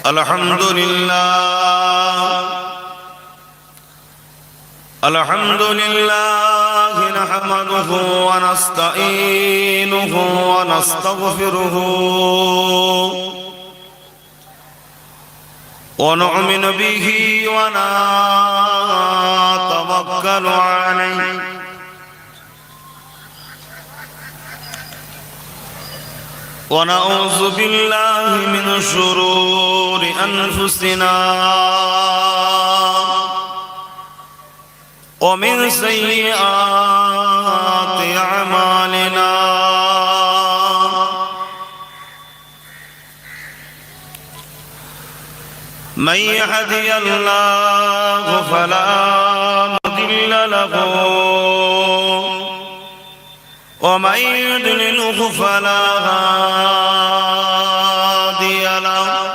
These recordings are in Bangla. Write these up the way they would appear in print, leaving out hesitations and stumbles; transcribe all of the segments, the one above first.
الحمد لله نحمده ونستعينه ونستغفره ونؤمن به ونتوكل عليه ونعوذ بالله من شرور أنفسنا ومن سيئات أعمالنا من يهدي الله فلا مضل له ومن يضلله فلا هادي له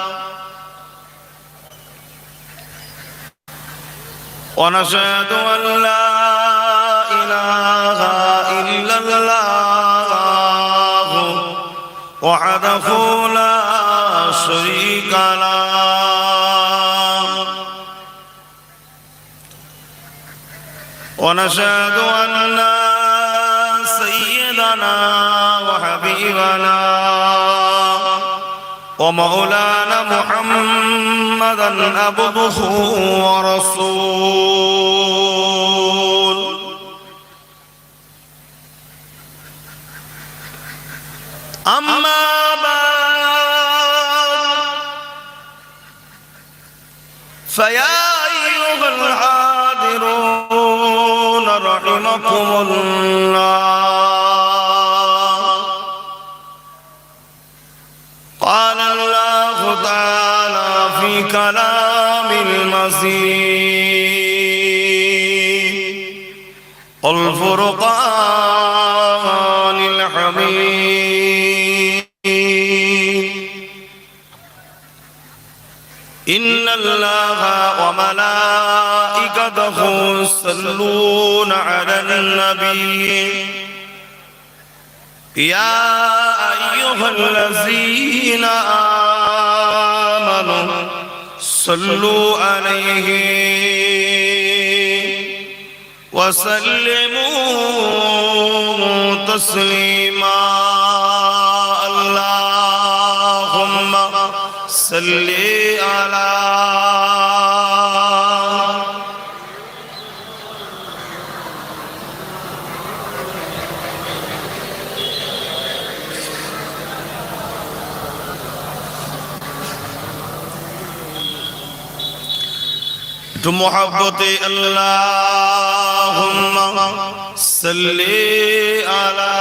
ونشهد أن لا إله إلا الله وحده لا شريك له ونشهد أن سيدنا وحبيبنا ومولانا محمدا عبده ورسول أما بعد فيا أيها الحاضرون رحمكم الله قال الله تعالى في كلام المزيد الفرقان الحميد إن الله وملائكته يصلون على النبي يا أيها الذين آمنوا صلوا عليه وسلموا تسليما اللهم صل على محبتي اللهم صل على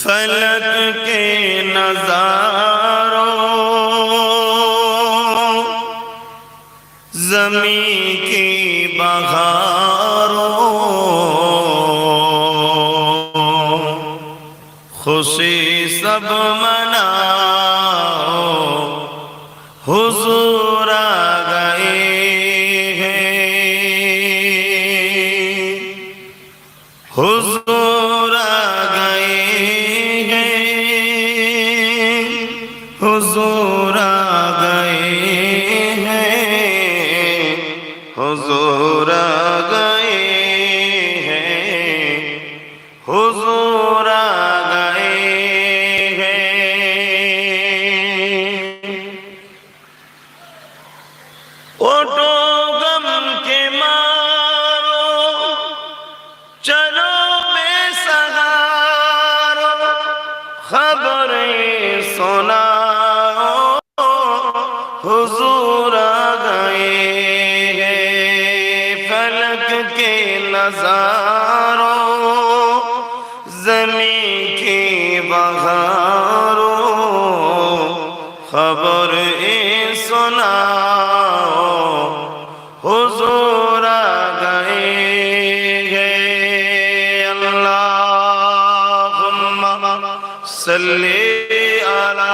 फलक के नज़ारों ज़मीं की बहारों खुशी सब मनाओ हुजूर आ गए हैं हुजूर आ गए हैं हुजूर आ गए हैं हुजूर आ गए हैं हुजूर आ गए हैं ओटो गम के मारो चलो बेसहारो खबरें सुनाओ हुजूर आ गए हैं फलक के नज़ारों ज़मीं की बहारों खबरें सुनाओ हुजूर आ गए हैं अल्लाहुम्मा सल्ली अला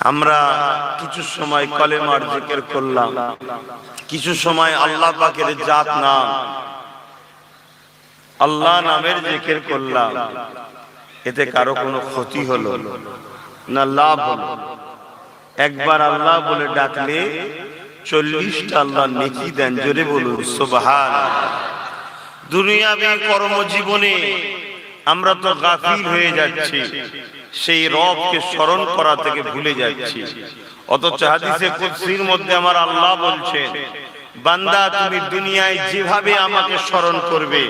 আমরা কিছু সময় কলেমার জিকির করলাম, কিছু সময় আল্লাহ পাকের জাত নাম আল্লাহ নামের জিকির করলাম, এতে কারো কোনো ক্ষতি হলো না লাভ হলো? একবার আল্লাহ বলে ডাকলে 40টা আল্লাহ নেকি দেন। জোরে বলুন সুবহানাল্লাহ। দুনিয়াবী কর্মজীবনে আমরা তো গাফিল হয়ে যাচ্ছি, সেই রবকে স্মরণ করা থেকে ভুলে যাচ্ছি। অথচ হাদিসে কুদসির মধ্যে আমার আল্লাহ বলছেন, বান্দা তুমি দুনিয়ায় যেভাবে আমাকে স্মরণ করবে,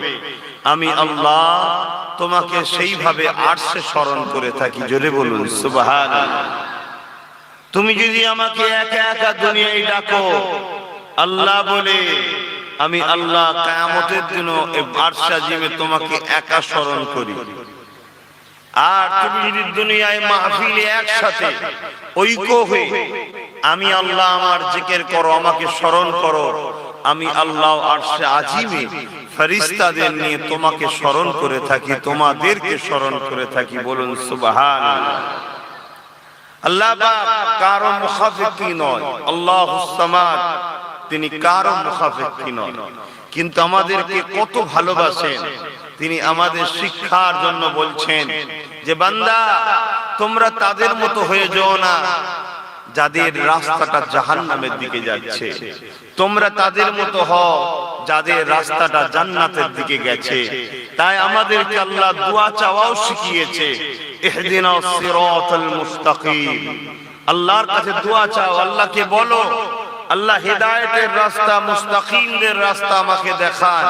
আমি আল্লাহ তোমাকে সেইভাবে আরশে স্মরণ করে থাকি। জোরে বলুন সুবহানাল্লাহ। তুমি যদি আমাকে একা একা দুনিয়ায় ডাকো, আল্লাহ বলে, আমি আল্লাহ কিয়ামতের দিন আরশে আজিমে তোমাকে একা স্মরণ করি। আর তুমি যদি দুনিয়ায় মাহফিলে একসাথে ঐক্য হয়ে আমি আল্লাহ আমার জিকির করো, আমাকে স্মরণ করো, আমি আল্লাহ আরশে আজিমে ফেরেশতাদের নিয়ে তোমাকে স্মরণ করে থাকি, তোমাদেরকে স্মরণ করে থাকি। বলুন সুবহানাল্লাহ। আল্লাহ পাক কারো মুখাফিকি নয়, আল্লাহুস সামাদ, তিনি কারো মুখাফিকি নয়, কিন্তু আমাদেরকে কত ভালোবাসেন। তিনি আমাদের শিক্ষার জন্য বলছেন যে বান্দা তোমরা তাদের মতো হয়ে যাও না যাদের রাস্তাটা জাহান্নামের দিকে যাচ্ছে, তোমরা তাদের মতো হও যাদের রাস্তাটা জান্নাতের দিকে গেছে। তাই আমাদেরকে আল্লাহ দোয়া চাওয়াও শিখিয়েছে, ইহদিনাস সিরাতাল মুস্তাকিম। আল্লাহর কাছে দোয়া চাও, আল্লাহকে বলো, আল্লাহ হেদায়েতের রাস্তা, মুস্তাকিমদের রাস্তা আমাকে দেখান।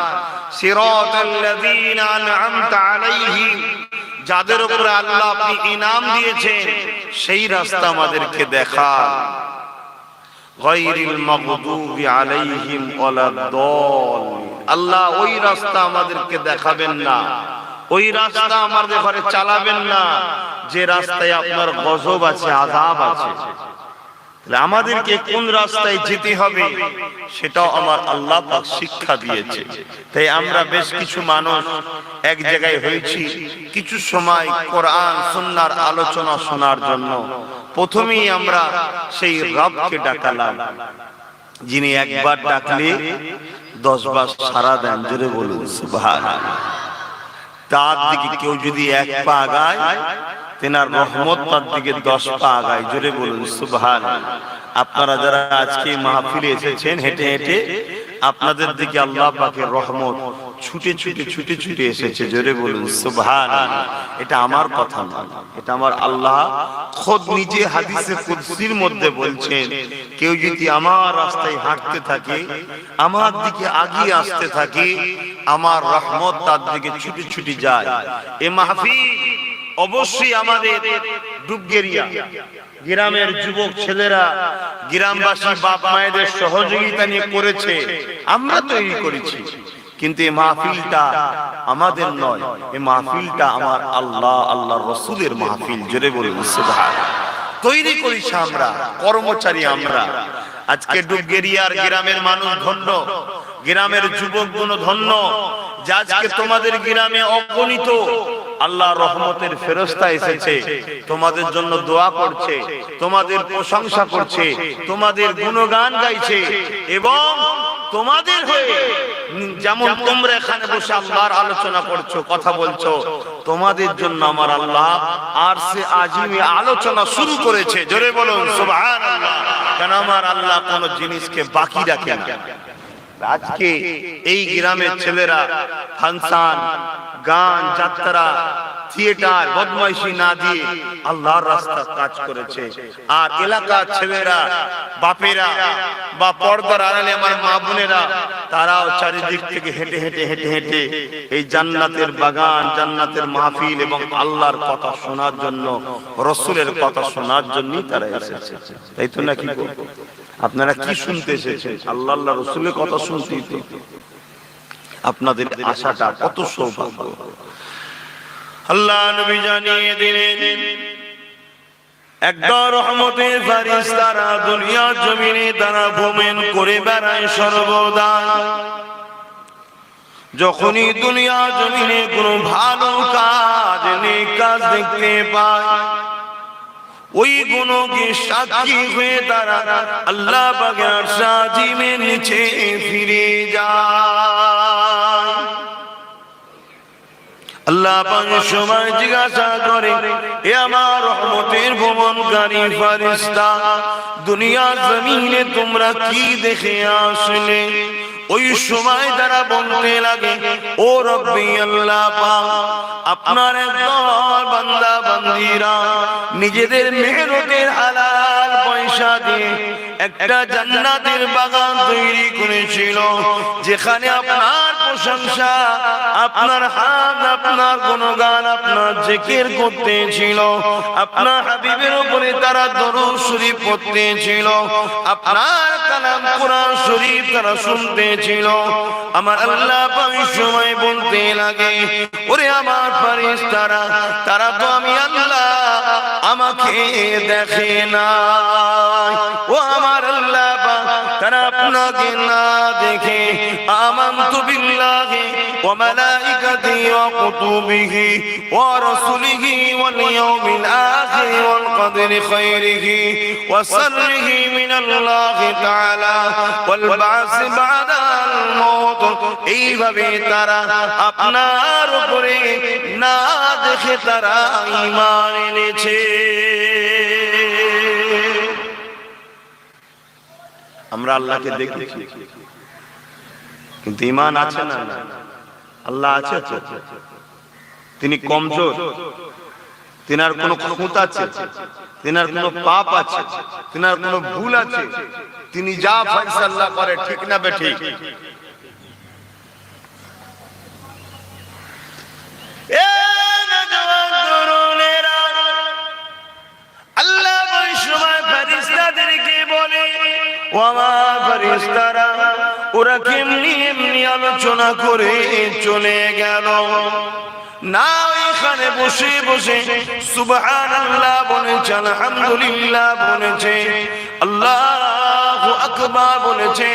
সিরাতাল্লাযীনা আন'আমতা আলাইহিম, যাদের উপরে আল্লাহ আপনি ইনাম দিয়েছেন সেই রাস্তা আমাদেরকে দেখান। গায়রিল মাগদুবি আলাইহিম ওয়ালাদ-দাল, আল্লাহ ওই রাস্তা আমাদেরকে দেখাবেন না, ওই রাস্তা আমাদের ঘরে চালাবেন না যে রাস্তায় আপনার গজব আছে, আযাব আছে। আমাদেরকে কোন রাস্তায় যেতে হবে সেটাও আমার আল্লাহ পাক শিক্ষা দিয়েছে। তাই আমরা বেশ কিছু মানুষ এক জায়গায় হয়েছি কিছু সময় কোরআন সুন্নাহর আলোচনা শোনার জন্য। প্রথমেই আমরা সেই রবকে ডাকালাম যিনি একবার ডাকলে 10 বার সাড়া দেন। জোরে বলুন সুবহানাল্লাহ। তার দিকে কেউ যদি 1 পা আগায়, তেনার রহমত তার দিকে 10 পা আগায়। জোরে বলুন সুবহানাল্লাহ। আপনারা যারা আজকে মাহফিলে এসেছেন হেঁটে হেঁটে, আপনাদের দিকে আল্লাহ পাকের রহমত ছুটে ছুটে ছুটে ছুটে এসেছে। জোরে বলুন সুবহানাল্লাহ। এটা আমার কথা না, এটা আমার আল্লাহ খোদ নিজে হাদিসে কুদসির মধ্যে বলছেন, কেউ যদি আমার রাস্তায় হাঁটতে থাকে, আমার দিকে আগিয়ে আসতে থাকে, আমার রহমত তার দিকে ছুটে ছুটে যায়। এ মাহফিল অবশ্যই আমাদের ডুবগেরিয়া গ্রামের যুবক ছেলেরা, গ্রামবাসী বাপ মায়েদের সহযোগিতা নিয়ে করেছে, আমরা তৈরি করেছি। কিন্তু এই মাহফিলটা আমাদের নয়, এই মাহফিলটা আমার আল্লাহ, আল্লাহর রাসূলের মাহফিল। জোরে বলুন সুবহানাল্লাহ। তৈরি করেছি আমরা, কর্মচারী আমরা। আজকে ডুবগেরিয়ার গ্রামের মানুষ ধন্য, গ্রামের যুবকগুলো ধন্য যে আজকে তোমাদের গ্রামে অগণিত আল্লাহ রহমতের ফেরেশতা এসেছে, তোমাদের জন্য দোয়া করছে, তোমাদের প্রশংসা করছে, তোমাদের গুণগান গাইছে, এবং তোমাদের হয়ে যেমন তোমরা এখানে বসে আল্লাহর আলোচনা করছো, কথা বলছো, তোমাদের জন্য আমার আল্লাহ আরশে আজিমে আলোচনা শুরু করেছে। জোরে বলুন সুবহানাল্লাহ। কারণ আমার আল্লাহ কোন জিনিসকে বাকি রাখে না। আজকে এই গ্রামের ছেলেরা ফাংশন, গান, যাত্রা, থিয়েটার, বদমাইশি না দিয়ে আল্লাহর রাস্তা কাজ করেছে। আর এলাকার ছেলেরা, বাপেরা বা পর্দার আড়ালে আমার মা বোনেরা, তারাও চারিদিক থেকে হেঁটে হেঁটে হেঁটে হেঁটে এই জান্নাতের বাগান, জান্নাতের মাহফিল এবং আল্লাহর কথা শোনার জন্য, রাসূলের কথা শোনার জন্যই তারা এসেছে। তাই তো নাকি? আপনারা কি শুনতে এসেছেন? আল্লাহ, আল্লাহ রাসূলের কথা শুনতেই তো আপনাদের আশাটা কত সৌভাগ্য। আল্লাহ নবী জানিয়ে দিলেন, একদল রহমতের ফেরেশতারা দুনিয়ার জমিনে তারা ভ্রমণ করে বেড়ায় সর্বদা। যখনই দুনিয়ার জমিনে কোনো ভালো কাজ, নেক কাজ দেখতে পায়, ওই গুণকে সাক্ষী হয়ে তারা আল্লাহ পাকের আরশ আজিমের নিচে ফিরে যায়। আল্লাহ পাক সময় জিজ্ঞাসা করে, এ আমার রহমতের ভ্রমণকারী ফেরেশতা, দুনিয়ার জমিনে তোমরা কি দেখে আসলে? ওই সময় তারা বলতে লাগে, ও রব্বি আল্লাহ পাক, আপনার একদল বান্দা বান্দীরা নিজেদের মেহনতের হালাল পয়সা দিয়ে একটা জান্নাতের বাগান তৈরি করেছিল, যেখানে আপনার প্রশংসা, আপনার হামদ, আপনার গুণগান, আপনার জিকির করতেছিল, আপনার হাবিবের উপরে তারা দরুদ শরীফ পড়তেছিল, আপনার কালাম কোরআন শরীফ তারা শুনতেছিল। আমার আল্লাহ পাক সময় বলতে লাগে, ওরে আমার ফেরেশতারা, তারা তো আমি আল্লাহ আমাকে দেখে না। ও আমার আল্লাহ পাক, তারা আপনাকে না দেখে আমানতু বিল্লাহি ওয়া মালাইকাতিহি ওয়া কুতুবিহি ওয়া রাসূলিহি ওয়াল ইয়াউমিল আখির ওয়াল কদরি খাইরিহি ওয়া শাররিহি মিনাল্লাহি তাআলা ওয়াল বা'স বা'দাল মাউত। এইভাবে তারা আপনার উপরে না দেখে তারা ঈমান এনেছে। আমরা আল্লাহকে দেখেছি, কিন্তু ঈমান আছে না? আল্লাহ আছে তো, তিনি কমজোর, তিনার কোনো খুঁত আছে, তিনার কোনো পাপ আছে, তিনার কোনো ভুল আছে, তিনি যা ফয়সালা করে ঠিক না বেঠিক? আল্লাহ ওই সময় ফেরেশতাদেরকে বলে, ও আমার ফেরেশতারা, ওরা কেমনি এমনি আলোচনা করে চলে গেল না, এখানে বসে বসে সুবহানাল্লাহ বলেছে, আলহামদুলিল্লাহ বলেছে, আল্লাহু আকবার বলেছে,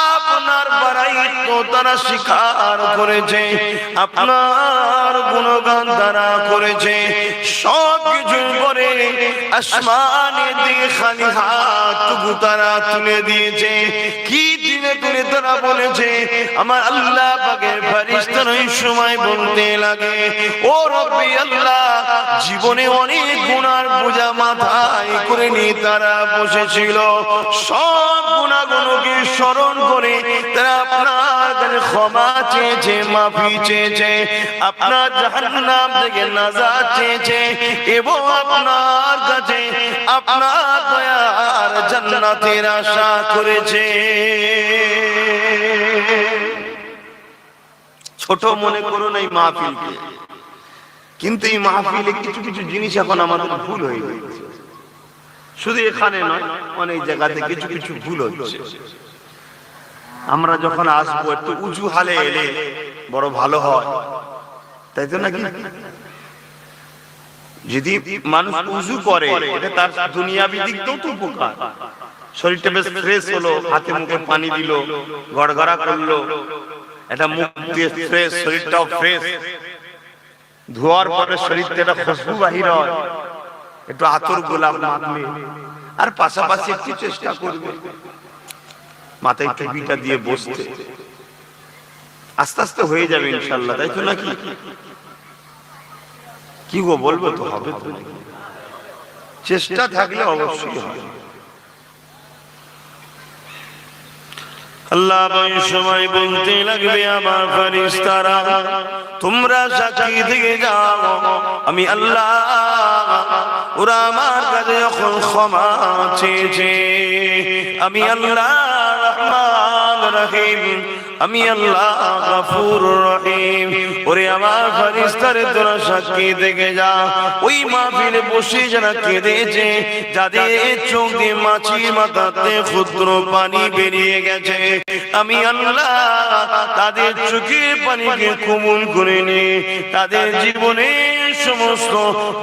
আপনার বড়াইত্ব তারা স্বীকার করেছে, আপনার গুণগান তারা করেছে, সব কিছু করে আসমানের দিকে খালি হাতটুকু তারা তুলে দিয়েছে। কি দিনে তুলে তারা বলেছে, আমার আল্লাহ পাকের ফেরেশতারা ওই সময় বলতে লাগে, ও রব্বি আল্লাহ, জীবনে অনেক গুনার বোঝা মাথায় করে নিয়ে তারা বসেছিল, সব গুনাহগুলোকে স্মরণ করে তারা আপনার কাছে ক্ষমা চেয়েছে, মাফি চেয়েছে, আপনার জাহান্নাম থেকে নাজাত চেয়েছে, এবং আপনার কাছে আপনার দয়ার জান্নাতের আশা করেছে। ছোট মনে করো না এই মাহফিলকে, কিন্তু এই মাহফিলে কিছু কিছু জিনিস এখন আমাদের ভুল হয়ে গেছে। শুধু এখানে নয়, অনেক জায়গাতে কিছু কিছু ভুল হচ্ছে। আমরা যখন আসবো একটু উঁচু হালে এলে বড় ভালো হয়, তাই তো নাকি? যদি মানুষ উজু করে, এটা তার দুনিয়াবি দিক দিয়েও তো উপকার। শরীরটা বেশ ফ্রেশ হলো, হাতে মুখে পানি দিল, গড়গড়া করলো, এটা মুখ দিয়ে ফ্রেশ, শরীরটাও ফ্রেশ, ধোয়ার পরে শরীর থেকে একটা খুশবু বাহির হয়, একটু আতর গোলাপ মাখবে, আর পাশাপাশি একটু চেষ্টা করবে মাথায় টুপিটা দিয়ে বসতে, আস্তে আস্তে হয়ে যাবে ইনশাআল্লাহ, তাই তো নাকি? কি গো বলবো তো, হবে তো, চেষ্টা থাকলে অবশ্যই হবে। আল্লাহ ওই সময় বলতে লাগবে, আমার ফেরেশতারা, তোমরা সাক্ষী থেকে যাও, আমি আল্লাহ, ওরা আমার কাছে যখন ক্ষমা চেয়েছে, আমি আল্লাহ রহমান রহিম, আমি আল্লাহ গফুর রহিম। ওরে আমার ফেরেশতারে তোরা সাক্ষী থেকে যা, ওই মাহফিলে বসে যারা কেঁদেছে, যাদের চোখ দিয়ে মাছির মাথাতে ক্ষুদ্র পানি বেরিয়ে গেছে, আমি আল্লাহ তাদের চোখের পানিকে কবুল করে নে, তাদের জীবনের সমস্ত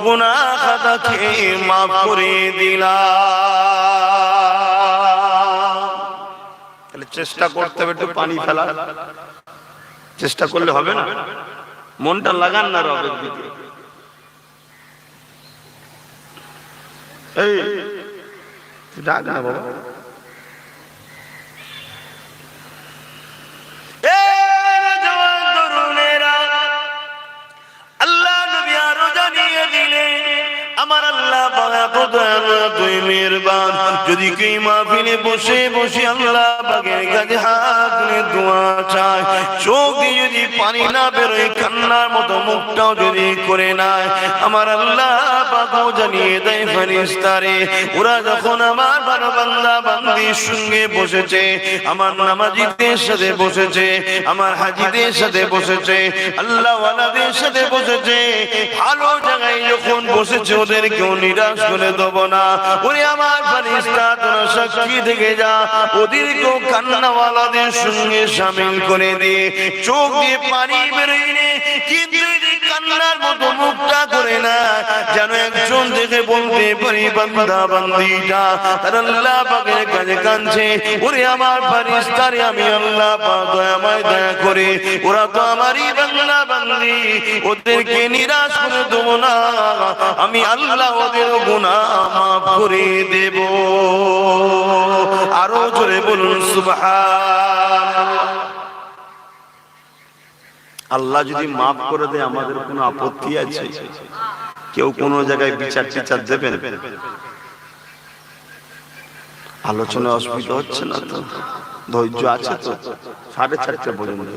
গুনাহ খাতাকে মাফ করে দিলাম। তাহলে চেষ্টা করতে হবে, একটু পানি ফেলা চেষ্টা করলে হবে না? মনটা লাগান না রবের দিকে। এই ডাক না বাবা, আল্লাহ নবী আরো জানিয়ে দিলেন, আমার আল্লাহ মেহেরবান, যদি কেউ মাহফিলে বসে বসে আল্লাহ পাকের কাছে হাত তুলে দোয়া চায়, চোখ দিয়ে যদি পানি না বেরোয়, কান্নার মতো মুখটাও যদি করে নেয়, আমার আল্লাহ পাকও জানিয়ে দেয় ফেরেশতারে, ওরা যখন আমার ভালো বান্দা বান্দির সঙ্গে বসেছে, আমার নামাজীদের সাথে বসেছে, আমার হাজীদের সাথে বসেছে, আল্লাহ ওয়ালাদের সাথে বসেছে, ভালো জায়গায় যখন বসেছে, ওদেরকেও নিরাশ করে দেব না। ওরে আমার ফেরেশতা, তোরা সাক্ষী থেকে যা, ওদেরকেও কান্নাওয়ালাদের সঙ্গে শামিল করে দিয়ে, চোখ দিয়ে পানি বেরোয় নে, কিন্তু কান্নার মতো মুখটা করে না, যেন একজন দেখে বলতে পারি বান্দা বান্দিটা তার আল্লাহ পাকের কাছে কাঁদছে। ওরে আমার ফেরেশতারে, আমি আল্লাহ পাক দয়াময় দয়া করে, ওরা তো আমারই বান্দা বান্দি, ওদেরকে নিরাশ করে দেব না, আমি আল্লাহ ওদের গুনাহ মাফ করে দেব। আরো জোরে বলুন সুবহানাল্লাহ। আল্লাহ যদি মাফ করে দেয়, আমাদের কোনো আপত্তি আছে? কেউ কোন জায়গায় বিচার টিচার দেবেন? আলোচনা অসুবিধা হচ্ছে না তো? ধৈর্য আছে তো? 4:30 পর্যন্ত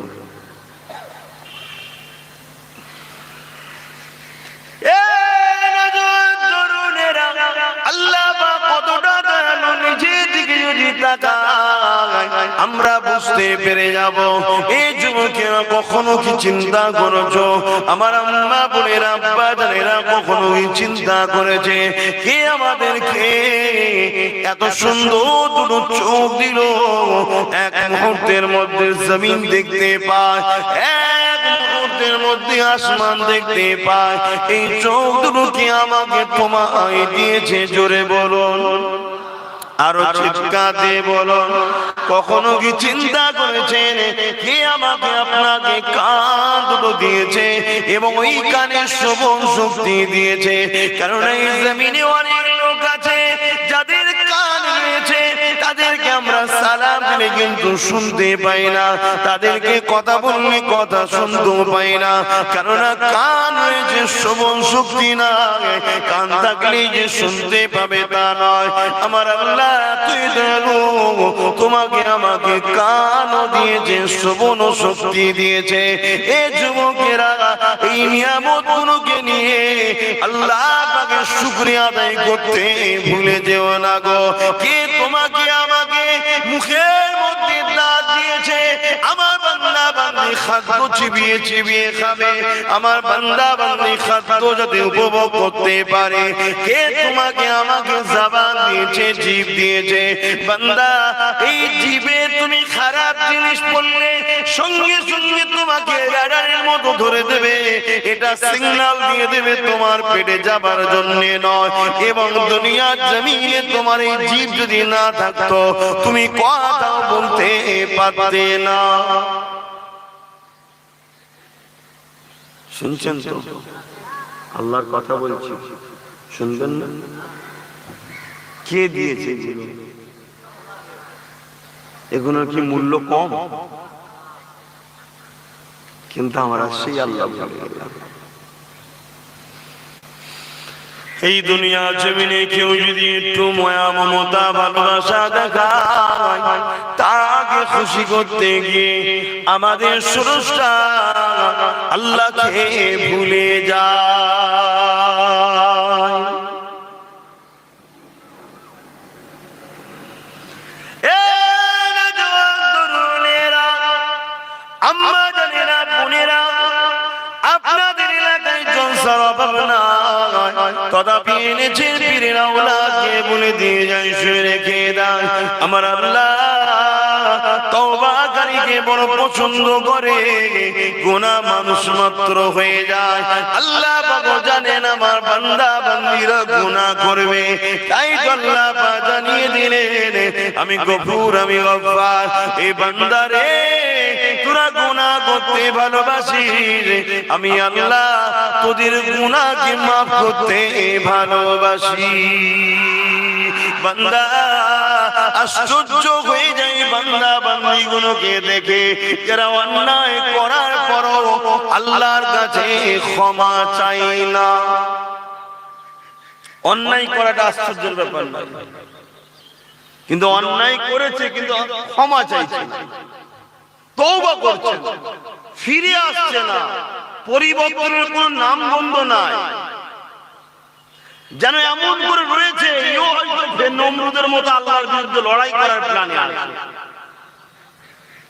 আল্লাহ কতটা দয়ালু, নিজের দিকে যদি তাকাই আমরা বুঝতে পেরে যাব। এই যুবকেরা কখনো কি চিন্তা করেছো, আমার আম্মা বোনেরা আব্বা জানেরা কখনো কি চিন্তা করেছে কে আমাদেরকে এত সুন্দর দুটো চোখ দিল, এক মুহূর্তের মধ্যে জমিন দেখতে পায়, এক মুহূর্তের মধ্যে আসমান দেখতে পায়, এই চোখ দুটো কি আমাকে তোমায় দিয়েছে? জোরে বলুন, আরো চিৎকার দিয়ে বলুন। কখনো কি চিন্তা করেছেন কে আমাকে আপনাকে কান দুটো দিয়েছে এবং ওই কানের শ্রবণ শক্তি দিয়েছে? কারণ এই জমিনে অনেক লোক আছে যাদের কান রয়েছে, তাদেরকে আমরা সালাম দিলে কিন্তু শুনতে পাই না, তাদেরকে কথা বললে কথা শুনতেও পাই না, কারণ কান রয়েছে শ্রবণ শক্তি না, কান থাকলেই যে শুনতে পাবে তা নয়। আমার আল্লাহ তুই দয়ালু, তোমাকে আমাকে কানও দিয়েছে, শ্রবণ শক্তি দিয়েছে। এ যুবকেরা এই নিয়ামত গুলোকে নিয়ে আল্লাহ পাকে শুকরিয়া আদায় করতে ভুলে যেও না গো। কে তোমাকে আমাকে মুখের মধ্যে দাঁত দিয়েছে, আমার বান্দা বান্দি খাদ্য চিবিয়ে চিবিয়ে খাবে, আমার বান্দা বান্দি খাদ্য যাতে উপভোগ করতে পারে। কে তোমাকে আমাকে জবান দিয়েছে, জিভ দিয়েছে, বান্দা এই জিভে তুমি খারাপ জিনিস বললে সঙ্গে সঙ্গে তোমাকে রাডারের মতো ধরে দেবে, এটা সিগন্যাল দিয়ে দেবে তোমার পেটে যাবার জন্য নয়। এবং দুনিয়ার জমিনে তোমার এই জিভ যদি না থাকতো, তুমি কথাও বলতে পারতে না। শুনছেন তো? আল্লাহর কথা বলছি, শুনবেন না? কে দিয়েছে এগুলোর কি মূল্য কম? কিন্তু আমরা সেই আল্লাহ বলে গেলাম। এই দুনিয়া জমিনে কেউ যদি একটু মায়া মমতা ভালোবাসা দেখায়, তাকে খুশি করতে গিয়ে আমাদের স্রষ্টা আল্লাহকে ভুলে যায়। আম্মা জানেরা, বোনেরা, আপনাদের এলাকায় জলসার অভাব না, তথাপি এনেছেন পীরের আওলাদকে বলে দিয়ে যায় শুয়ে রেখে দাও। আমার আল্লাহ তওবাকারীকে বড় পছন্দ করে, গুনাহ মানুষ মাত্র হয়ে যায়। আল্লাহ পাক জানেন আমার বান্দা বান্দীরা গুনাহ করবে, তাই তো আল্লাহ পাক জানিয়ে দিলেন আমি গফুর, আমি গফফার। এই বান্দা রে তোরা গুনাহ করতে ভালোবাসিস, আমি আল্লাহ তোদের গুনাহকে মাফ করতে ভালোবাসি। বান্দা আশ্চর্য হয়ে যায় বান্দা বান্দীগুলোকে দেখে, যারা অন্যায় করার পরও আল্লাহর কাছে ক্ষমা চায় না। অন্যায় করাটা আশ্চর্যের ব্যাপার নয়, কিন্তু অন্যায় করেছে কিন্তু ক্ষমা চাইছে না, তওবা করছে না, ফিরে আসছে না, পরিবর্তনের কোন নাম গন্ধ নাই। যেন এমন করে রয়েছে এও হয়তো নমরুদের মতো আল্লাহর বিরুদ্ধে লড়াই করার প্ল্যানে আছে।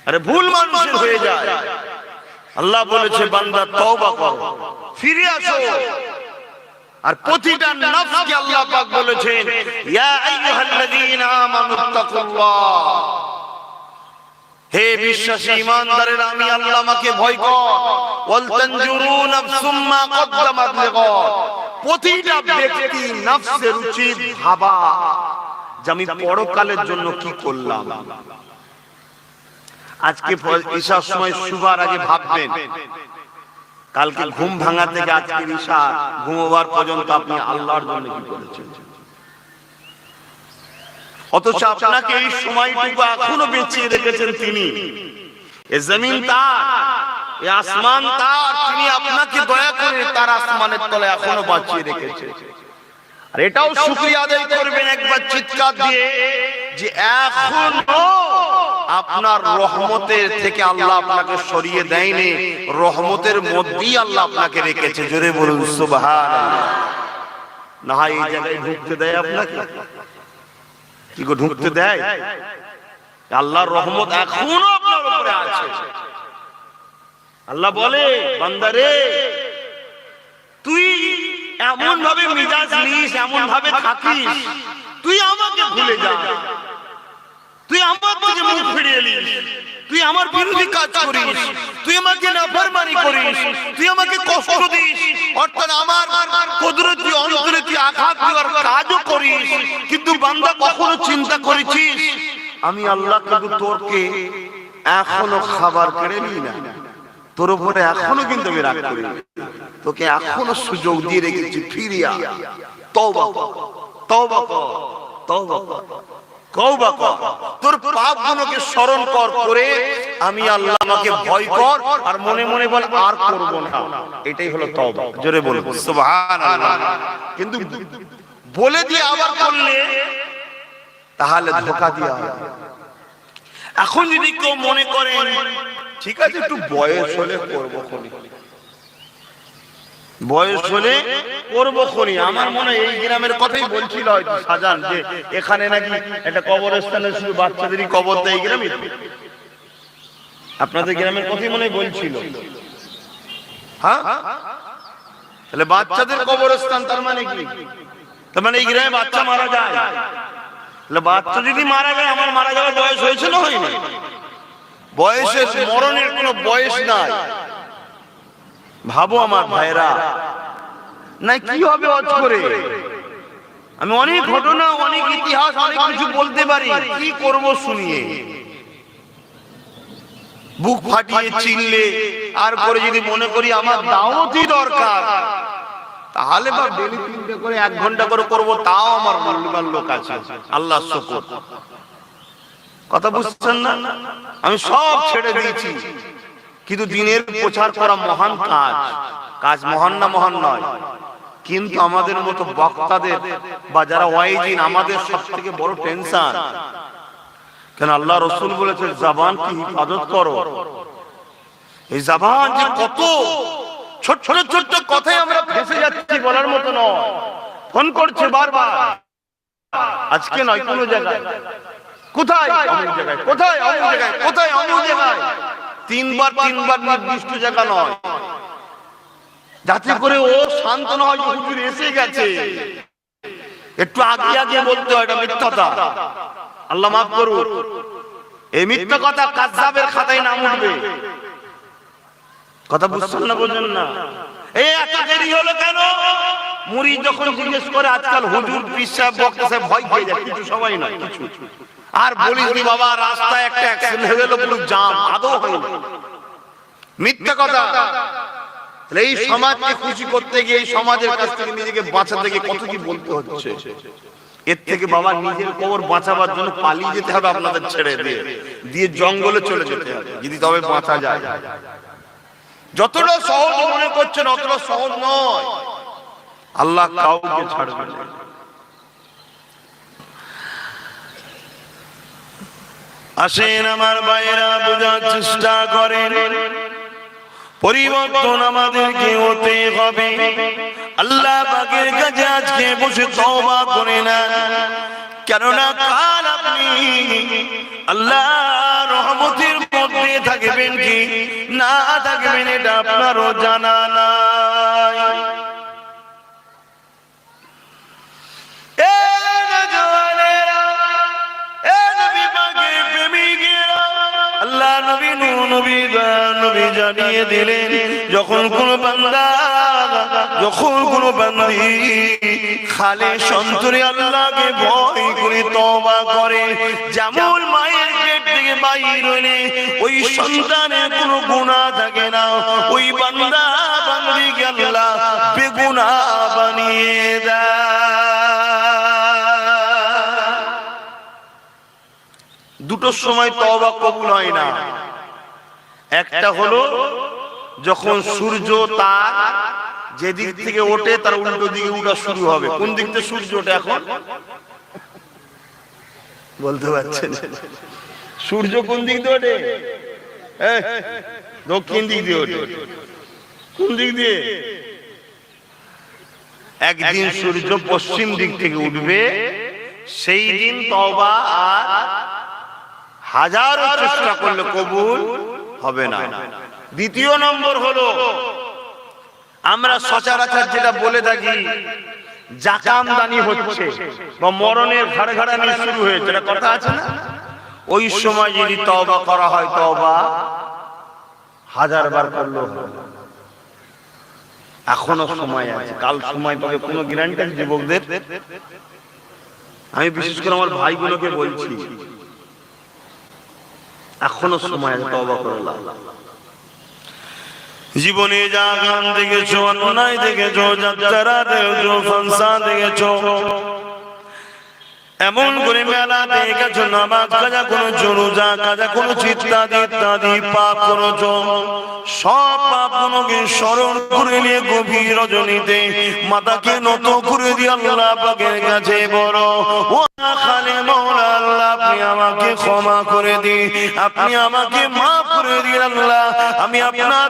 আরে ভুল মানুষের হয়ে যায়। আল্লাহ বলেছে বান্দা তওবা করো, ফিরে আসো। আর প্রতিটা নফসকে আল্লাহ পাক বলেছেন ইয়া আইয়ুহাল্লাযীনা আমানুত্তাকুল্লাহ, হে বিশ্বাসী ঈমানদারেরা আমি আল্লাহ আমাকে ভয় কর। ওয়াল তানজুরু নাফসুম মা কদ্দামাত লিগাদ, প্রতিটা ব্যক্তি নফসের উচিত ভাবা যে আমি পরকালের জন্য কি করলাম। আজকে ঈশার সময় শুবার আগে ভাববেন, কালকে ঘুম ভাঙা থেকে আজকে ঈশা ঘুমোবার পর্যন্ত আপনি আল্লাহর জন্য কি করেছেন। অথচ আপনাকে এই সময়টুকু এখনো বেঁচিয়ে রেখেছেন তিনি। এ জমিন তার, এ আসমান তার, তিনি আপনাকে দয়া করে তার আসমানের তলে এখনো বাঁচিয়ে রেখেছে। আর এটাও শুকরিয়া আদায় করবেন একবার চিৎকার দিয়ে যে এখনো আপনার রহমতের থেকে আল্লাহ আপনাকে সরিয়ে দেয়নি, রহমতের মধ্যেই আল্লাহ আপনাকে রেখেছে। জোরে বলুন সুবহানাল্লাহ। না হয় এই জায়গায় ঢুকতে দেয় আপনাকে? কি গো ঢুকতে দেয়? আল্লাহর রহমত এখনো আপনার উপরে আছে। আল্লাহ বলে বান্দারে তুই এমন ভাবে মিজাজ নিস, এমন ভাবে থাকিস, তুই আমাকে ভুলে যা, তুই আমার দিকে মুখ ফিরিয়ে নিস, তুই আমার বিরোধী কাজ করিস, তুই আমাকে নাফরমানি করিস, তুই আমাকে কষ্ট দিস, অর্থাৎ আমার কুদরতি অন্তরে তুই আঘাত দেওয়ার কাজও করিস। কিন্তু বান্দা কখনো চিন্তা করেছিস আমি আল্লাহ কিন্তু তোরকে এখনো খাবার কেড়ে নিই না, তোর উপরে এখনো কিন্তু আমি রাগ করি, তোকে এখনো সুযোগ দিয়ে রেখেছি, ফিরিয়া তওবা কর, তওবা কর, তওবা কর, তওবা কর, তোর পাপগুলোকে স্মরণ কর, করে আমি আল্লাহ আমাকে ভয় কর আর মনে মনে বল আর করব না। এটাই হলো তওবা। জোরে বলুন সুবহানাল্লাহ। কিন্তু বলে দিয়ে আবার করলে তাহলে ধোঁকা দেওয়া হবে। এখন যদি কেউ মনে করেন ঠিক আছে একটু বয়স হলে করবো খনি, বয়স হলে করবো খনি, আমার মনে এই গ্রামের কথাই বলছিল হয়তো সাজান যে এখানে নাকি একটা কবরস্থানে শুধু বাচ্চাদেরই কবর দেয় এই গ্রামে, আপনাদের গ্রামের কথাই মনে বলছিল। হ্যাঁ, তাহলে বাচ্চাদের কবরস্থান তার মানে কি? তার মানে এই গ্রামে বাচ্চা মারা যায়, তাহলে বাচ্চা যদি মারা যায় আমার মারা যাওয়ার বয়স হয়েছে না হয়নি? বয়সের মরণের কোনো বয়স নাই। ভাবো আমার ভাইরা, না কি হবে অজ করে? আমি অনেক ঘটনা, অনেক ইতিহাস, অনেক কিছু বলতে পারি, কি করব শুনিয়ে বুক ফাটিয়ে চিনলে আর করে যদি মনে করি আমার দাওয়াতই দরকার, তাহলে বা ডেলি 3টে করে 1 ঘন্টা করে করবো, তাও আমার মূল্যবান লোক আছে, আল্লাহ শুকর। কথা বুঝছেন না? আমি সব ছেড়ে দিয়েছি, কিন্তু দিনের প্রচার করা মহান কাজ, কাজ মহান না মহান নয়, কিন্তু আমাদের মতো বক্তাদের বা যারা ওয়াইজিন আমাদের সবথেকে বড় টেনশন। কেন আল্লাহ রাসূল বলেছে জবান কি হিফাজত করো। এই জবান যে কত ছোট ছোট ছোট কথাই আমরা ফেঁসে যাচ্ছি, বলার মতো নয়। ফোন করছে বারবার, আজকে নয় কোনো জায়গায়, কোথায় অমুক জায়গায়, কোথায় অমুক জায়গায়, কোথায় অমুক জায়গায়, তিনবার নির্দিষ্ট জায়গা নয়, যাতে করে ও শান্তনা হয় হুজুর এসে গেছে। একটু আগে আগে বলতে হয়, এটা মিথ্যাটা, আল্লাহ মাফ করুন। এই মিথ্যা কথা কাযযাবের খাতায় নাম উঠবে। কথা বুঝছেন না, বোঝেন না? এই এত দেরি হলো কেন? মুড়ি যখন জিজ্ঞেস করে, আজকাল হুজুর পীর সাহেব বক্তা সাহেব ভয় পেয়ে যায়, কিছু সবাই না কিছু। আর বলিস নি বাবা, রাস্তায় একটা অ্যাক্সিডেন্ট হয়ে গেল, পুরো জাম, আদৌ হয়নি। মিথ্যা কথা। এই সমাজকে খুশি করতে গিয়ে, এই সমাজের কাছ থেকে নিজেকে বাঁচাতে গিয়ে কত কি বলতে হচ্ছে। এর থেকে বাবা নিজের কবর বাঁচাবার জন্য পালিয়ে যেতে হবে আপনাদের ছেড়ে দিয়ে জঙ্গলে চলে যেতে হবে, যদি তবে বাঁচা যায়। যতটা সহজ মনে করছেন অতটা সহজ নয়। আল্লাহ কাউকে ছাড়বে না। আসেন আমার ভাইয়েরা, বোঝার চেষ্টা করেন, পরিবর্তন আমাদেরকে হতে হবে। আল্লাহ পাকের কাছে আজকে বসে তওবা করে না, কেননা কাল আপনি আল্লাহর রহমতের মধ্যে থাকবেন কি না থাকবেন এটা আপনারও জানা নাই। আল্লাহ নবী জানিয়ে দিলেন, যখন কোন বান্দা, যখন কোন বান্দি খালিস অন্তরে আল্লাহকে ভয় করে তওবা করে, যেমন মায়ের পেট থেকে বাইর হইলে ওই সন্তানের কোনো গুনাহ থাকে না, ওই বান্দা বান্দিকে আল্লাহ বেগুনাহ বানিয়ে দেয়। দুটোর সময় তওবা কবুল হয় না। একটা হলো যখন সূর্য তার যেদিক থেকে ওঠে তার উল্টো দিকে উঠা শুরু হবে। কোন দিক থেকে সূর্য ওঠে এখন বলতে পারছেন? সূর্য কোন দিক দিয়ে ওঠে? দক্ষিণ দিক দিয়ে ওঠে। কোন দিক দিয়ে? একদিন সূর্য পশ্চিম দিক থেকে উঠবে, সেই দিন তওবা আর হাজারো চেষ্টা করলে কবুল হবে না। দ্বিতীয় নম্বর হলো, আমরা সচরাচর যেটা বলে থাকি জাকামদানি হচ্ছে বা মরণের ঘাড়ে ঘাড়ানি শুরু হয়েছে, এটা কথা আছে না? ওই সময় যদি তওবা করা হয়, তওবা হাজারবার করলেও হবে। এখনো সময় আছে, কাল সময় পাবে, কোনো গ্যারান্টি আছে যুবকদের? আমি বিশেষ করে আমার ভাইগুলোকে বলছি, এখনো সময় আছে, তওবা করুন। জীবনে যা গান দেখেছো, অন্যায় দেখেছো, যাত্রা দেখেছো, ফাংশন দেখেছো, এমন করে মেলা দেখেছো, নামাজ কাজা করেছো, রোজা কাজা করেছো, ইত্যাদি ইত্যাদি পাপ করেছো, সব পাপগুলোকে স্মরণ করে নিয়ে গভীর রজনীতে মাথাকে নত করে দিয়ে আল্লাহ পাকের কাছে বলো, ও খালে মওলা আল্লাহ, আপনি আমাকে ক্ষমা করে দিন, আপনি আমাকে মাফ করে দিন আল্লাহ, আমি আপনার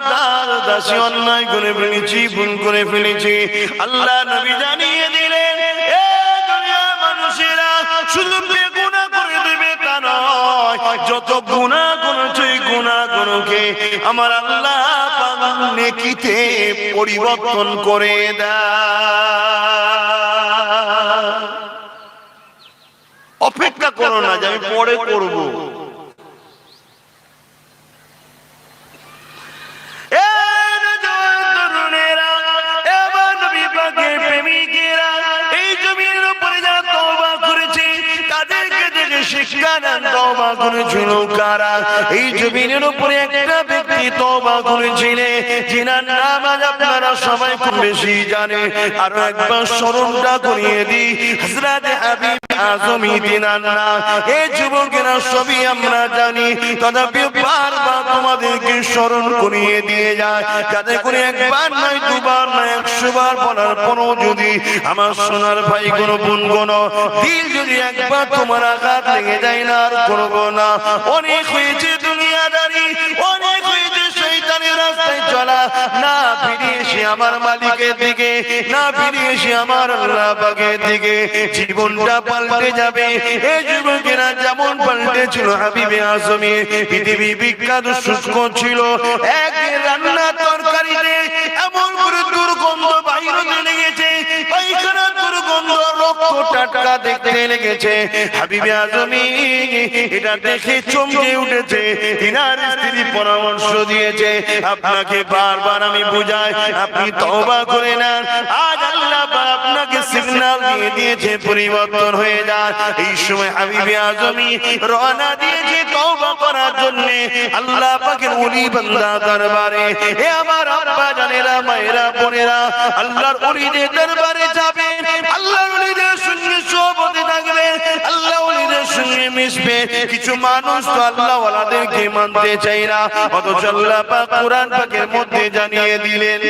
দাসী, অন্যায় করে ফেলেছি, ভুল করে ফেলেছি। আল্লাহ নবী জানিয়ে দিলেন, এ দুনিয়ার মানুষেরা শুধু বেগুনাহ করে দেবে তা নয়, যত গুনাহ করেছো এই গুনাহগুলোকে আমার আল্লাহ পাক নেকিতে পরিবর্তন করে দেয়। অপেক্ষা করো না যে আমি পরে করব। এই জমিনের উপরে একটা ব্যক্তি তওবা করেছিলেন, যিনার নাম আজ আপনারা সবাই খুব বেশি জানেন। আরো একবার স্মরণটা করিয়ে দিই, হযরত হাবিব আজমি তিনার নাম। এই যুবকেরা সবই আমরা জানি, তথাপি বারবার তোমাদেরকে স্মরণ করিয়ে দিয়ে যায়, যাতে করে একবার নয়, দুবার নয়, 100 বার বলার পরও যদি আমার সোনার ভাই কোনো বোন কোনো দিল যদি একবার তোমার আঘাত লেগে যায় না, আর করবো না। অনেক হয়েছে দুনিয়াদারি, অনেক হয়েছে শয়তানের রাস্তায় চলা, না ফিরে এসে আমার মালিকের দিকে, না ফিরে এসে আমার আল্লাহ পাকের দিকে। জীবনটা পাল্টে যাবে। এই যুবকেরা যেমন পাল্টেছিল হাবিবে আজমি, পৃথিবী বিখ্যাত শুষ্ক ছিল, এক রান্না তরকারিতে এমন করে দুর্গন্ধ বাইরে লেগেছে, পায়খানা দুর্গন্ধ, রক্তটা টাটকা দেখতে লেগেছে। হাবিবে আজমি এটা দেখে চমকে উঠেছে। তিনার স্ত্রী পরামর্শ দিয়েছে, আপনাকে বারবার আমি বুঝাই, আপনি তওবা করে নেন। আজ আল্লাহ পাক আপনাকে সিগন্যাল দিয়ে দিয়েছে, পরিবর্তন হয়ে যান। এই সময় হাবিবে আজমি রওনা দিয়েছে তওবা করার জন্য আল্লাহ পাকের ওলি বান্দা দরবারে। এ আমার আব্বা জানেরা, মায়েরা, বোনেরা, আল্লাহর ওলিদের দরবারে যাবেন, আল্লাহর ওলিদের সঙ্গে সোহবতে থাকবেন, আল্লাহ ওলিদের সঙ্গে মিশবে। কিছু মানুষ তো আল্লাহ ওয়ালাদেরকে মানতে চায় না, অথচ আল্লাহ পাক কুরআন পাকের মধ্যে জানিয়ে দিলেন,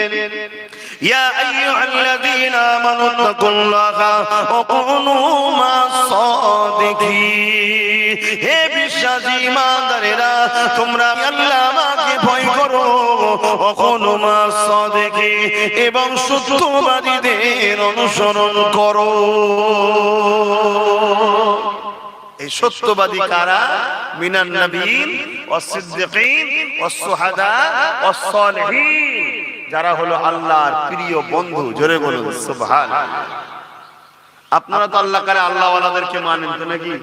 ইয়া আইয়ুহাল্লাযীনা আমানু তাকুল্লাহা ওয়া কুনু মাস-সাদিকিন। হে বিশ্বাসী ঈমানদারেরা, তোমরা আল্লাহ আমাকে ভয় করো, ওয়া কুনু মাস-সাদিকিন, এবং সত্যবাদীদের অনুসরণ করো। এই সত্যবাদী কারা? মিনান নবীন ওয়াস সিদ্দিকিন ওয়াস শুহাদা ওয়াস সালিহিন, যারা হলো আল্লাহর প্রিয় বন্ধু। জোরে বলুন সুবহানাল্লাহ। আপনারা তো আল্লাহ কারে আল্লাহ ওয়ালাদেরকে মানেন তো নাকি?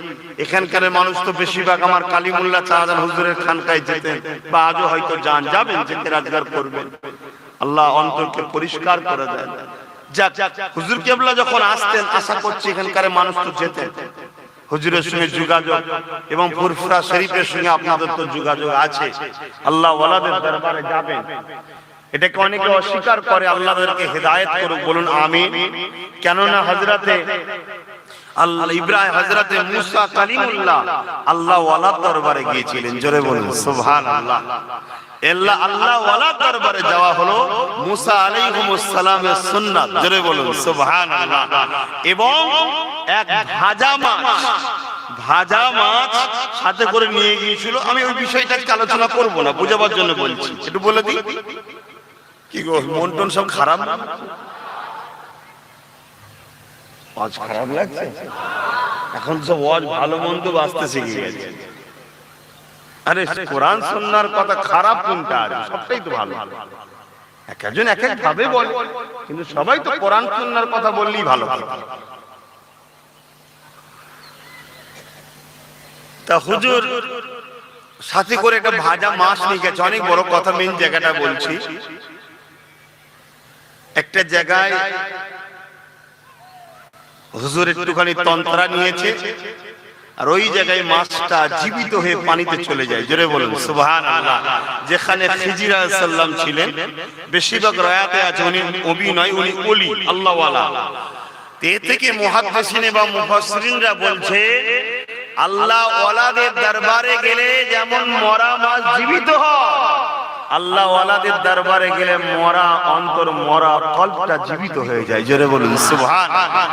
এখানকার মানুষ তো বেশিরভাগ আমার কালিমুল্লাহ চাঁদান হুজুরের খানকায় যেতেন, বা আজও হয়তো যাবেন, যেতে রাজগার করবেন। আল্লাহ অন্তরকে পরিষ্কার করে দেন। যাক, হুজুর কেবলা যখন আসতেন, আশা করছি এখানকার মানুষ তো যেতেন। হুজুরের সঙ্গে যোগাযোগ এবং ফুরফুরা শরীফের সঙ্গে আপনাদের তো যোগাযোগ আছে। আল্লাহ ওয়ালাদের দরবারে যাবেন, এটাকে অনেকে অস্বীকার করে। আল্লাহদেরকে হেদায়েত করুক, বলুন আমিন। কেননা হযরতে আল্লাহ ইব্রাহিম, হযরতে মুসা কালিমুল্লাহ আল্লাহ ওয়ালার দরবারে গিয়েছিলেন। জোরে বলুন সুবহানাল্লাহ। আল্লাহ ওয়ালার দরবারে যাওয়া হলো মুসা আলাইহিস সালামের সুন্নাত। জোরে বলুন সুবহানাল্লাহ। এবং এক ভাজা মাছ সাথে করে নিয়ে গিয়েছিল। আমি ওই বিষয়টাকে আলোচনা করব না, বুঝাবার জন্য বলছি। একটু বলে দিই, কি গো মন টন সব খারাপ না? আজ খারাপ লাগছে? এখন সব ওয়াজ ভালো মন্দ বাঁচতে শিখে গেছে। আরে কোরআন সুন্নাহর কথা খারাপ কোনটা? আছে সবটাই তো ভালো। এক একজন এক এক ভাবে বলে, কিন্তু সবাই তো কোরআন সুন্নাহর কথা বললেই ভালো কথা। তা হুজুর সাথে করে একটা ভাজা মাছ নিয়ে গেছে। অনেক বড় কথা, মেন জায়গাটা বলছি। একটা জায়গায় হুজুর একটুখানি তন্ত্রা নিয়েছে, আর ওই জায়গায় মাছটা জীবিত হয়ে পানিতে চলে যায়। জোরে বলুন সুবহানাল্লাহ। যেখানে খিজির আলাইহিস সালাম ছিলেন, বেশিরভাগ রায়াতে আছে উনি অভিনয়, উনি ওলি, আল্লাহ ওয়ালা। এ থেকে মুহাদ্দিসিন বা মুফাসসিরিনরা বলছে, আল্লাহ ওয়ালাদের দরবারে গেলে যেমন মরা মাছ জীবিত হয়, আল্লাহ ওয়ালাদের দরবারে গেলে মরা অন্তর, মরা কলবটা জীবিত হয়ে যায়। জোরে বলুন সুবহানাল্লাহ।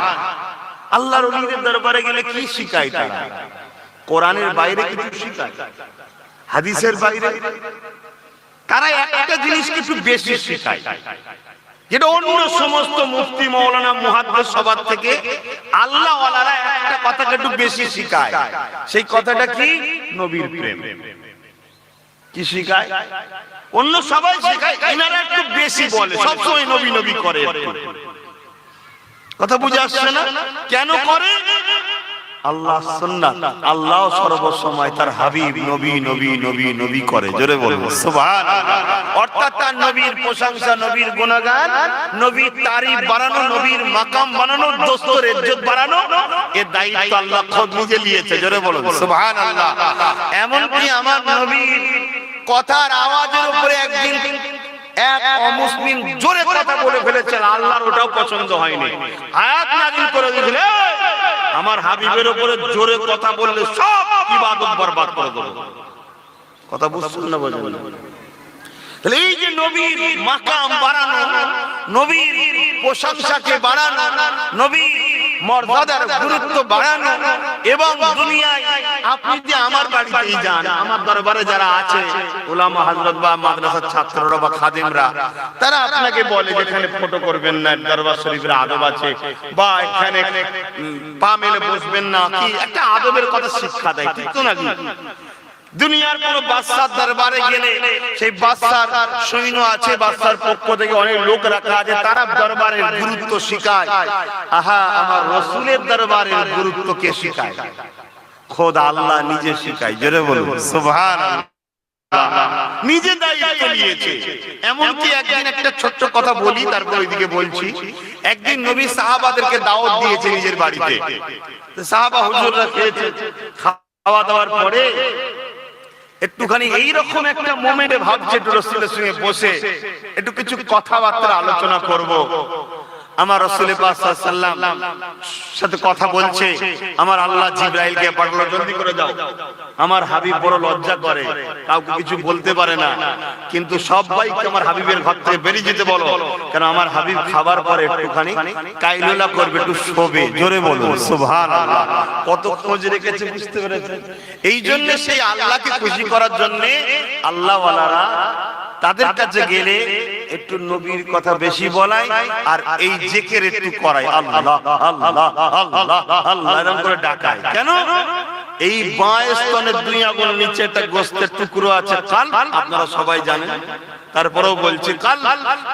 আল্লাহর ওলিদের দরবারে গেলে কি শিখায় তারা? কোরআনের বাইরে কিছু শিখায়, হাদিসের বাইরে তারা একটা জিনিস কিছু বেশি শিখায়, যেটা অন্য সমস্ত মুফতি মাওলানা মুহাদ্দিস সবার থেকে আল্লাহ ওয়ালারা একটা কথাকে একটু বেশি শিখায়। সেই কথাটা কি? নবীর প্রেম। কি শিখায়? অন্য সবাই শিখায়, এনারা একটু বেশি বলে, সবসময় নবী নবী করে। কথা বুঝে আসছে না? কেন করে? আল্লাহ সুন্নাত, আল্লাহ সর্বসময় তার হাবিব নবী নবী নবী নবী করে। জোরে বলুন সুবহানাল্লাহ। অর্থাৎ তার নবীর প্রশংসা, নবীর গুণগান, নবীর তারিফ বাড়ানো, নবীর মাকাম বানানো, দোস্তর ইজ্জত বাড়ানো, এর দায়িত্ব আল্লাহ খুদ নিজে নিয়েছে। জোরে বলুন সুবহানাল্লাহ। এমন কি আমার নবীর কথার আওয়াজের উপরে একদিন এক অমুসলিম জোরে কথা বলে ফেলেছেন, আল্লাহর ওটাও পছন্দ হয়নি। আয়াত নাযিল করে দিয়েছিল, আমার হাবিবের উপরে জোরে কথা বললে সব ইবাদত বরবাদ করে দেব। কথা বুঝছেন না? বোঝেন না? তাহলে এই যে নবীর মাকাম বাড়ানো, নবীর প্রশংসাকে বাড়ানো, নবীর মর্যাদার গুরুত্ব বাড়ানো, এবং দুনিয়ায় আপনি যে আমার বাড়িতেই যান, আমার দরবারে যারা আছে উলামা হযরত বা মাদ্রাসার ছাত্ররা বা খাদেমরা, তারা আপনাকে বলে যেখানে ফটো করবেন না, দরবার শরীফের আদব আছে, বা এখানে পা মেলে বসবেন না, কি একটা আদবের কথা শিক্ষা দেয়, ঠিক তো নাকি? দুনিয়ার কোন বাদশার দরবারে গেলে সেই বাদশার সৈন্য আছে, বাদশার পক্ষ থেকে অনেক লোক রাখা আছে, তারা দরবারের গুরুত্ব শিখায়। আহা, আমার রাসূলের দরবারের গুরুত্ব কে শিখায়? খোদা আল্লাহ নিজে শিখায়। জোরে বলুন সুবহানাল্লাহ। নিজে দায়িত্ব নিয়েছে। এমনকি একদিন একটা ছোট্ট কথা বলি, তারপর ওইদিকে বলছি। একদিন নবী সাহাবাদেরকে দাওয়াত দিয়েছে নিজের বাড়িতে। সাহাবা হুজুররা খেয়েছে, খাওয়া দাওয়ার পরে একটুখানি এইরকম একটা মোমেন্টে ভাবছে একটু রাসূলের সঙ্গে বসে একটু কিছু কথাবার্তা আলোচনা করব। আমার রাসূল পাক সাল্লাল্লাহু আলাইহি ওয়াসাল্লাম সাথে কথা বলছে, আমার আল্লাহ জিবরাইলকে পাঠালো, জলদি করে যাও। আমার হাবিব বড় লজ্জা করে, কাউকে কিছু বলতে পারে না, কিন্তু সবাইকে আমার হাবিবের ঘর থেকে বেরিয়ে যেতে বলো, কারণ আমার হাবিব খাবার পরে একটুখানি কাইলুলা করবে, একটু শোবে। জোরে বলুন সুবহানাল্লাহ। কত খোঁজ রেখেছে বুঝতে পেরেছেন? এই জন্য সেই আল্লাহকে খুশি করার জন্য আল্লাহ ওয়ালারা তাদের কাছে গেলে একটু নবীর কথা বেশি বলায়, আর এই জিকির একটু করায়, আল্লাহ আল্লাহ আল্লাহ আল্লাহ এরকম করে ডাকায়। কেন? এই বাঁ স্তনের দুই আঙুল নিচে একটা গোস্তের টুকরো আছে, কাল, আপনারা সবাই জানেন, তারপরেও বলছি কাল।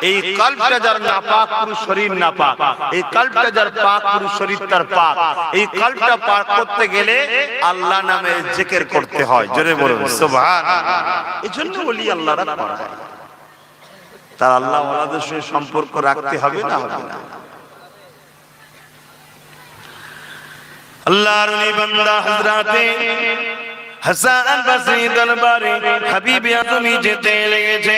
এই কালটা যার নাপাক, পুরো শরীর নাপাক। এই কালটা যার পাক, পুরো শরীর তার পাক। এই কালটা পাক করতে গেলে আল্লাহ নামে জিকির করতে হয়। জোরে বলুন সুবহানাল্লাহ। এজন্য ওলি আল্লাহরা পড়ায়, তার আল্লাহ ওয়ালাদের সঙ্গে সম্পর্ক রাখতে হবে না, হবে না। আল্লাহর ওলি বান্দা হযরতে হাসান বসরি দরবারে হাবিব আজমি যেতে লেগেছে।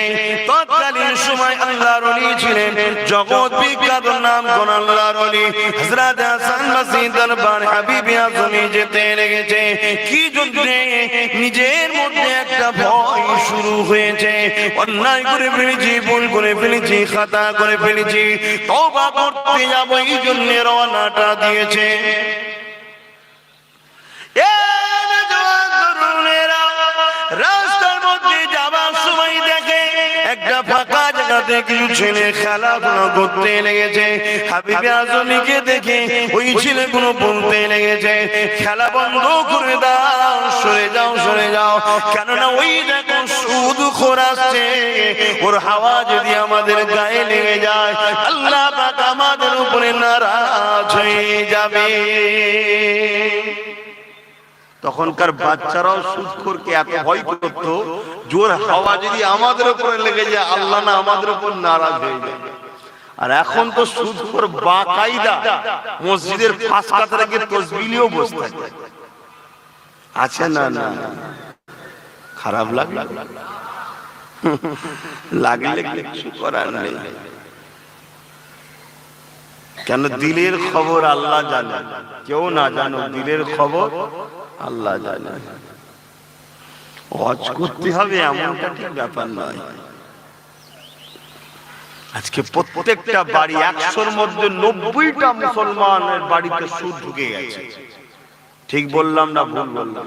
তৎকালীন সময় আল্লাহর ওলি ছিলেন জগৎ বিখ্যাত নাম কোন আল্লাহর ওলি হযরত হাসান বসরি দরবারে হাবিব আজমি যেতে লেগেছে। কি জন্যে? নিজের মধ্যে একটা ভয় শুরু হয়েছে, অন্যায় করে ফেলেছি, ভুল করে ফেলেছি, খাতা করে ফেলেছি, তওবা করতে যাব, এই জন্য রওনাটা দিয়েছে। রাস্তার মধ্যে যাবার সময় দেখে একটা ফাঁকা জায়গাতে কিছু ছেলে খেলাধুলা করতে লেগেছে। হাবিবে আজমিকে দেখে ওই ছেলেগুলো বলতে লেগেছে, খেলা বন্ধ করে দাও, সরে যাও, সরে যাও, কেননা ওই দেখো সুদখোর আসছে, ওর হাওয়া যদি আমাদের গায়ে লেগে যায় আল্লাহ পাক আমাদের উপরে নারাজ হয়ে যাবে। তখনকার বাচ্চারাও সুদখোরকে এত ভয় করত, জোর হাওয়া যদি আমাদের উপরে লেগে যায় আল্লাহ না আমাদের উপর নারাজ হয়ে যায়। আর এখন তো সুদখোর বাকায়দা মসজিদের পাঁচ কাতারে গিয়ে তাসবিহ নিয়েও বসে থাকে। আছে না? না, খারাপ লাগলে লাগলে কিছু করার নেই। কেন? দিলের খবর আল্লাহ জানে, কেউ না জানো, দিলের খবর আল্লাহ জানে। হজ করতে হবে এমনটা ঠিক ব্যাপার নয়। আজকে প্রত্যেকটা বাড়ি 100-র মধ্যে 90টা মুসলমানের বাড়িতে সুদ ঢুকে গেছে। ঠিক বললাম না ভুল বললাম?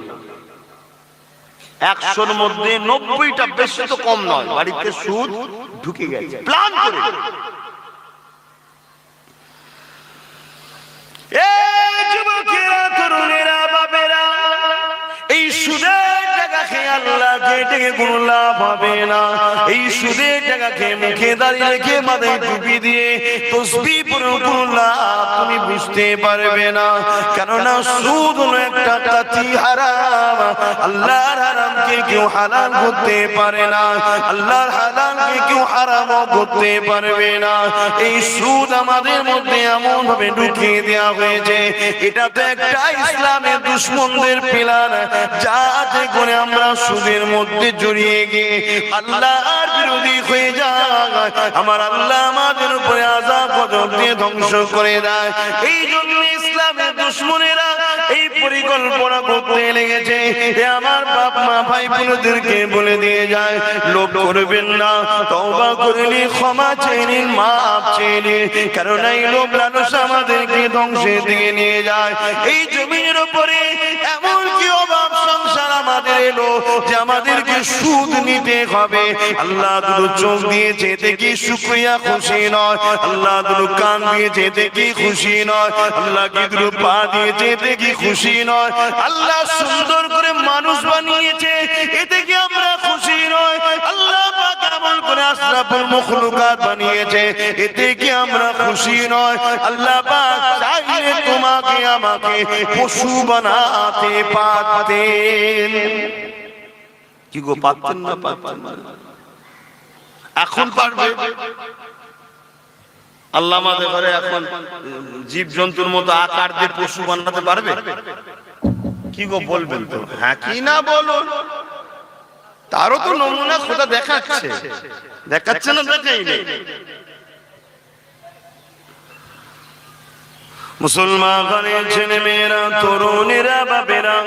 100-র মধ্যে 90টা, বেশি তো কম নয়, বাড়িতে সুদ ঢুকে গেছে প্ল্যান করে। যুবকেরা, তরুণেরা, বাবেরা, এই সুদের টাকা খেয়ে আল্লাহকে ডেকে কোনো লাভ হবে না। এই সুদের টাকা খেয়ে মুখে দাঁড়িয়ে রেখে মাথায় টুপি দিয়ে তাসবিহ পড়ে কোনো লাভ তুমি বুঝতে পারবে না। কেননা সুদ হলো একটা কাতি হারাম। আল্লাহর হারামকে কেউ হালাল করতে পারে না, আল্লাহর হালালকে কেউ হারামও করতে পারবে না। এই সুদ আমাদের মধ্যে এমন ভাবে ঢুকিয়ে দেওয়া হয়েছে, এটা তো একটা ইসলামের দুশমনদের প্ল্যান, যাতে করে আমরা সুদের মধ্যে জড়িয়ে গিয়ে আল্লাহর বিরোধী হয়ে যায়। আমার আল্লাহ আমাদের উপরে আযাব গজব দিয়ে ধ্বংস করে দেয়। এই জন্য ইসলামের দুশমনেরা এই পরিকল্পনা করতে লেগেছে। আমার বাপ মা ভাই বোনদেরকে বলে দিয়ে যায়, লোভ করবেন না, তওবা করলে ক্ষমা চেয়ে নিন, মাফ চেয়ে নিন, কারণ এই লোভ লালস আমাদেরকে ধ্বংসের দিকে নিয়ে যায়। এই জমিনের উপরে এমন কি অভাব সংসার আমাদের এলো যে আমাদেরকে সুদ নিতে হবে। আল্লাহ দুটো চোখ দিয়েছে দেখি শুকরিয়া খুশি নয়, আল্লাহ দুটো কান দিয়েছে দেখি খুশি নয়, আল্লাহ কি দুটো পা দিয়েছে দেখি খুশি নয়, আল্লাহ সুন্দর করে মানুষ বানিয়েছে এতে কি আমরা খুশি নয়, আল্লাহ পাক এমন করে আশরাফুল মখলুকাত বানিয়েছে এতে কি আমরা খুশি নয়। আল্লাহ পাক চাইলে তোমাকে আমাকে পশু বানাতে পারতেন। কি গো পারতেন না? পারতেন না, এখন পারবে। আল্লাহ আমাদের ঘরে এখন জীব জন্তুর মতো আকার দিয়ে পশু বানাতে পারবে? কি গো বলবেন তো? হ্যাঁ কি না বলুন। তারও তো নমুনা খোদা দেখাচ্ছে, দেখাচ্ছে না? দেখাই নেই। মুসলমান ঘরের ছেলে মেয়েরা, তরুণেরা, বাবেরা,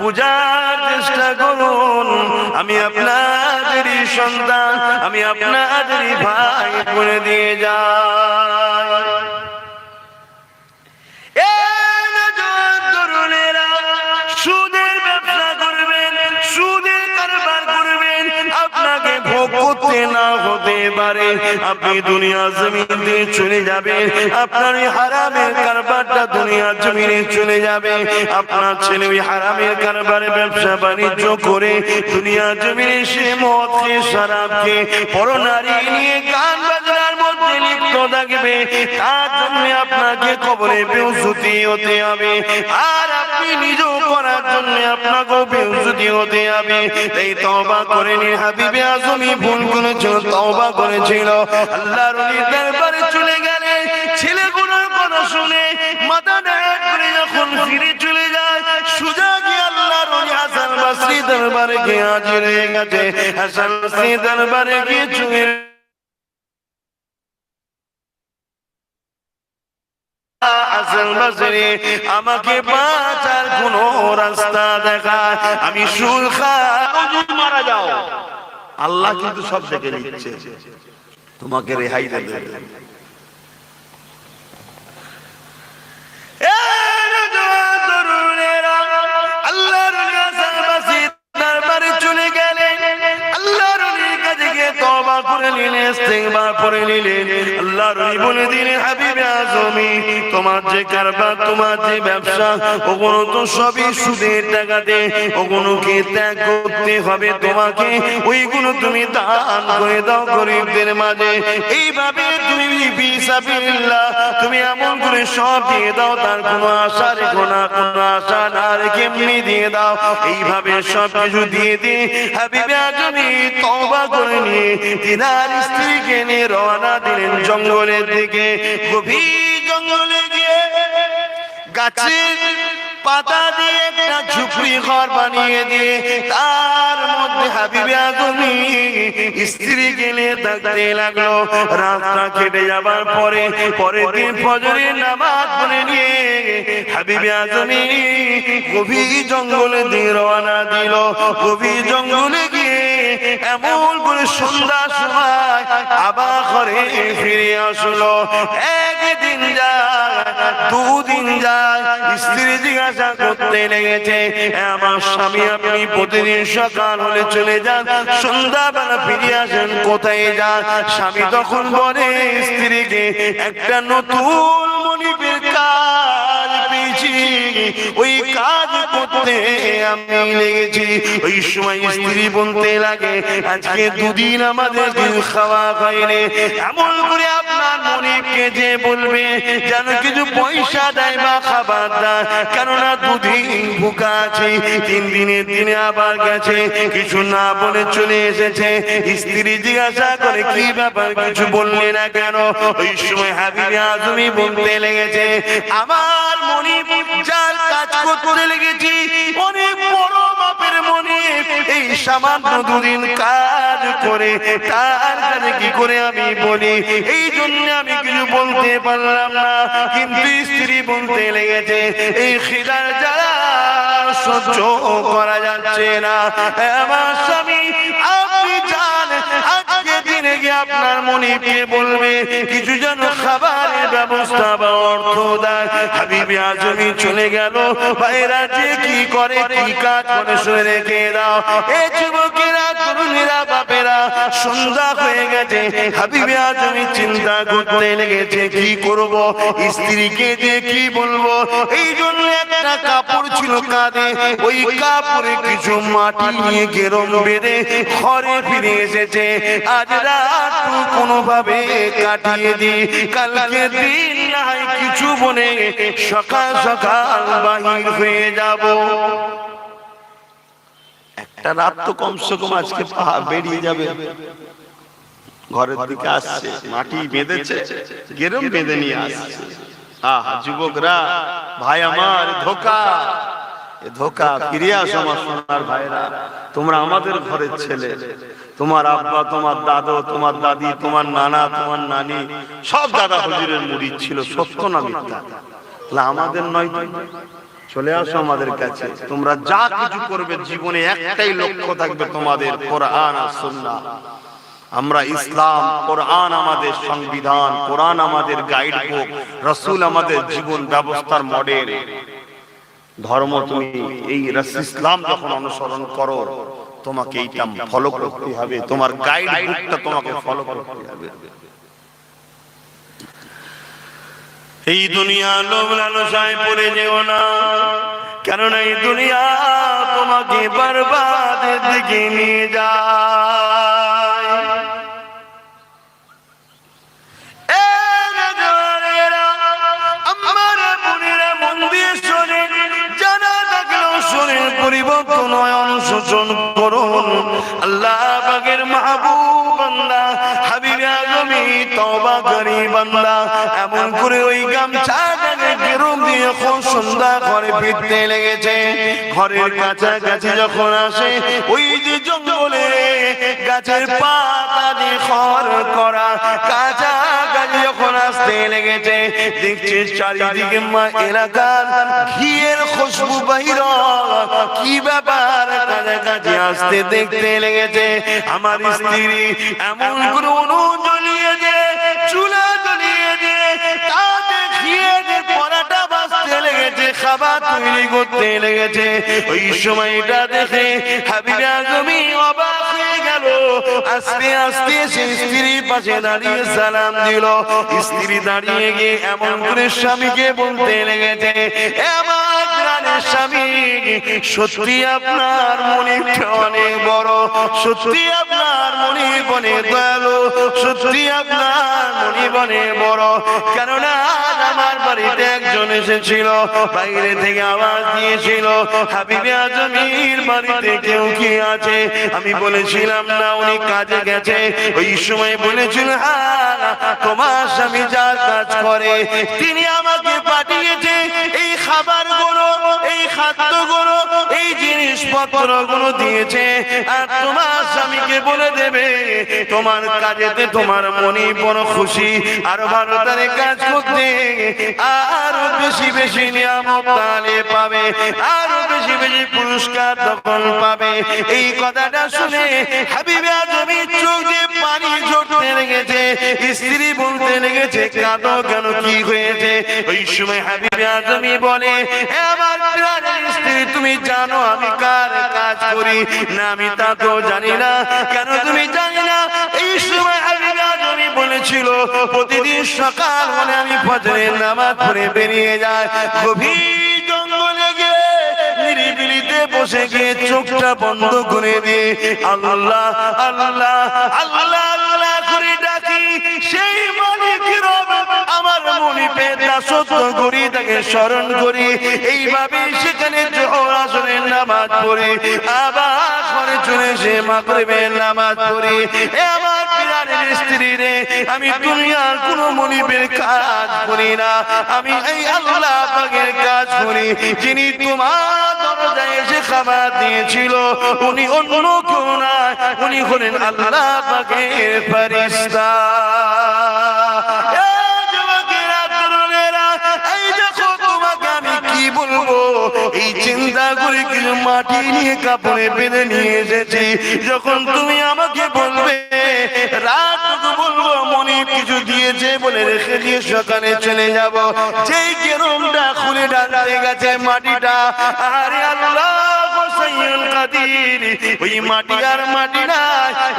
বুঝার চেষ্টা করুন। আমি আপনাদেরই সন্তান, আমি আপনাদেরই ভাই করে দিয়ে যাই। তরুণেরা সুদের ব্যবসা করবেন, সুদের কারবার করবেন, আপনাকে ভোগ করতে না হতে পারে। আপনি দুনিয়া জমিনে চলে যাবেন, আপনার এই হারামের কারবারটা দুনিয়া জমিনে চলে যাবে। আপনার ছেলে ওই হারামের কারবারে ব্যবসা বাণিজ্য করে দুনিয়া জমিনে সে মদ খেয়ে, শরাব খেয়ে, পরনারী নিয়ে গান বাজনার মধ্যে লিপ্ত থাকবে। তার জন্য আপনাকে কবরে বেউসুতি হতে হবে, আর আপনি নিজেও করার জন্য আপনাকেও বেউসুতি হতে হবে। এই তওবা করে নিন। হাবিবে আজমি ভুল করেছিল, তওবা করেছিল, আল্লাহর ওলির দরবারে চলে গেলে ছেলেগুলোর কথা শুনে মাথা নেড়ে করে যখন ফিরে চলে যায়, সুজা গিয়ে আল্লাহর ওলি হাসান বসরি দরবারে গিয়ে হাজির হয়ে গেছে। হাসান বসরি দরবারে গিয়ে চুয়ে আমাকে বাঁচার কোন রাস্তা দেখায়, আমি সুদ খাই মারা যাও। আল্লাহ কিন্তু সব দেখে নিচ্ছে, তোমাকে রেহাই দেবে। আল্লাহর দরবারে চলে গেলেন, আল্লাহর কাছে গিয়ে তওবা করে নিলেন, ইস্তিগফার করে নিলেন। আল্লাহর বলে দিলেন, হাবিবে আজমি তোমার যে কারবার, তোমার যে ব্যবসা, ওগুলো তো সবই সুদের টাকাতে, ওগুলোকে ত্যাগ করতে হবে তোমাকে। ওইগুলো তুমি দান করে দাও গরিবদের মাঝে। এইভাবে তুমি ফিসাবিলিল্লাহ তুমি এমন করে সব দিয়ে দাও, তার কোনো আশা রেখো না, কোনো আশা না রেখে এমনি দিয়ে দাও। এইভাবে সব কিছু দিয়ে দিয়ে হাবিবে আজমি তওবা করে নিয়ে তিনার স্ত্রীকে নিয়ে রওনা দিলেন জঙ্গলের দিকে। গভীর জঙ্গলে গিয়ে গাছের পাতা দিয়ে একটা ঝুপড়ি ঘর বানিয়ে দিয়ে তার মধ্যে হাবিবে আজমি স্ত্রী গেলে থাকতে লাগলো। রাতটা কেটে যাবার পরে পরের দিন ফজরের নামাজ পড়ে নিয়ে হাবিবে আজমি গভীর জঙ্গলে দিয়ে রওনা দিল। গভীর জঙ্গলে গিয়ে এমন করে সন্ধ্যার সময় আবার ঘরে ফিরে আসলো। একদিন যায়, দুদিন যায়, স্ত্রী জিজ্ঞাসা করতে লেগেছে, আমার স্বামী আপনি প্রতিদিন সকাল হলে চলে যান, সন্ধ্যাবেলা ফিরে আসেন, কোথায় যান? স্বামী তখন বলে স্ত্রীকে, একটা নতুন মনিবের কাজ পেয়েছি, ওই কাজ করতে আমি লেগেছি। ওই সময় স্ত্রী বলতে লাগে, আজকে দুদিন আমাদের দিন খাওয়া হয়নি, এমন করে আপনার মনিবকে যে বলবে যেন কিছু পয়সা দেয় বা খাবার দেয়, কেননা দুদিন ভুকা আছে। 3 দিনের দিনে আবার গেছে, কিছু না বলে চলে এসেছে। স্ত্রী জিজ্ঞাসা করে, কি ব্যাপার, কিছু বললে না কেন? ওই সময় হাবিবে আজমি বলতে লেগেছে, আমার মনিব যার কাজ করতে লেগেছি অনেক বড় মাপের মনিব, এই সামান্য দুদিন কাজ করে তার কাছে কি করে আমি বলি, এই জন্য আমি কিছু বলতে পারলাম না। কিন্তু স্ত্রী বলতে লেগেছে, এই খিদার জ্বালা সহ্য করা যাচ্ছে না, আমার স্বামী আপনি জান আজকে ফিরে গিয়ে আপনার মনিবকে বলবে কিছু যেন খাবারের ব্যবস্থা বা অর্থ দেয়। হাবিবে আজমি চলে গেল। ভাইরা যে কি করে কি কাজ করে শুনে রেখে দাও। এই যুবকেরা, তরুণীরা, বাপেরা, সন্ধ্যা হয়ে গেছে। হাবিবে আজমি চিন্তা করতে লেগেছে কি করব, স্ত্রীকে যে কি বলবো। এই জন্য একটা কাপড় ছিল কাঁধে, ওই কাপড়ে কিছু মাটি নিয়ে গেরম বেঁধে ঘরে ফিরে এসেছে। আজ রাত কোনোভাবে কাটিয়ে দি, কালকে দিন না হয় কিছু বনে সকাল সকাল বাহির হয়ে যাব। একটা রাত তো কমসে কম আজকে বেরিয়ে যাবে। ঘরের দিকে আসছে, মাটি বেঁধেছে, গেরম বেঁধে নিয়ে আসছে। আহা যুবকরা, ভাই আমার, ধোকা, ধোকা। ফিরে আসো আমার সোনার ভাইরা, তোমরা আমাদের ঘরের ছেলে। তোমার আব্বা, তোমার দাদু, তোমার দাদি, তোমার নানা, তোমার নানি সব দাদা হুজুরের মুরিদ ছিল। সত্য না মিথ্যা? আমাদের নয়। চলে আসো আমাদের কাছে। তোমরা যা কিছু করবে জীবনে একটাই লক্ষ্য থাকবে তোমাদের, কোরআন আর সুন্নাহ। আমরা ইসলাম, কোরআন আমাদের সংবিধান, কোরআন আমাদের গাইড বুক, রাসূল আমাদের জীবন ব্যবস্থার মডেল। ধর্ম তুমি এই ইসলাম যখন অনুসরণ করো, তোমাকে এইটা ফলো করতে হবে, তোমার গাইড বুকটা তোমাকে ফলো করতে হবে। এই দুনিয়া লোভ লালসায় পড়ে যেও না, কেননা এই দুনিয়া তোমাকে বরবাদের দিকে নিয়ে যায়। আমার বোনেরা মন দিয়ে শোনেন, জানা থাকলেও শোনেন, পরিবর্তন হয়, অনুশোচন করুন। আল্লাহ পাকের মাহবুব বান্দা হাবিবে আজমি তওবাকারী বান্দা এমন করে ওই গামছাটাকে গেরুম দিয়ে এখন সন্ধ্যা ঘরে ফিরতে লেগেছে। ঘরের কাছাকাছি যখন আসে, ওই যে জঙ্গলে গাছের পাতা দিয়ে খড় করা কাছাকাছি যখন আসতে লেগেছে, দেখছে চারিদিকে মা এলাকার ঘিয়ের খুশবু বাহির। কি ব্যাপার? কাছাকাছি আসতে দেখতে লেগেছে আমার স্ত্রী এমন করে উনুন জ্বলিয়ে যে, চুলা জ্বলিয়ে যে, তাতে ঘিয়ের পরাটা বাজতে লেগেছে, খাবার তৈরি করতে লেগেছে। ওই সময়টা দেখে হাবিবে আজমি অবাক হয়ে গেল। আস্তে আস্তে সে স্ত্রীর পাশে দাঁড়িয়ে সালাম দিল। স্ত্রী দাঁড়িয়ে গিয়ে এমন করে স্বামীকে বলতে লেগেছে, আমার প্রাণের স্বামী, সত্যি আপনার মনিব অনেক বড়, সত্যি আপনার মনিব অনেক দয়ালু, সত্যি আপনার মনিব অনেক বড়। কেননা আমার বাড়িতে একজন এসেছিল, বাইরে থেকে আওয়াজ দিয়েছিল, হাবিবে আজমির বাড়িতে কেউ কি আছে? আমি বলেছিলাম না, উনি কাজে গেছে। ওই সময় বলেছিল, হ্যাঁ, তোমার স্বামী যার কাজ করে তিনি আমাকে পাঠিয়েছে এই খাবারগুলো, এই খাদ্যগুলো, এই জিনিসপত্রগুলো দিয়েছে। আর তোমার স্বামীকে বলে দেবে তোমার কাজেতে তোমার মনে বড় খুশি, আরো ভালো তারে কাজ করতে, আরো বেশি বেশি নিয়ামত তাহলে পাবে, আরো বেশি বেশি পুরস্কার তখন পাবে। এই কথাটা শুনে হাবিবে আজমি চোখ দিয়ে পানি ঝরতে লেগেছে। স্ত্রী বলতে লেগেছে, কাঁদো কেন, কি হয়েছে? ওই সময় হাবিবে আজমি বলে, আমার প্রাণের স্ত্রী, তুমি জানো আমি কার কাজ করি? না, আমি তা তো জানি না। কেন তুমি জানি না? এই সময় হাবিবে আজমি বলেছিল, প্রতিদিন সকাল হলে আমি ফজরের নামাজ পড়ে বেরিয়ে যাই, গভীর জঙ্গলে গিয়ে নিরিবিলিতে বসে গিয়ে চোখটা বন্ধ করে দিয়ে আল্লাহ আল্লাহ আল্লাহ আল্লাহ করে ডাকি। সেই মালিকের আমার মনিবের দাসত্ব করি, তাকে স্মরণ করি। এইভাবে সেখানে জোহর আসরের নামাজ পড়ি, আবার ঘরে চলে এসে মাগরিবের নামাজ পড়ি। আমার প্রাণের স্ত্রী রে, আমি দুনিয়ার কোনো মনিবের কাজ করি না, আমি এই আল্লাহ পাকের কাজ করি। যিনি তোমার দরজায় এসে খাবার দিয়েছিল, উনি অন্য কেউ না, উনি হলেন আল্লাহ পাকের ফেরেশতা। এই চিন্তা করে কিছু মাটি নিয়ে কাপড়ে বেঁধে নিয়ে এসেছি। যখন তুমি আমাকে বলবে রাতটুকু বলবো মনে কিছু দিয়েছে বলে রেখে দিয়ে সকালে চলে যাব। যেই কেরমটা খুলে ডালতে গেছে মাটিটা, আরে আল্লাহ গোসাইউল কাদির, ওই মাটি আর মাটি না,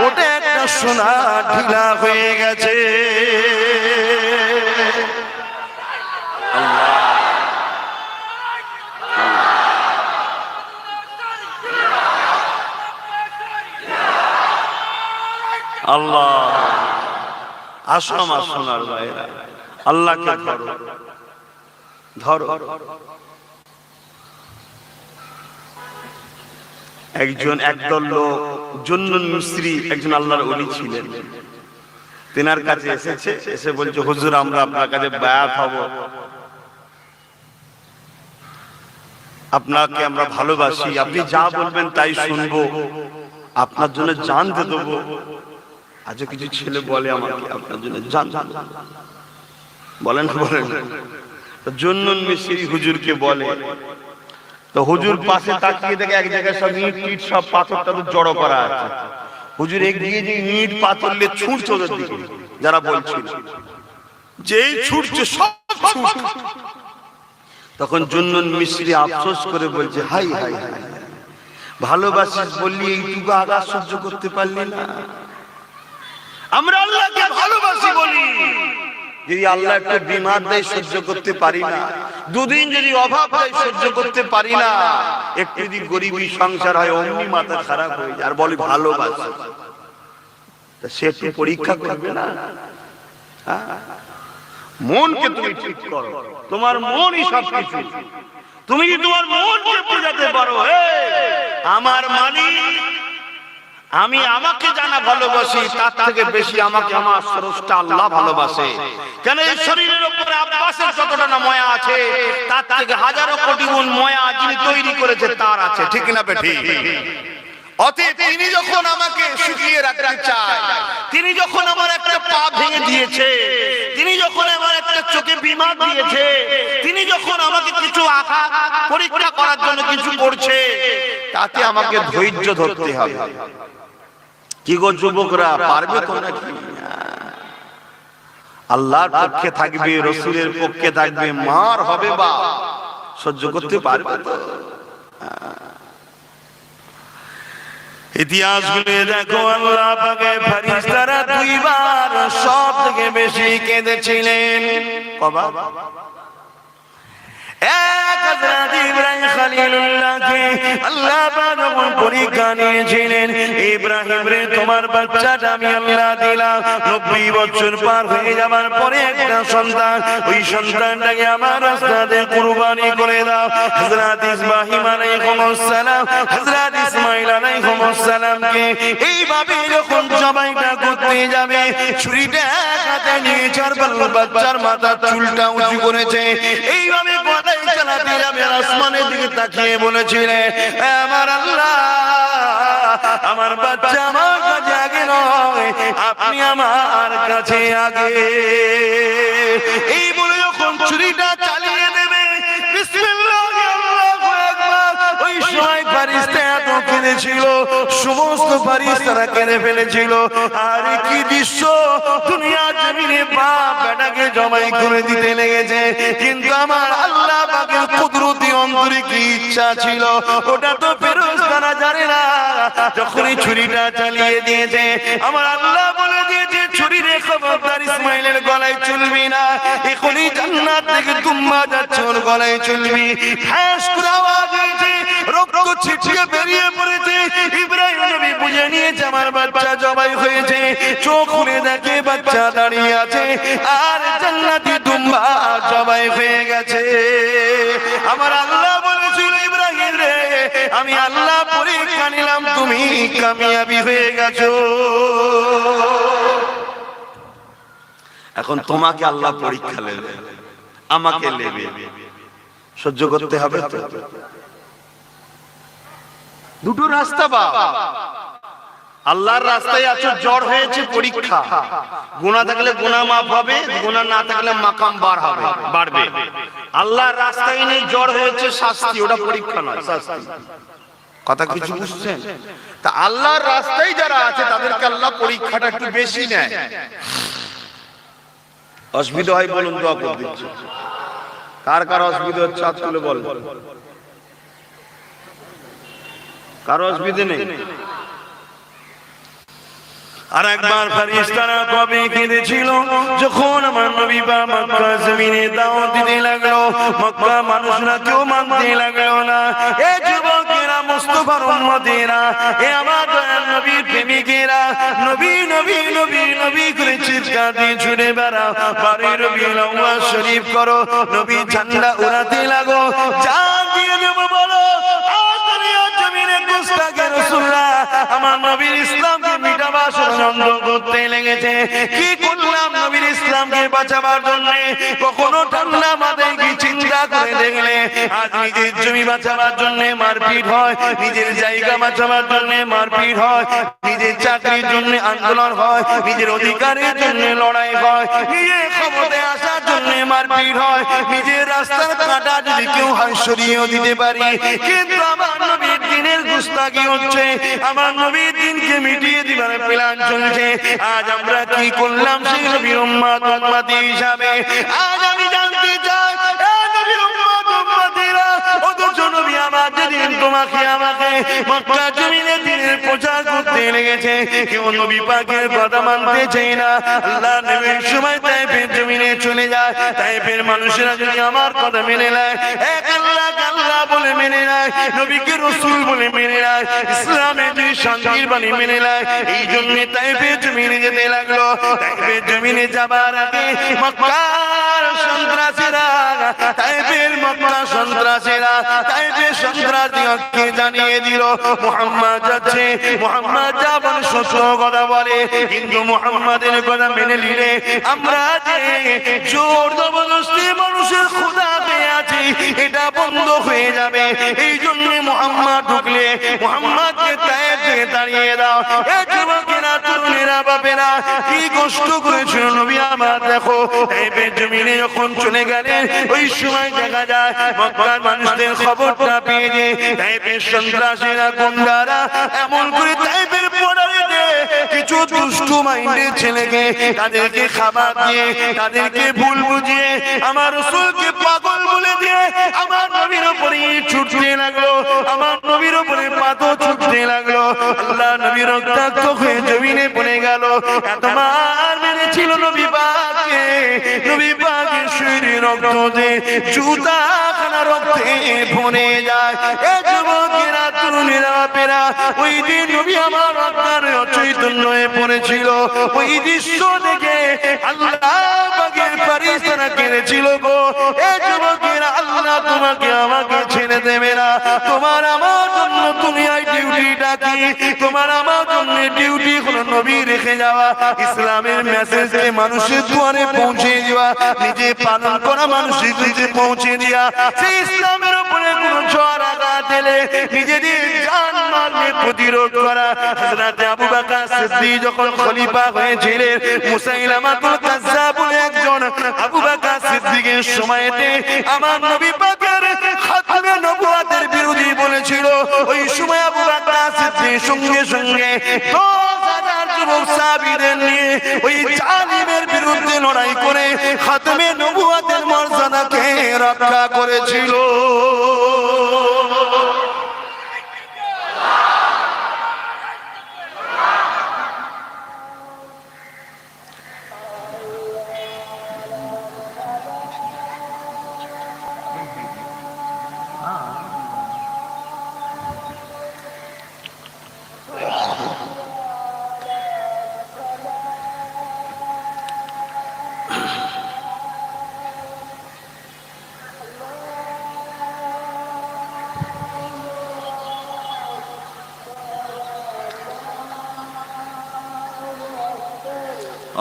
ওটা একটা সোনা ঢিলা হয়ে গেছে। আল্লাহ, আসো আমার সোনার ভাইরা, আল্লাহকে ধরো ধরো। একদল লোক জুন্নুন মিসরি একজন আল্লাহর ওলি ছিলেন, তেনার কাছে এসেছে, এসে বলছে হুজুর আমরা আপনার কাছে বায়াত হব, আপনাকে আমরা ভালোবাসি, আপনি যা বলবেন তাই শুনবো, আপনার জন্য জান দিয়ে দেবো। আজও কিছু ছেলে বলে আমাকে আপনার জন্য জান বলেন বলেন। জুন্নুন মিসরি হুজুরকে বলে, তো হুজুর পাশে তাকিয়ে দেখে এক জায়গায় সব ইট টিট সব পাথর টাথর জড়ো করা আছে। হুজুর এগিয়ে যে ইট পাথর নিয়ে ছুটছে ওদের দিকে, যারা বলছিল যেই ছুটছে সব ছুট। তখন জুন্নুন মিসরি আফসোস করে বলছে হাই হাই হাই, ভালোবাসিস বললি এইটুকু আঘাত সহ্য করতে পারলি না? আমরা আল্লাহকে ভালোবাসি বলি, যদি আল্লাহ একটু বিমার দেয় সহ্য করতে পারি না, দুদিন যদি অভাব দেয় সহ্য করতে পারি না, একটু যদি গরিবী সংসার হয় অমনি মাথা খারাপ হয়ে যায় আর বলি ভালোবাসি। সে একটু পরীক্ষা করবে না? মনকে তুমি ঠিক করো, তোমার মনই সবকিছু। তুমি যদি তোমার মনকে বোঝাতে পারো আমার মালিক, আমি আমাকে জানা ভালোবাসি, তার থেকে বেশি আমাকে আমার স্রষ্টা আল্লাহ ভালোবাসে। কেন এই শরীরের উপরে আব্বাসের যতটা না ময়া আছে, তার থেকে হাজারো কোটি গুণ ময়া যিনি তৈরি করেছে তার আছে, ঠিক না বেঠিক? অতএব তিনি যখন আমাকে সুখিয়ে রাখতে চায়, তিনি যখন আমার একটা পা ভেঙে দিয়েছে, তিনি যখন আমার একটা চোখে বিমার দিয়েছে, তিনি যখন আমাকে কিছু আঘাত পরীক্ষা করার জন্য কিছু করছে, তাতে আমাকে ধৈর্য ধরতে হবে। কি গো যুবকরা, পারবে তো নাকি? আল্লাহর পক্ষে থাকবে, রসুলের পক্ষে থাকবে, মার হবে বা সহ্য করতে পারবে তো? ইতিহাস গুলো দেখো, আল্লাহ পাকের ফেরেশতারা দুইবার সব থেকে বেশি কেঁদেছিলেন। কবার? এক হযরত ইব্রাহিম খলিলুল্লাহকে আল্লাহ পাক যখন পরীক্ষা নিয়েছিলেন, ইব্রাহিম রে তোমার বাচ্চাটা আমি আল্লাহ দিলাম, 90 বছর পার হয়ে যাবার পরে একটা সন্তান, ওই সন্তানটাকে আমার রাস্তাতে কুরবানি করে দাও। হযরত ইব্রাহিম আলাইহিস সালাম হযরত ইসমাঈল আলাইহিস সালামকে এইভাবে যখন জবাইটা করতে যাবে, ছুরিটা এক হাতে নিয়ে বাচ্চার মাথার চুলটা উঁচু করেছে, এইভাবে চালাতে যাবে, আসমানের দিকে তাকিয়ে বলেছিলেন আমার আল্লাহ, আমার বাচ্চা আমার কাছে আগে নয়, আপনি আমার কাছে আগে। এই বলে যখন ছুরিটা চালিয়ে দেবে, বিসমিল্লাহ আল্লাহু আকবার, ওই সময় ফেরেশতা এত কেঁদেছিল, সমস্ত ফেরেশতারা কেঁদে ফেলেছিল। আর কি দৃশ্য, দুনিয়া জমিনে বাপ বেটাকে জবাই করে দিতে লেগেছে, কিন্তু আমার আল্লাহ পাকের কুদরতি অন্তরে কি ইচ্ছা ছিল ওটা তো ফেরেশতারা জানে না। যখনই ছুরিটা চালিয়ে দিয়েছে, আমার আল্লাহ বলে দিয়েছে ছুরির খবরদার ইসমাইলের গলায় চলবি না, এখনই জান্নাত থেকে দুম্বা যাচ্ছে ওর গলায় চলবি। ফ্যাস করে আওয়াজ হয়েছে, রক্ত ছিটিয়ে বেরিয়ে পড়েছে। ইব্রাহিম নবী বুঝে নিয়েছে আমার বাচ্চা জবাই হয়েছে, চোখ খুলে দেখে বাচ্চা দাঁড়িয়ে আছে আর জান্নাতি দুম্বা জবাই হয়ে গেছে। আমার আল্লাহ বলেছিল ইব্রাহিম রে, আমি আল্লাহ পরীক্ষা নিলাম, তুমি কামিয়াবি হয়ে গেছো। এখন তোমাকে আল্লাহ পরীক্ষা নেবে, আমাকে নেবে, সহ্য করতে হবে তো। দুটো রাস্তা বা আল্লাহর রাস্তায় আছো, জ্বর হয়েছে পরীক্ষা, গুনাহ থাকলে গুনাহ মাফ হবে, গুনাহ না থাকলে মাকাম বাড়বে। আল্লাহর রাস্তায় নেই, জ্বর হয়েছে শাস্তি, ওটা পরীক্ষা নয় শাস্তি। কথা কিছু বুঝছেন? তা আল্লাহর রাস্তায় যারা আছে তাদেরকে আল্লাহ পরীক্ষাটা একটু বেশি নেয়। অসুবিধা হয় বলুন, দোয়া করে দিচ্ছি। কার কার অসুবিধা হচ্ছে হাত তুলে বল। কারো অসুবিধা নেই? আর একবার ফেরেশতারা কবে কেঁদেছিল যখন আমার নবী পাক মক্কা জমিনে দাওয়াত দিতে লাগলো, মক্কা মানুষরা কেউ মানতে লাগলো না। এ যুবকেরা, মুস্তাফার উম্মতেরা, এ আমার দয়াল নবীর প্রেমিকেরা, নবী নবী নবী নবী করে চিৎকার দিয়ে ছুটে বেড়াও, বাড়ি রবিউল আউয়াল শরীফ করো, নবী ঝান্ডা উড়াতে লাগো, জান দিয়ে দেব বলো আমার নবীর ইসলামকে মিটাবার ষড়যন্ত্র করতে লেগেছে। কি করলাম নবীর ইসলামকে বাঁচাবার জন্য? কখনো ঠান্ডা মাথায় কি চিন্তা করে দেখলে আজ নিজের জমি বাঁচাবার জন্য মারপিট হয়, নিজের জায়গা বাঁচাবার জন্য মারপিট হয়, নিজের চাকরির জন্য আন্দোলন হয়, নিজের অধিকারের জন্য লড়াই হয়, নিজের ক্ষমতায় আসার জন্য মারপিট হয়, নিজের রাস্তার কাঁটা যদি কেউ সরিয়েও দিতে পারি, কিন্তু আমার নবীর দিনের গুস্তাখি হচ্ছে, আমার নবীর দিনকে মিটিয়ে দিবার প্ল্যান চলছে। আজ আমরা কি করলাম সেই নবীর উম্মত উম্মতি হিসাবে? আজ আমি জানতে চাই, নবীর উম্মত উম্মতিরা, অথচ নবী আমার যেদিন তোমাকে আমাকে মক্কা জমিনে দিনের প্রচার করতে লেগেছে, কেউ নবী পাকের কথা মানতে চায় না। আল্লাহ নবীর সময় তায়েফের জমিনে চলে যায়, তায়েফের মানুষেরা যদি আমার কথা মেনে নেয়, এক আল্লাহ আল্লাহ বলে মেনে নেয়, নবীকে রাসূল বলে মেনে নেয়, ইসলামের যে শান্তির বাণী মেনে নেয়, এই জন্য তায়েফের জমিনে যেতে লাগলো। তায়েফের জমিনে যাবার আগে মক্কার সন্ত্রাসীরা, তায়েফের মক্কা সন্ত্রাসীরা, তায়েফের সন্ত্রাসীকে জানিয়ে দিল মুহাম্মদ যাচ্ছে, মুহাম্মদ যাবেন, সত্য কথা বলে, কিন্তু মুহাম্মাদের কথা মেনে নিলে আমরা যে জোর জবরদস্তি মানুষের খোদা পেয়ে আছি এটা বন্ধ হয়ে যাবে। এই জন্য মুহাম্মদ ঢুকলে মুহাম্মদকে তায়েফ থেকে তাড়িয়ে দাও। এ যুবকেরা, তরুণেরা, বাপেরা, কি কষ্ট করেছিল নবী আমার। দেখো তায়েফের জমিনে যখন চলে গেলেন, ওই সময় দেখা যায় মক্কার মানুষদের খবরটা পেয়ে যে তায়েফের সন্ত্রাসীরা, গুন্ডারা এমন করে তায়েফের বর্ডারে কিছু দুষ্টু মাইন্ডের ছেলেকে তাদেরকে খাবার দিয়ে, তাদেরকে ভুল বুঝিয়ে আমার রাসূলকে পাগল বলে দিয়ে আমার নবীর উপরে ছুটতে লাগলো, আমার নবীর উপরে পাথর ছুটতে লাগলো। আল্লাহ নবী রক্তাক্ত হয়ে জমিনে পড়ে গেল। এত মার মেরেছিল নবী পাককে, নবী পাকের শরীরে রক্ত যে জুতা খানা রক্তে ভরে যায়। এ যুবকেরা, তরুণেরা, বাপেরা, ওই দিন নবী আমার রক্তার চৈতন্য হয়ে পড়েছিল। ওই দৃশ্য দেখে আল্লাহ পাকের ফেরেশতারা কেঁদেছিল গো। এ যুবকেরা, আল্লাহ তোমাকে আমাকে ছেড়ে দেবে না। তোমার আমার জন্য দুনিয়ায় ডিউটিটা কি? তোমার আমার জন্য ডিউটি হলো নবী রেখে যাওয়া, ইসলামের মেসেজকে মানুষের দুয়ারে পৌঁছে দেওয়া, নিজে পালন করা মানুষের কাছে পৌঁছে দেওয়া। সেই ইসলামের উপরে কোন ঝড় আঘাত এলে নিজেদের জান মালকে প্রতিরোধ করা। হযরত আবু বকর সিদ্দিক যখন খলিফা হয়েছিলেন, মুসাইলামাতুল কাজ্জাব বলে একজন আবু বকর সিদ্দিকের সময়তে আমার নবী পাকের খাতমে নবুয়তের বিরোধী বলেছিল। ওই সময় আবু বকর সিদ্দিক সঙ্গে সঙ্গে 10,000 যুবক সাহাবীদের নিয়ে ওই জালিমের বিরুদ্ধে লড়াই করে খাতমে নবুয়তের মর্যাদাকে রক্ষা করেছিল।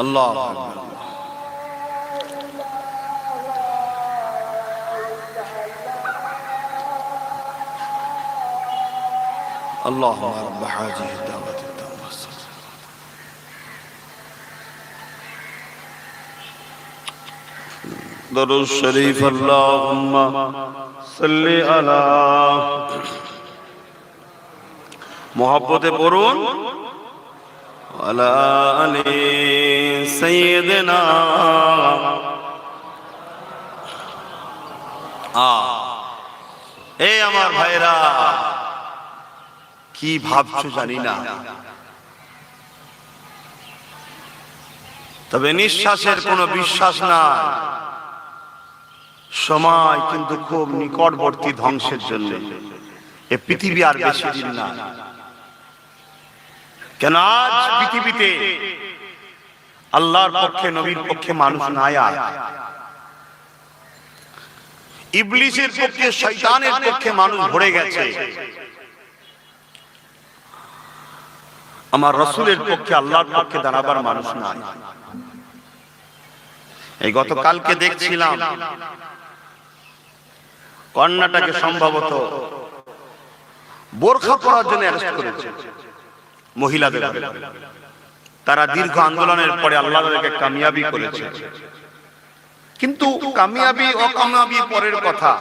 আল্লাহ اللهم رب هذه الدعوة التامة درود الشريف اللهم صل على মোহাব্বতে পড়ুন ওয়ালা আলি সাইয়্যিদিনা। এই আমার ভাইরা, কি ভাবছো জানি না, তবে নিঃশ্বাসের কোনো বিশ্বাস না। সময় কিন্তু খুব নিকটবর্তী ধ্বংসের জন্য। এ পৃথিবী আর বেশি দিন না। কেন আজ পৃথিবীতে আল্লাহর পক্ষে, নবীর পক্ষে মানুষ নাই। আর ইবলিসের পক্ষে, শয়তানের পক্ষে মানুষ ভরে গেছে। আমার রাসূলের পক্ষে, আল্লাহর পক্ষে দাঁড়াবার মানুষ নাই। এই গতকালকে দেখছিলাম কর্ণাটকে সম্ভবত বোরখা পরার জন্য অ্যারেস্ট করেছে মহিলাদের। তারা দীর্ঘ আন্দোলনের পরে আল্লাহ তাদেরকে কামিয়াবি করেছে। কিন্তু কামিয়াবি অকামিয়াবি পরের কথা,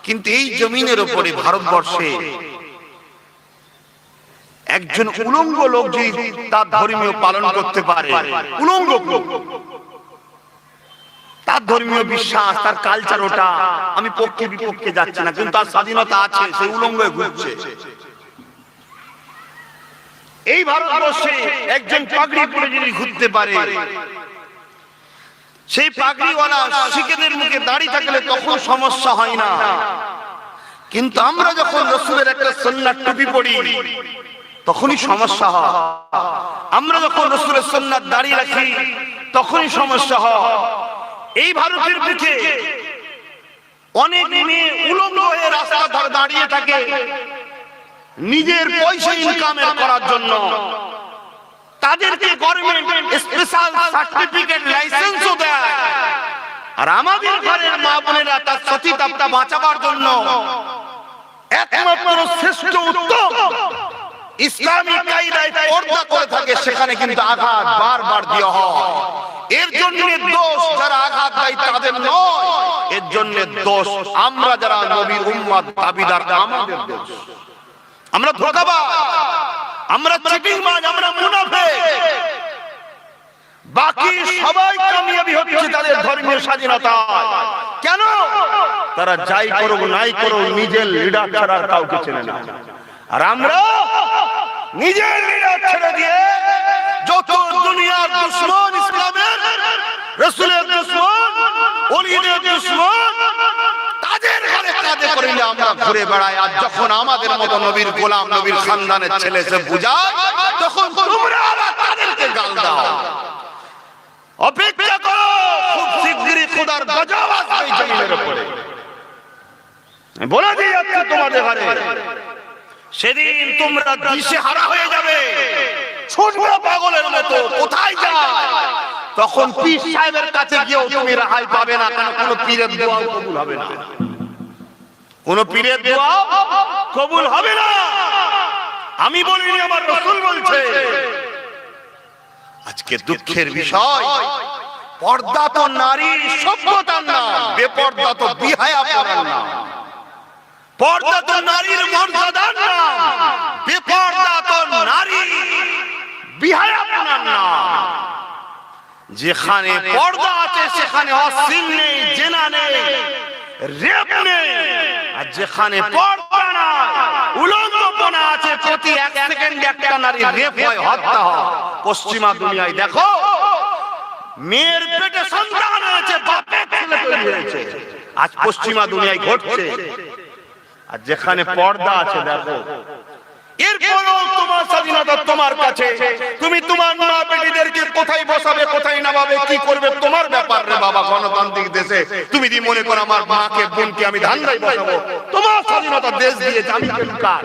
কিন্তু এই জমিনের উপরে ভারতবর্ষে একজন উলঙ্গ লোক যদি তার ধর্মীয় পালন করতে পারে, উলঙ্গ তার ধর্মীয় বিশ্বাস, তার কালচার, ওটা আমি পক্ষে বিপক্ষে যাচ্ছি না, কিন্তু তার স্বাধীনতা আছে, সে উলঙ্গ ঘুরছে। এই ভারতবর্ষে একজন পাগড়ি পরে যদি ঘুরতে পারে, সেই পাগড়িওয়ালা শিখেদের মুখে দাড়ি থাকলে তখন সমস্যা হয় না। কিন্তু আমরা যখন রাসূলের একটা সুন্নাত টুপি পরি তখনই সমস্যা হয়। আমরা যখন রাসূলের সুন্নাত দাড়ি রাখি তখনই সমস্যা হয়। এই ভারতের বুকে অনেক মেয়ে উলঙ্গ হয়ে রাস্তার ধারে দাঁড়িয়ে থাকে নিজের পয়সা ইনকামের করার জন্য। তাদেরকে গভর্নমেন্ট স্পেশাল সার্টিফিকেট লাইসেন্সও দেয়। আর আমাদের ঘরের মা বোনেরা তার সতীত্বটা বাঁচাবার জন্য একমাত্র শ্রেষ্ঠ উত্তম ইসলামী কায়দায় পর্দা করে থাকে, সেখানে কিন্তু আঘাত বারবার দেওয়া হয়। এর জন্য দোষ যারা আঘাত দেয় তাদের নয়, এর জন্য দোষ আমরা যারা নবীর উম্মত দাবিদার, আমাদের দোষ। আমরা ধোঁকাবাজ, আমরা চিটিংবাজ, আমরা মুনাফিক। বাকি সবাই কামিয়াবি হচ্ছে তাদের ধর্মীয় স্বাধীনতায়। কেন? তারা যাই করুক নাই করুক নিজের লিডার ছাড়া কাউকে চেনে না। আর আমরা নিজের লিডার ছেড়ে দিয়ে যত দুনিয়ার দুশমন, ইসলামের রাসূলের দুশমন, ওলিদের দুশমন, তাদের ঘরে কাঁধে করে নিয়ে আমরা ঘুরে বেড়াই। আর যখন আমাদের মতো নবীর গোলাম, নবীর খানদানের ছেলে এসে বুঝায়, তখন তোমরা আবার তাদেরকে গাল দাও। অপেক্ষা করো, খুব শীঘ্রই খোদার গজব আসবে এই জমিনের উপরে। বলে দিয়ে যাচ্ছে তোমাদের ঘরে, সেদিন তোমরা দিশেহারা হয়ে যাবে, ছুটবে পাগলের মতো, কোথায় যায়? তখন পীর সাহেবের কাছে গিয়েও তুমি রেহাই পাবে না, কারণ কোন পীরের দোয়া কবুল হবে না, কোন পীরের দোয়া কবুল হবে না। আমি বলিনি, আমার রাসূল বলছে। আজকে দুঃখের বিষয়, পর্দা তো নারীর সভ্যতার নাম, বেপর্দা তো বিহায়াপনার নাম। পর্দা তো নারীর মর্যাদার নাম, বেপর্দা তো নারী বিহায়াপনার নাম। যেখানে পর্দা আছে সেখানে অশ্লীল নেই, জেনা নেই, রেপ নেই। আর যেখানে পর্দা নাই, উলঙ্গপনা আছে, প্রতি এক সেকেন্ডে একটা নারী রেপ হয়, হত্যা হয়। পশ্চিমা দুনিয়ায় দেখো, মেয়ের পেটে সন্তান হয়েছে, বাপের ছেলে তৈরি হয়েছে, আজ পশ্চিমা দুনিয়ায় ঘটছে। আর যেখানে পর্দা আছে দেখো, এরপরও তোমার স্বাধীনতা তোমার কাছে। তুমি তোমার মা বেটিদেরকে কোথায় বসাবে, কোথায় নামাবে, কি করবে তোমার ব্যাপার রে বাবা। গণতান্ত্রিক দেশে তুমি যদি মনে করো আমার মাকে বোনকে আমি ধান্দায় বসাবো, তোমার স্বাধীনতা দেশ দিয়েছে, আমি কার?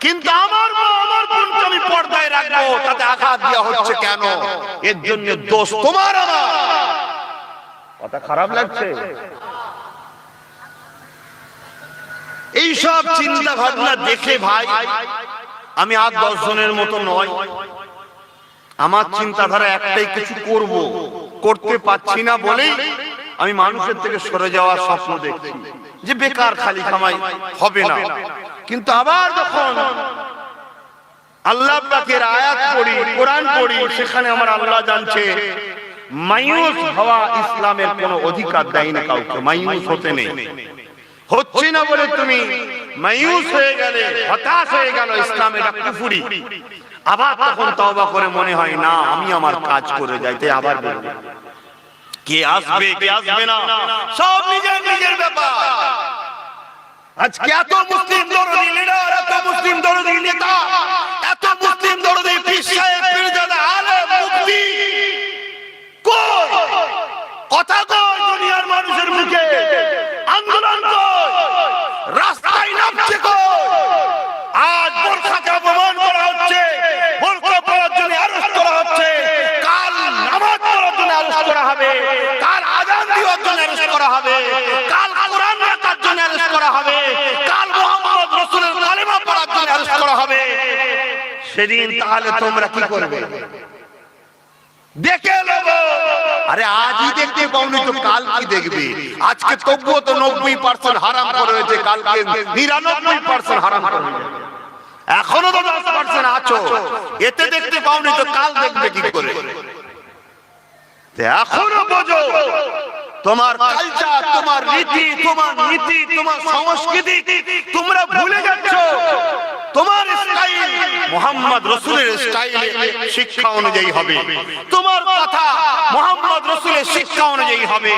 কিন্তু আমার মা আমার বোনকে আমি পর্দায় রাখবো, তাতে আঘাত দেওয়া হচ্ছে কেন? এর জন্য দোষ তোমার আমার। কথা খারাপ লাগছে? এইসব চিন্তা ভাবনা দেখে ভাই, আমি আর 10 জনের মতো নয়। আমার চিন্তাধারা একটাই, কিছু করব, করতে পারছি না বলেই আমি মানুষের থেকে সরে যাওয়ার স্বপ্ন দেখছি, যে বেকার খালি কামাই হবে না। কিন্তু আবার যখন আল্লাহ পাকের আয়াত পড়ি, কোরআন পড়ি, সেখানে আমার আল্লাহ জানছে মায়ুস হওয়া ইসলামের কোনো অধিকার দেয় না কাউকে। মায়ুস হতে নেই। হচ্ছে না বলে তুমি মায়ুস হয়ে গেলে, হতাশ হয়ে গেল, ইসলাম এটা কুফরি। আবার তখন তওবা করে মনে হয় না আমি আমার কাজ করে যাইতে, আবার বলবে কে আসবে কে আসবে না, সব নিজের নিজের ব্যাপার। আজকে এত মুসলিম দরদি লিডার, এত মুসলিম দরদি নেতা, এত মুসলিম দরদি পীর সাহেব, পীরজাদা, আলেম, মুফতি কই? কথা কই দুনিয়ার মানুষের মুখে? আন্দোলন কই? রাস্তায় নামছে কই? আজ বোরখাকে অপমান করা হচ্ছে, বোরখা পরার জন্য অ্যারেস্ট করা হচ্ছে, কাল নামাজ পড়ার জন্য অ্যারেস্ট করা হবে, কাল আযান দেওয়ার জন্য অ্যারেস্ট করা হবে, কাল কোরআন রাখার জন্য অ্যারেস্ট করা হবে, কাল মুহাম্মদ রাসূলের কালেমা পড়ার জন্য অ্যারেস্ট করা হবে। সেদিন তাহলে তোমরা কি করবে? দেখে নেব। আরে আজই দেখতে পাওনি তো কাল কি দেখবে? আজকে তবুও তো 90% হারাম করে রয়েছে, কালকে 99% হারাম করে যাবে। এখনো তো 10% আছো, এতে দেখতে পাওনি তো কাল দেখবে কি করে? এখনো বোঝো তোমার কালচার, তোমার রীতি, তোমার নীতি, তোমার সংস্কৃতি তোমরা ভুলে যাচ্ছ। তোমার স্টাইল মুহাম্মদ রাসূলের স্টাইলে শিক্ষা অনুযায়ী হবে, তোমার কথা মুহাম্মদ রাসূলের শিক্ষা অনুযায়ী হবে,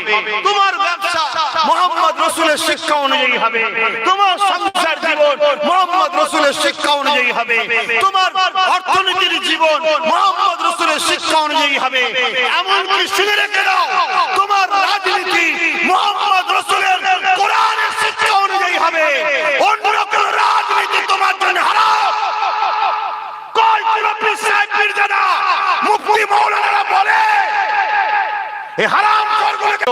তোমার ব্যবসা মুহাম্মদ রাসূলের শিক্ষা অনুযায়ী হবে, তোমার সংসার জীবন মুহাম্মদ রাসূলের শিক্ষা অনুযায়ী হবে, তোমার অর্থনীতির জীবন মুহাম্মদ রাসূলের শিক্ষা অনুযায়ী হবে। এমনকি শুনে রেখে দাও, তোমার রাজনীতি মুহাম্মদ রাসূলের কোরআনের শিক্ষা অনুযায়ী হবে। অন্য কোনো রাজনীতি তোমার জন্য হারাম। কই কোন পীর সাহেব, পীরজাদা, মুফতি, মাওলানারা বলে এই হারাম করগুলোকে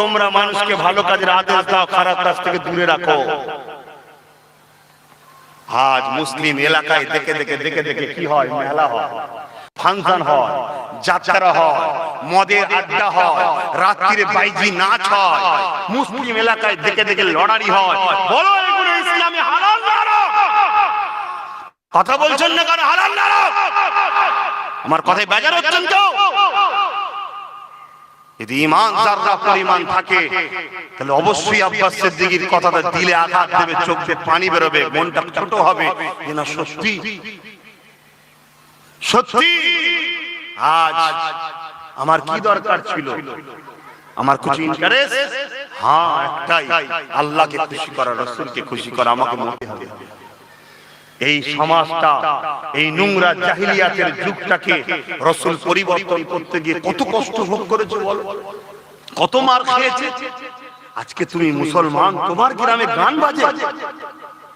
তোমরা মানুষকে ভালো কাজের আদেশ দাও, খারাপ কাজ থেকে দূরে রাখো। আজ মুসলিম এলাকায় দেখে দেখে দেখে দেখে কি হয়? মেলা হয়, ফাংশন হয়, যাত্রা হয়, মদের আড্ডা হয়, রাত্রিরে বাইজি নাচ হয়, মুসলিম এলাকায় দেখে দেখে লড়াই হয়। বলো এগুলো ইসলামে হালাল না হারাম? কথা বলছেন না কেন? হালাল না হারাম? আমার কথায় বেজার হচ্ছেন তো? যদি ঈমান যারা পরিমাণ থাকে তাহলে অবশ্যই আব্বাস সিদ্দিকীর কথাটা দিলে আঘাত দেবে, চোখ দিয়ে পানি বেরোবে, মনটা ছোট হবে যে না সত্যি সত্যি আজ আমার কি দরকার ছিল, আমার কিছু ইন্টারেস্ট, হ্যাঁ একটাই, আল্লাহকে খুশি করা, রাসূলকে খুশি করা আমাকে মনে হবে। এই সমাজটা, এই নোংরা জাহিলিয়াতের যুগটাকে রাসূল পরিবর্তন করতে গিয়ে কত কষ্ট ভোগ করেছে বল, কত মার খেয়েছে। আজকে তুমি মুসলমান, তোমার গ্রামে গান বাজে,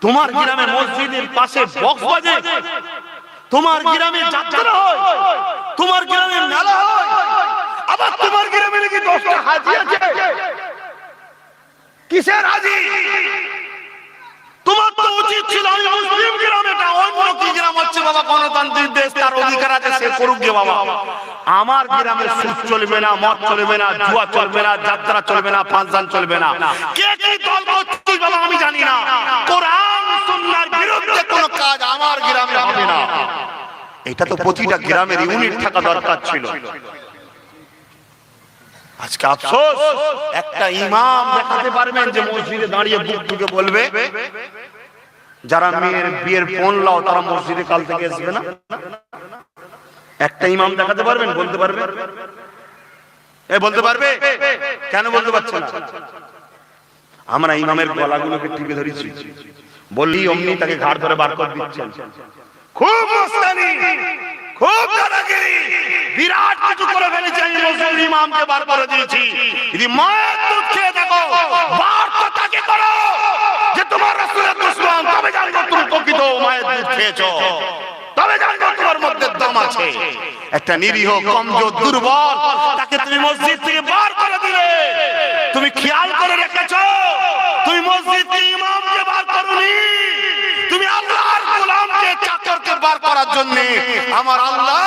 তোমার গ্রামে মসজিদের পাশে বক্স বাজে, তোমার গ্রামে যাত্রা হয়, তোমার গ্রামে মেলা হয়, আবার তোমার গ্রামে নাকি 10টা হাজি আছে। কিসের হাজি? তোমার তো উচিত ছিল আমি মুসলিম গ্রামে, এটা অন্য কি গ্রাম হচ্ছে বাবা, গণতান্ত্রিক দেশ, তার অধিকার আছে, সে করুক গে বাবা। আমার গ্রামে সুদ চলবে না, মদ চলবে না, জুয়া চলবে না, যাত্রা চলবে না, ফাংশন চলবে না। কে কি দল করছিস বাবা আমি জানি না, কোরআন সুন্নাহর বিরুদ্ধে কোনো কাজ আমার গ্রামে হবে না। এটা তো প্রতিটা গ্রামের ইউনিট থাকা দরকার ছিল। আজকে আফসোস, একটা ইমাম দেখাতে পারবেন যে মসজিদে দাঁড়িয়ে বুক ঠুকে বলবে যারা মেয়ের বিয়ের ফোন লাও তারা মসজিদে কাল থেকে আসবে না? একটা ইমাম দেখাতে পারবেন? বলতে পারবে? বলতে পারবে? কেন বলতে পারছে না? আমরা ইমামের গলাগুলোকে টিপে ধরেছি, বললি অমনি তাকে ঘাড় ধরে বার করে দিচ্ছেন। খুব মস্তানি, খুব দাদাগিরি, বিরাট কিছু করে ফেলেছে। আমি মুসলিম ইমামকে বার করে দিয়েছি। যদি মায়ের দুধ খেয়ে দেখো, বার তো তাকে করো যে তোমার রাসূলের দুশমন, তবে জানবো তুমি প্রকৃত মায়ের দুধ খেয়েছো, তবে জানবো তোমার মধ্যে দম আছে। একটা নিরীহ, কমজোর, দুর্বল, তাকে তুমি মসজিদ থেকে বার করে দিলে। তুমি খেয়াল করে রেখেছো তুমি মসজিদ থেকে ইমামকে বার করোনি, তুমি আল্লাহর গোলামকে, চাকরকে বার করার জন্য আমার আল্লাহ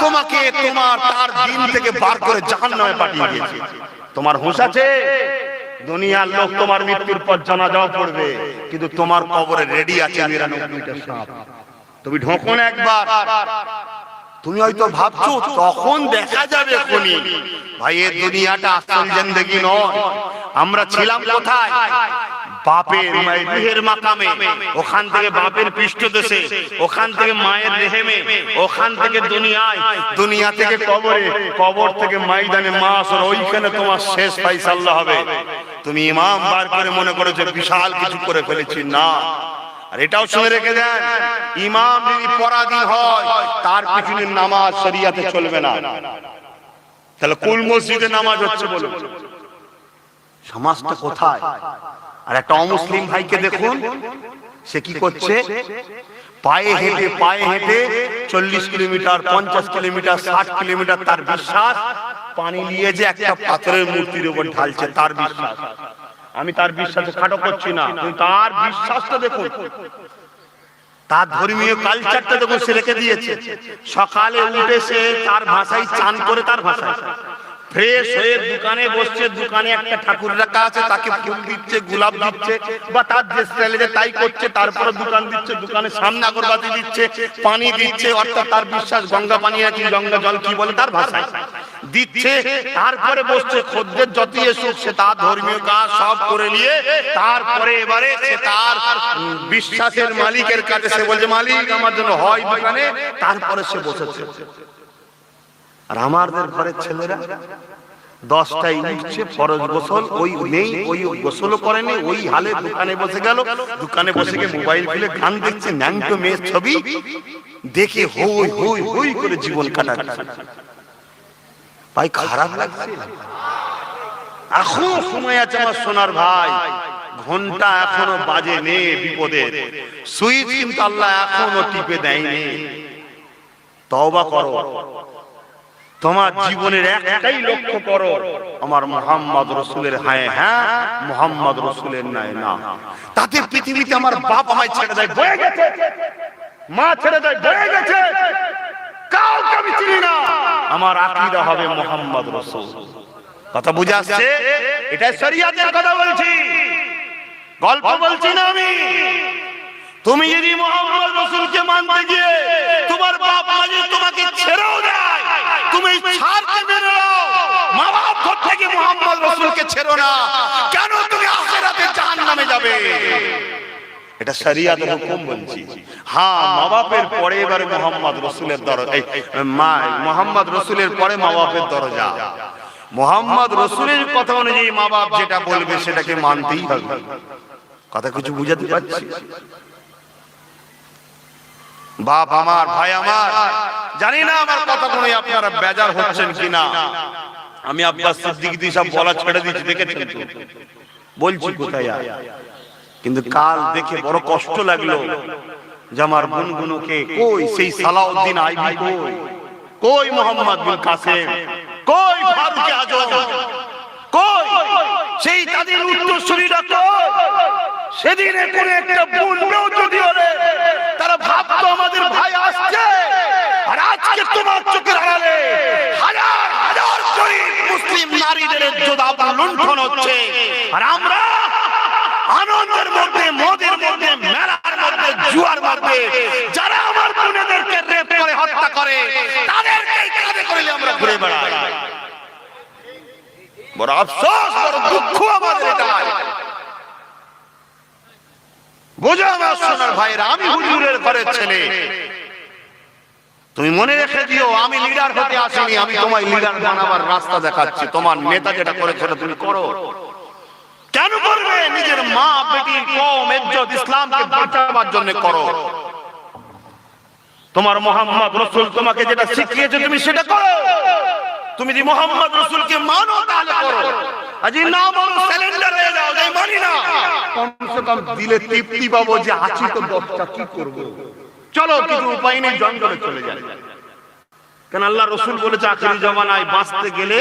তোমাকে তোমার তার দিন থেকে বার করে জাহান্নামে পাঠিয়ে দিয়েছে। তোমার হুঁশ আছে? দুনিয়ার লোক তোমার মৃত্যুর পর জানাজাও পড়বে, কিন্তু তোমার কবরে রেডি আছে 99টা সাপ। তুমি ঢোকো না একবার, তুমি হয়তো ভাবছো তখন দেখা যাবে কোনি। ভাই এই দুনিয়াটা আসল জিন্দেগি নয়। আমরা ছিলাম কোথায়? বাপের রুহের মাকামে, ওখান থেকে বাপের পৃষ্ঠদেশে, ওখান থেকে মায়ের রেহেমে, ওখান থেকে দুনিয়ায়, দুনিয়া থেকে কবরে, কবর থেকে ময়দানে মাশর, ওইখানে তোমার শেষ ফায়সালা হবে। তুমি ইমাম বার করে মনে করেছো বিশাল কিছু করে ফেলেছি, না। আর এটাও শুনে রেখে দেন, ইমাম যদি পরাধীন হয় তার পিছনে নামাজ শরিয়াতে চলবে না। তাহলে কোন মসজিদে নামাজ হচ্ছে বলুন? সমাজটা কোথায়? আর একটা অমুসলিম ভাইকে দেখুন, সে কি করছে? পায়ে হেঁটে 40 কিলোমিটার, 50 কিলোমিটার, 60 কিলোমিটার, তার বিশ্বাস পানি নিয়ে যে একটা পাথরের মূর্তির উপর ঢালছে, তার বিশ্বাস। আমি তার বিশ্বাসে খাটো করছি না, কিন্তু তার বিশ্বাসটা দেখুন, তার ধর্মীয় কালচারটা দেখুন, সে রেখে দিয়েছে। সকালে উঠে সে তার ভাষায় চান করে, তার ভাষায় ফ্রেশ হয়ে দোকানে বসছে, দোকানে একটা ঠাকুর রাখা আছে, তাকে ফুল দিচ্ছে, গোলাপ দিচ্ছে, বা তার যে স্টাইলে তাই করছে। তারপরে দোকান দিচ্ছে, দোকানের সামনে আগরবাতি দিচ্ছে, পানি দিচ্ছে, অর্থাৎ তার বিশ্বাস গঙ্গা পানি আছে, গঙ্গা জল কি বলে তার ভাষায় দিচ্ছে। তারপরে বসছে, খদ্দের যতই এসুক সে তার ধর্মীয় কাজ সব করে নিয়ে তারপরে এবারে সে তার বিশ্বাসের মালিকের কাছে সে বলছে, মালিক আমার জন্য হয় দোকানে। তারপরে সে বসেছে। আর আমাদের ঘরের ছেলেরা 10টায় উঠছে, ফরজ গোসল ওই নেই, ওই গোসলও করেনি, ওই হালে দোকানে বসে গেল। দোকানে বসে গিয়ে মোবাইল খুলে গান দেখছে, ন্যাংটো মেয়ের ছবি দেখে হই হই হই করে জীবন কাটাচ্ছে। ভাই খারাপ লাগছে? এখনো সময় আছে আমার সোনার ভাই, ঘন্টা এখনো বাজে নে বিপদের, সুইচ কিন্তু আল্লাহ এখনো টিপে দেয়নি। তওবা করো, তোমার জীবনের একটাই লক্ষ্য করো, আমার মুহাম্মদ রাসূলের হ্যাঁ হ্যাঁ, মুহাম্মদ রাসূলের নাই না। তাতে পৃথিবীতে আমার বাপ আমায় ছেড়ে দেয়, বয়ে গেছে, মা ছেড়ে দেয়, বয়ে গেছে, কাউকে আমি চিনি না, আমার আকীদা হবে মুহাম্মদ রাসূল। কথা বুঝে আসছে? এটা শরীয়তের কথা বলছি, গল্প বলছি না আমি। তুমি যদি মুহাম্মদ রাসূলকে মানতে গিয়ে তোমার বাপ মা যদি তোমাকে ছেড়েও দেয়, তুমি ছাড়তে মেনে নাও, মা বাপ ঘর থেকে মুহাম্মদ রাসূলকে ছেড়ো না। কেন? তুমি আখিরাতে জাহান্নামে যাবে। এটা শরীয়তের হুকুম বলছি। হ্যাঁ, মা বাপের পরে এবারে মুহাম্মদ রাসূলের দরজা, মা মুহাম্মদ রাসূলের পরে মা বাপের দরজা। মুহাম্মদ রাসূলের কথা অনুযায়ী মা বাপ যেটা বলবে সেটাকে মানতেই হবে। কথা কিছু বুঝাতে পারছি? বাপ আমার, ভাই আমার, জানি না আমার কথা শুনে আপনারা বেজার হচ্ছেন কিনা। আমি আব্বাস সিদ্দিকী দিয়ে সব বলা ছেড়ে দিয়েছি, দেখেছেন তো? বলছি কোথায় আর, কিন্তু কাল দেখে বড় কষ্ট লাগলো যে আমার গুনগুনোকে কই, সেই সালাউদ্দিন আইবি কই, কই মোহাম্মদ বিন কাসেম, কই ফারুক আজম, কই সেই তাদের উত্তরসূরিরা, কই? সেদিনে কোন একটা বলবেও যদি হলে তারা ভাবতো আমাদের ভাই আসছে। আর আজকে তোমার চোখের আড়ালে হাজার হাজার শহীদ মুসলিম নারীদের ইজ্জত লুণ্ঠন হচ্ছে, আর আমরা আনন্দের মধ্যে, মদের মধ্যে, মেলার মধ্যে, জুয়ার মধ্যে যারা আমার বোনেদেরকে রেপ করে হত্যা করে তাদেরকে কাঁধে করে আমরা ঘুরে বেড়াই। বড় আফসোস, বড় দুঃখ আমাদের এটাই। বোঝো আমার সোনার ভাইরা, আমি হুজুরের ঘরের ছেলে। তুমি মনে রেখে দিও, আমি লিডার হতে আসিনি, আমি তোমায় লিডার বানাবার রাস্তা দেখাচ্ছি। তোমার নেতা যেটা করেছিল তুমি করো। কেন করবে? নিজের মা, বেটি, কওম, ইজ্জত, ইসলামকে বাঁচাবার জন্য করো। তোমার মুহাম্মদ রাসূল তোমাকে যেটা শিখিয়েছে তুমি সেটা করো। তুমি যদি মুহাম্মদ রাসূলকে মানো তাহলে করো, আজি না মানো সিলিন্ডার হয়ে যাও, যাই মানি না। কমসে কম দিলে তৃপ্তি পাবো যে আছি তো 10টা কি করব। চলো, কিছু উপায় নেই, জঙ্গলে চলে যাই। কেন আল্লাহ রাসূল বলেছে আখিরি জামানায় বাঁচতে গেলে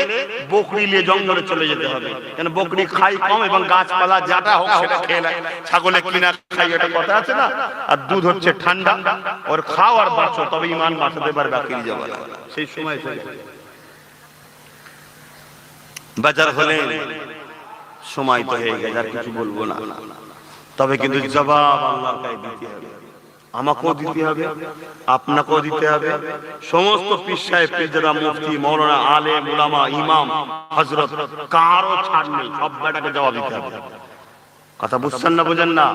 বকরি নিয়ে জঙ্গলে চলে যেতে হবে। কেন? বকরি খাই কম এবং গাছপালা যাটা হোক সেটা খেয়ে নেয়। ছাগলে কিনা খাই, এটা কথা আছে না? আর দুধ হচ্ছে ঠান্ডা, ওর খাও আর বাঁচো, তবে ঈমান বাঁচাতে পারবে আখিরি জামানায়। সেই সময় চলে বাজার হলে সময় তো হয়ে গেছে, আর কিছু বলবো না। তবে কিন্তু জবাব আল্লাহর কাছে দিতে হবে। আমাকেও দিতে হবে, আপনাকেও দিতে হবে, সমস্ত পীর সাহেব পীরজাদা মুফতি মাওলানা আলেম উলামা ইমাম হযরত কারো ছাড় নেই, সব বেটাকে জবাব দিতে হবে। কথা বুঝছেন না বুঝেন না?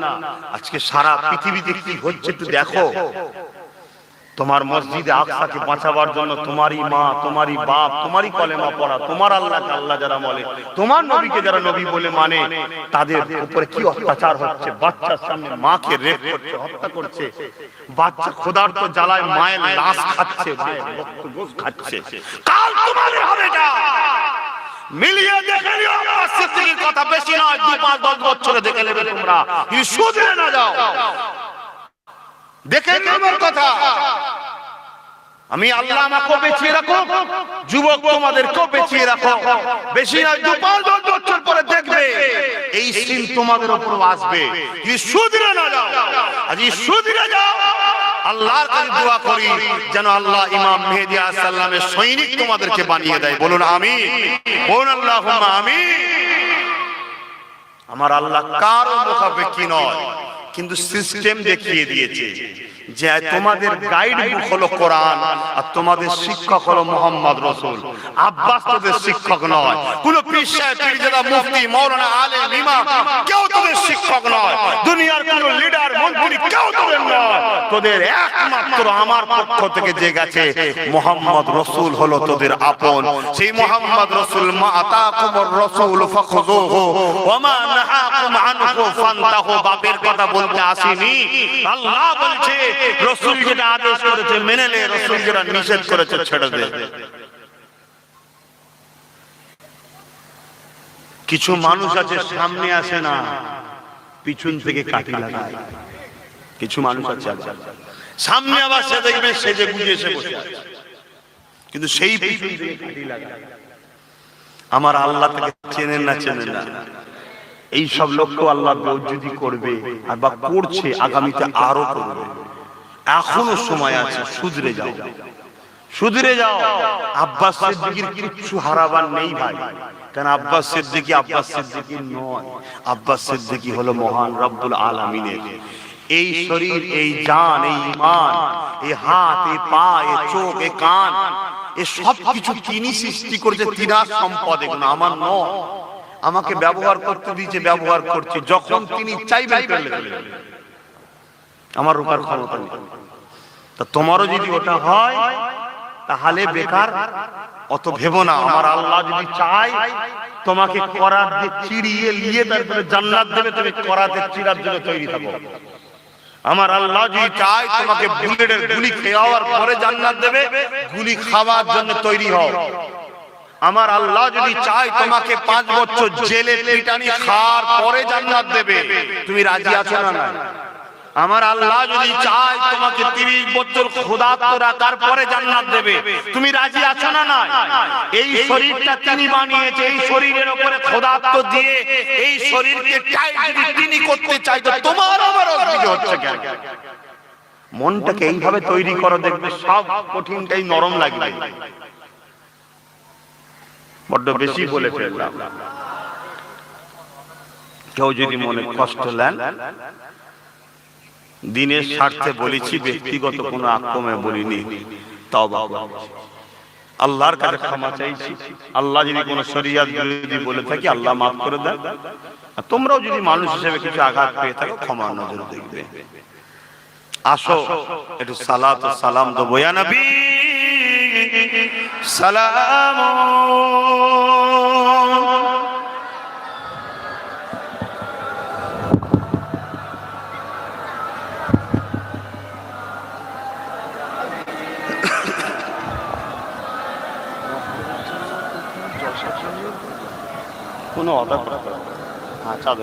আজকে সারা পৃথিবীতে কি হচ্ছে একটু দেখো। তোমার মসজিদে আকসাকে বাঁচাবার জন্য তোমারই মা, তোমারই বাপ, তোমারই কলেমা পড়া, তোমার আল্লাহকে আল্লাহ যারা বলে, তোমার নবীকে যারা নবী বলে মানে, তাদের উপরে কি অত্যাচার হচ্ছে। বাচ্চার সামনে মাকে রেপ করছে, হত্যা করছে। বাচ্চা ক্ষুধার্ত জ্বালায় মায়ের লাশ খাচ্ছে, মায়ের রক্ত গোশ খাচ্ছে। কাল তোমাদের হবে এটা। মিলিয়ে দেখে নিও, আব্বাস সিদ্দিকীর কথা বেশি নয়, 2-5-10 বছরে দেখে নেবে তোমরা, যদি শুধরে না যাও। দেখে নিও আমার কথা। আমি আল্লাহ আমাকে বেঁচিয়ে রাখো, যুবক তোমাদেরকেও বেঁচিয়ে রাখো। বেশি নয়, 2-5-10 বছর পরে দেখবে এই সিন তোমাদের উপর আসবে, যদি শুধরে না যাও। আজ শুধরে যাও, আল্লাহর কাছে দোয়া করি যেন আল্লাহ ইমাম মেহেদী আলাইহিস সালামের সৈনিক তোমাদেরকে বানিয়ে দেয়। বলুন আমিন, বলুন আল্লাহুম্মা আমিন। আমার আল্লাহ কারো মুখাপেক্ষী নয়, কিন্তু সিস্টেম দেখিয়ে দিয়েছে যে তোমাদের গাইড বুক হলো কোরআন, আর তোমাদের শিক্ষক হলো মুহাম্মদ রাসূল। আব্বাস তোদের শিক্ষক নয়, কোন পীর সাহেব পীরজাদা মুফতি মাওলানা আলেম ইমাম কেউ তোদের শিক্ষক নয়। দুনিয়ার কোন লিডার মন্ত্রী কেউ তোদের নয়। তোদের একমাত্র আমার পক্ষ থেকে যে গেছে মুহাম্মদ রাসূল হলো তোদের আপন। সেই মুহাম্মদ রাসূল মা আতাকুমুর রাসূল ফাখুযুহু ওয়া মা নাহাকুম আনহু ফান্তাহু। বাপের কথা বলতে আসেনি, আল্লাহ বলছে রাসূল যেটা আদেশ করেছে মেনে নে, রাসূল যেটা নিষেধ করেছে ছেড়ে দে। কিছু মানুষ আছে সামনে আসে না, পিছন থেকে কাটি লাগায়। কিছু মানুষ আছে সামনে আবার সে দেখবে সেজে গুজে এসে বসে আছে, কিন্তু সেই পিছন থেকে কাটি লাগায়। আমার আল্লাহ তাকে চেনেন না, চেনেন না। এই সব লোককে আল্লাহ বেইজ্জতি করবে, আর বা করছে, আগামীতে আরো করবে। এখনো সময় আছে, শুধরে যাও, শুধরে যাও। আব্বাস সিদ্দিকীর কিছু হারাবার নেই ভাই। কারণ আব্বাস সিদ্দিকী আব্বাস সিদ্দিকী নয়, আব্বাস সিদ্দিকী হলো মহান রব্বুল আলামিনের। এই শরীর, এই জান, এই ঈমান, এই হাত, এই পা, এই চোখ, এই কান, এই সব কিছু তিনি সৃষ্টি করেছে, তিনার সম্পদ, এগুলো আমার নয়। আমাকে ব্যবহার করতে দিয়েছে, ব্যবহার করছি, যখন তিনি চাইবেন করলে আমার রূপার ক্ষমতা নেই। তা তোমারও যদি ওটা হয় তাহলে বেকার, অত ভেবো না। আমার আল্লাহ যদি চায় তোমাকে করাত দিয়ে চিড়িয়ে নিয়ে তারপরে জান্নাত দেবে, তুমি করাতে চিড়ার জন্য তৈরি থাকো। আমার আল্লাহ যদি চায় তোমাকে বুলেটের গুলি খাওয়ার পরে জান্নাত দেবে, গুলি খাওয়ার জন্য তৈরি হও। আমার আল্লাহ যদি চায় তোমাকে 5 বছর জেলে পিটানি খাওয়ার পরে জান্নাত দেবে, তুমি রাজি আছো না? না। আমার আল্লাহ যদি চায় তোমাকে 30 বছর ক্ষুধার্ত রাখার পরে জান্নাত দেবে, তুমি রাজি আছো না? না। এই শরীরটা তিনি বানিয়েছে, এই শরীরের উপরে ক্ষুধার্ত দিয়ে এই শরীরকে টাইট যদি তিনি করতে চাই, তো তোমার আবার অসুবিধা হচ্ছে কেন? মনটাকে এইভাবে তৈরি করো, দেখবে সব কঠিনটাই নরম লাগবে। বড্ড বেশি বলে ফেললাম। কেউ যদি মনে কষ্ট নেন, দিনের স্বার্থে বলেছি, ব্যক্তিগত কোনো আক্রমে বলিনি। তওবা আল্লাহর কাছে ক্ষমা চাইছি। আল্লাহ যদি কোনো শরীয়ত বিরোধী বলে থাকি, আল্লাহ মাফ করে দেন। আর তোমরাও যদি মানুষ হিসেবে কিছু আঘাত পেয়ে থাকো, ক্ষমা নজরে দেখবে। আসো একটু সালাত ও সালাম দেবো। ইয়া নবী সালাম। কোনো অর্ডার করা, হ্যাঁ চাঁদ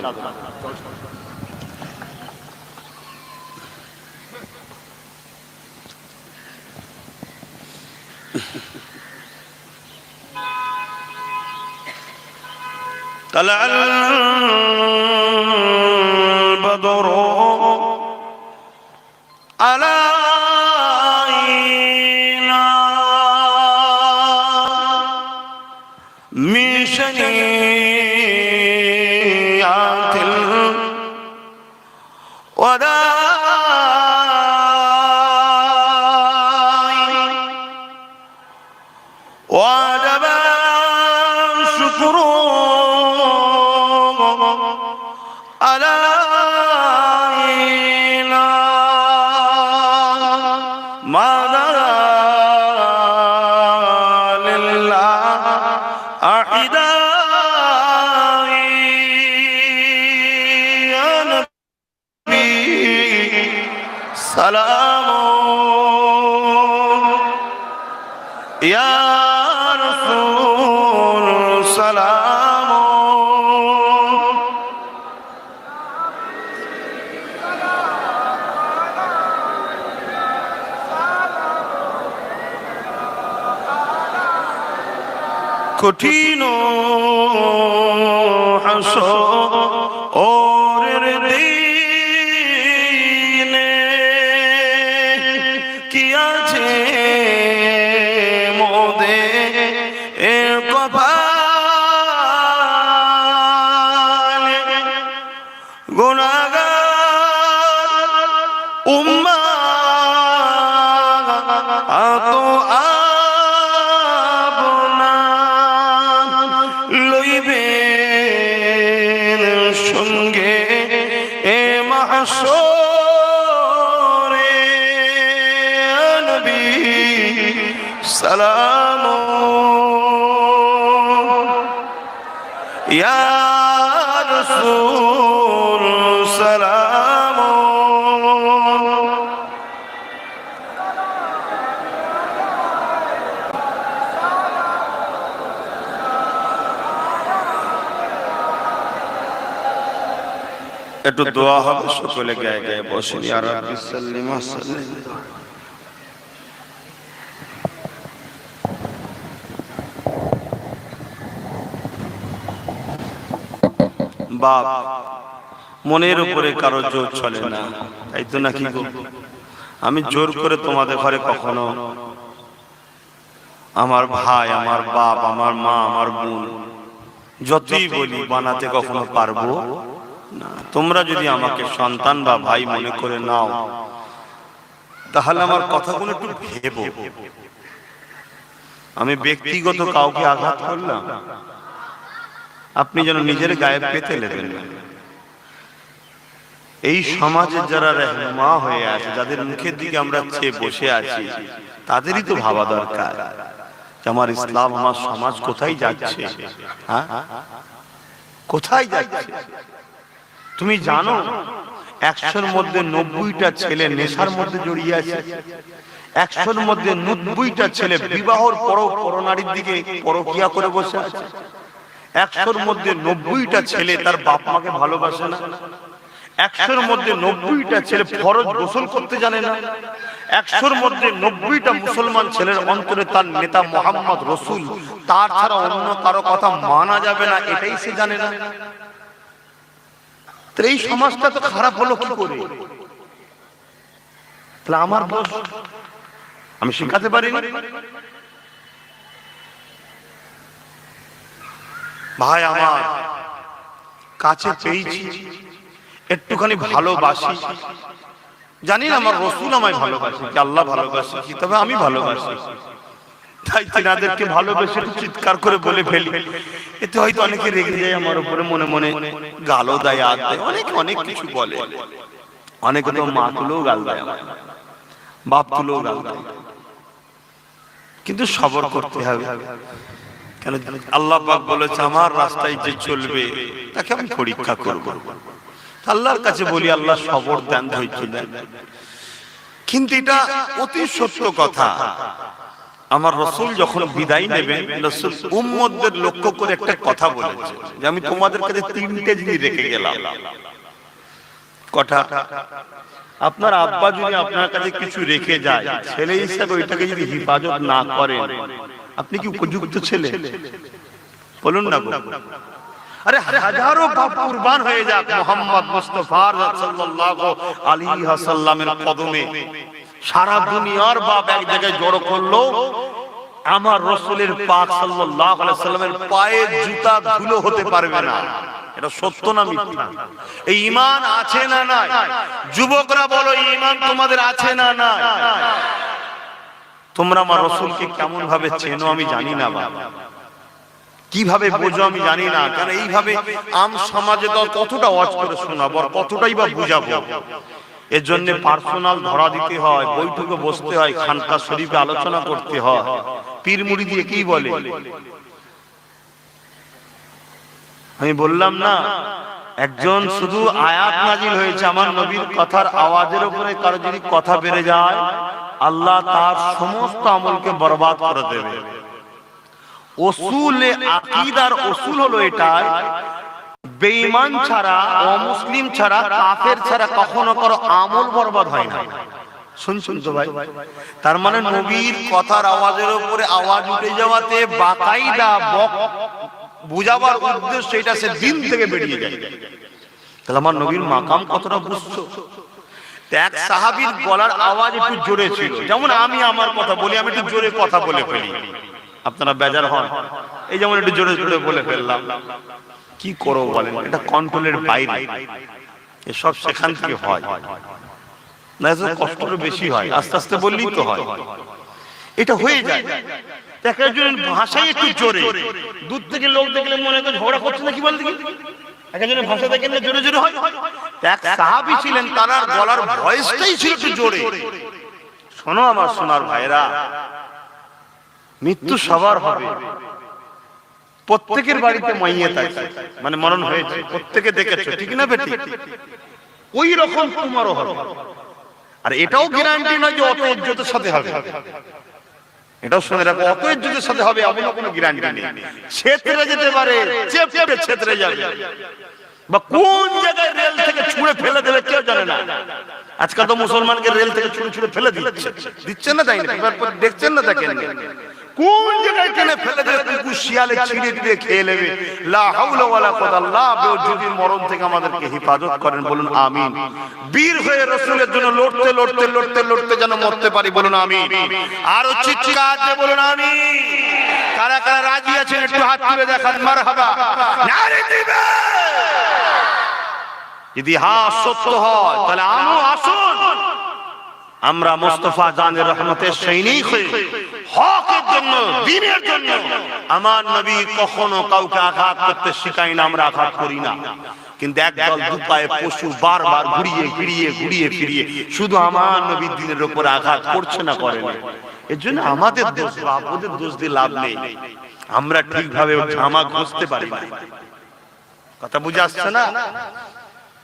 طلع البدر علينا من شنيعة الوداع সালাম ইয়া রাসূল সালাম কঠিন হাসরের দিনে কি আছে মোদের কপালে গুনাহগার উম্মাত সালাম ইয়া রাসূল সালাম একটু দোয়া হবে সকলে গায়ে গায়ে বসেন ইয়া রাব্বি সাল্লিম সাল্লিম বাপ মনের উপরে কারো জোর চলে না তাই তো নাকি গো আমি জোর করে তোমাদের ঘরে কখনো আমার ভাই আমার বাপ আমার মা আমার বোন যতই বলি বানাতে কখনো পারবো না তোমরা যদি আমাকে সন্তান বা ভাই মনে করে নাও তাহলে আমার কথাগুলো একটু ভেবো আমি ব্যক্তিগত কাউকে আঘাত করলাম আপনি যেন নিজের গায়ে পেতে নেবেন এই সমাজে যারা রহনুমা হয়ে আছে যাদের মুখের দিকে আমরা চেয়ে বসে আছি তাদেরই তো ভাবা দরকার যে আমার ইসলাম আমার সমাজ কোথায় যাচ্ছে হ্যাঁ কোথায় যাচ্ছে তুমি জানো 100-র মধ্যে 90টা ছেলে নেশার মধ্যে জড়িয়ে আছে 100-র মধ্যে 90টা ছেলে বিবাহর পরও পরনারীর দিকে পরকিয়া করে বসে আছে 100-র মধ্যে 90টা ছেলে তার বাপ মাকে ভালোবাসে না 100-র মধ্যে 90টা ছেলে ফরজ গোসল করতে জানে না 100-র মধ্যে 90টা মুসলমান ছেলের অন্তরে তার নেতা মুহাম্মদ রাসূল তার ছাড়া অন্য কারো কথা মানা যাবে না এটাই সে জানে না তো এই সমাজটা তো খারাপ হলো কি করে তাহলে আমার দোষ আমি শিখাতে পারিনি ভাই আমার কাছে পেয়েছি একটুখানি ভালোবাসি জানি না আমার রাসূল আমায় ভালোবাসে কি আল্লাহ ভালোবাসে কি তবে আমি ভালোবাসি তাই তিনাদেরকে ভালোবেসে চিৎকার করে বলে ফেলি এতে হয়তো অনেকে রেগে যায় আমার উপরে মনে মনে গালও দেয় আর দেয় অনেক অনেক কিছু বলে অনেকে তো মা তুলেও গাল দেয় আমার বাপ তুলেও গাল দেয় কিন্তু সবর করতে হবে কেন আল্লাহ পাক বলেছে আমার রাস্তায় যে চলবে তাকে আমি পরীক্ষা করব আল্লাহর কাছে বলি আল্লাহ সবর দেন ধৈর্য দেন কিন্তু এটা অতি সত্য কথা আমার রাসূল যখন বিদায় নেবেন রাসূল উম্মতদের লক্ষ্য করে একটা কথা বলেছে যে আমি তোমাদের কাছে তিনটে জিনিস রেখে গেলাম কথা আপনার আব্বা যদি আপনার কাছে কিছু রেখে যায় ছেলে হিসেবে ওইটাকে যদি হিফাজত না করেন আপনি কি উপযুক্ত ছেলে বলুন না গো আরে হাজারো বাপ কুরবান হয়ে যাক মুহাম্মদ মুস্তাফা সাল্লাল্লাহু আলাইহি ওয়াসাল্লামের কদমে সারা দুনিয়ার বাপ এক জায়গায় জড়ো করলো আমার রাসূলের পাক সাল্লাল্লাহু আলাইহি ওয়াসাল্লামের পায়ে জুতা ধুলো হতে পারবে না এটা সত্য না মিথ্যা এই ঈমান আছে না নাই যুবকরা বলো ঈমান তোমাদের আছে না নাই তোমরা আমার রাসূলকে কেমন ভাবে চেনো আমি জানি না বাবা কিভাবে বোঝো আমি জানি না কারণ এইভাবে আম সমাজে তো কতটা ওয়াজ করে শোনাবো আর কতটাই বা বুঝাবো এর জন্য পার্সোনাল ধরা দিতে হয় বৈঠকে বসতে হয় খানকা শরীফে আলোচনা করতে হয় পীর মুড়ি দিয়ে কি বলে আমি বললাম না একজন শুধু আয়াত নাজিল হয়েছে আমার নবীর কথার আওয়াজের উপরে কারো যদি কথা বেড়ে যায় আল্লাহ তার সমস্ত আমলকে বরবাদ করে দেবে। উসুলে আকীদার উসুল হলো এটাই, বেঈমান ছাড়া, অমুসলিম ছাড়া, কাফের ছাড়া কখনো কারো আমল বরবাদ হয় না। শুনছেন তো ভাই? তার মানে নবীর কথার আওয়াজের উপরে আওয়াজ উঠে যাওয়াতে বাকায়দা বুঝাবার উদ্দেশ্য এটা সে দিন থেকে বেরিয়ে যায়। তাহলে আমার নবীর মাকাম কতটা বুঝছো? এক সাহাবীর গলার আওয়াজ একটু জোরে ছিল, যেমন আমি আমার কথা বলি, আমি একটু জোরে কথা বলে ফেলি, আপনারা বেজার হন, এই যেমন একটু জোরে জোরে বলে ফেললাম, কি করবো বলেন? এটা কন্ট্রোলের বাইরে, এসব সেখান থেকে হয় না, কষ্টটা বেশি হয়, আস্তে আস্তে বললেই তো হয়, এটা হয়ে যায়। একজনের ভাষায় একটু জোরে, দূর থেকে লোক দেখলে মনে করে ঝগড়া করছে না, কি বলে দেখি, একজনের ভাষা দেখেন না জোরে জোরে হয়। এক সাহাবী ছিলেন, তার গলার ভয়েসটাই ছিল একটু জোরে। শোনো আমার সোনার ভাইরা, মৃত্যু সবার হবে, প্রত্যেকের বাড়িতে মাইয়াত আছে, মানে মরণ হয়েছে, প্রত্যেকে দেখেছো, ঠিক না বেটি? ওই রকম তোমারও হবে। আর এটাও গ্যারান্টি নয় যে অত ইজ্জতের সাথে হবে, এটাও শুনে রাখো, অত ইজ্জতের সাথে হবে এমন কোনো গ্যারান্টি নেই। ছেত্রে যেতে পারে, চেপে ছেত্রে যাবে, বা কোন জায়গায় রেল থেকে ছুঁড়ে ফেলে দেবে কেউ জানে না। আজকাল তো মুসলমানকে রেল থেকে ছুঁড়ে ছুঁড়ে ফেলে দিচ্ছেন না, তাই না? দেখছেন না, দেখেন কোন জায়গায় টেনে ফেলে দেবে, কুকুর শিয়ালে ছিঁড়ে দিয়ে খেয়ে নেবে। লা হাওলা ওয়ালা কুওয়াতা ইল্লা বিল্লাহ। যদি মরণ থেকে আমাদেরকে হেফাজত করেন, বলুন আমিন। বীর হয়ে রাসূলের জন্য লড়তে লড়তে লড়তে লড়তে যেন মরতে পারি, বলুন আমিন। আর চিৎকার দিয়ে বলুন আমিন। কারা কারা রাজি আছেন একটু হাত তুলে দেখান, মারহাবা, নারে দিবে। যদি হ্যাঁ সত্য হয় তাহলে আসুন আমরা মুস্তাফা জানের রহমতের সৈনিক হয়ে হকের জন্য, দ্বীনের জন্য। আমার নবী কখনো কাউকে আঘাত করতে শিখায় না, আমরা আঘাত করি না। কিন্তু একদল দুপায়ে পশু বারবার ঘুরিয়ে ফিরিয়ে ঘুরিয়ে ফিরিয়ে শুধু আমার নবীর দ্বীনের উপর আঘাত করছে না, করে না। এর জন্য আমাদের দোষ, ওদের দোষ দিয়ে লাভ নেই। আমরা ঠিকভাবে জামা ঘষতে পারি না। কথা বুঝে আসছে না?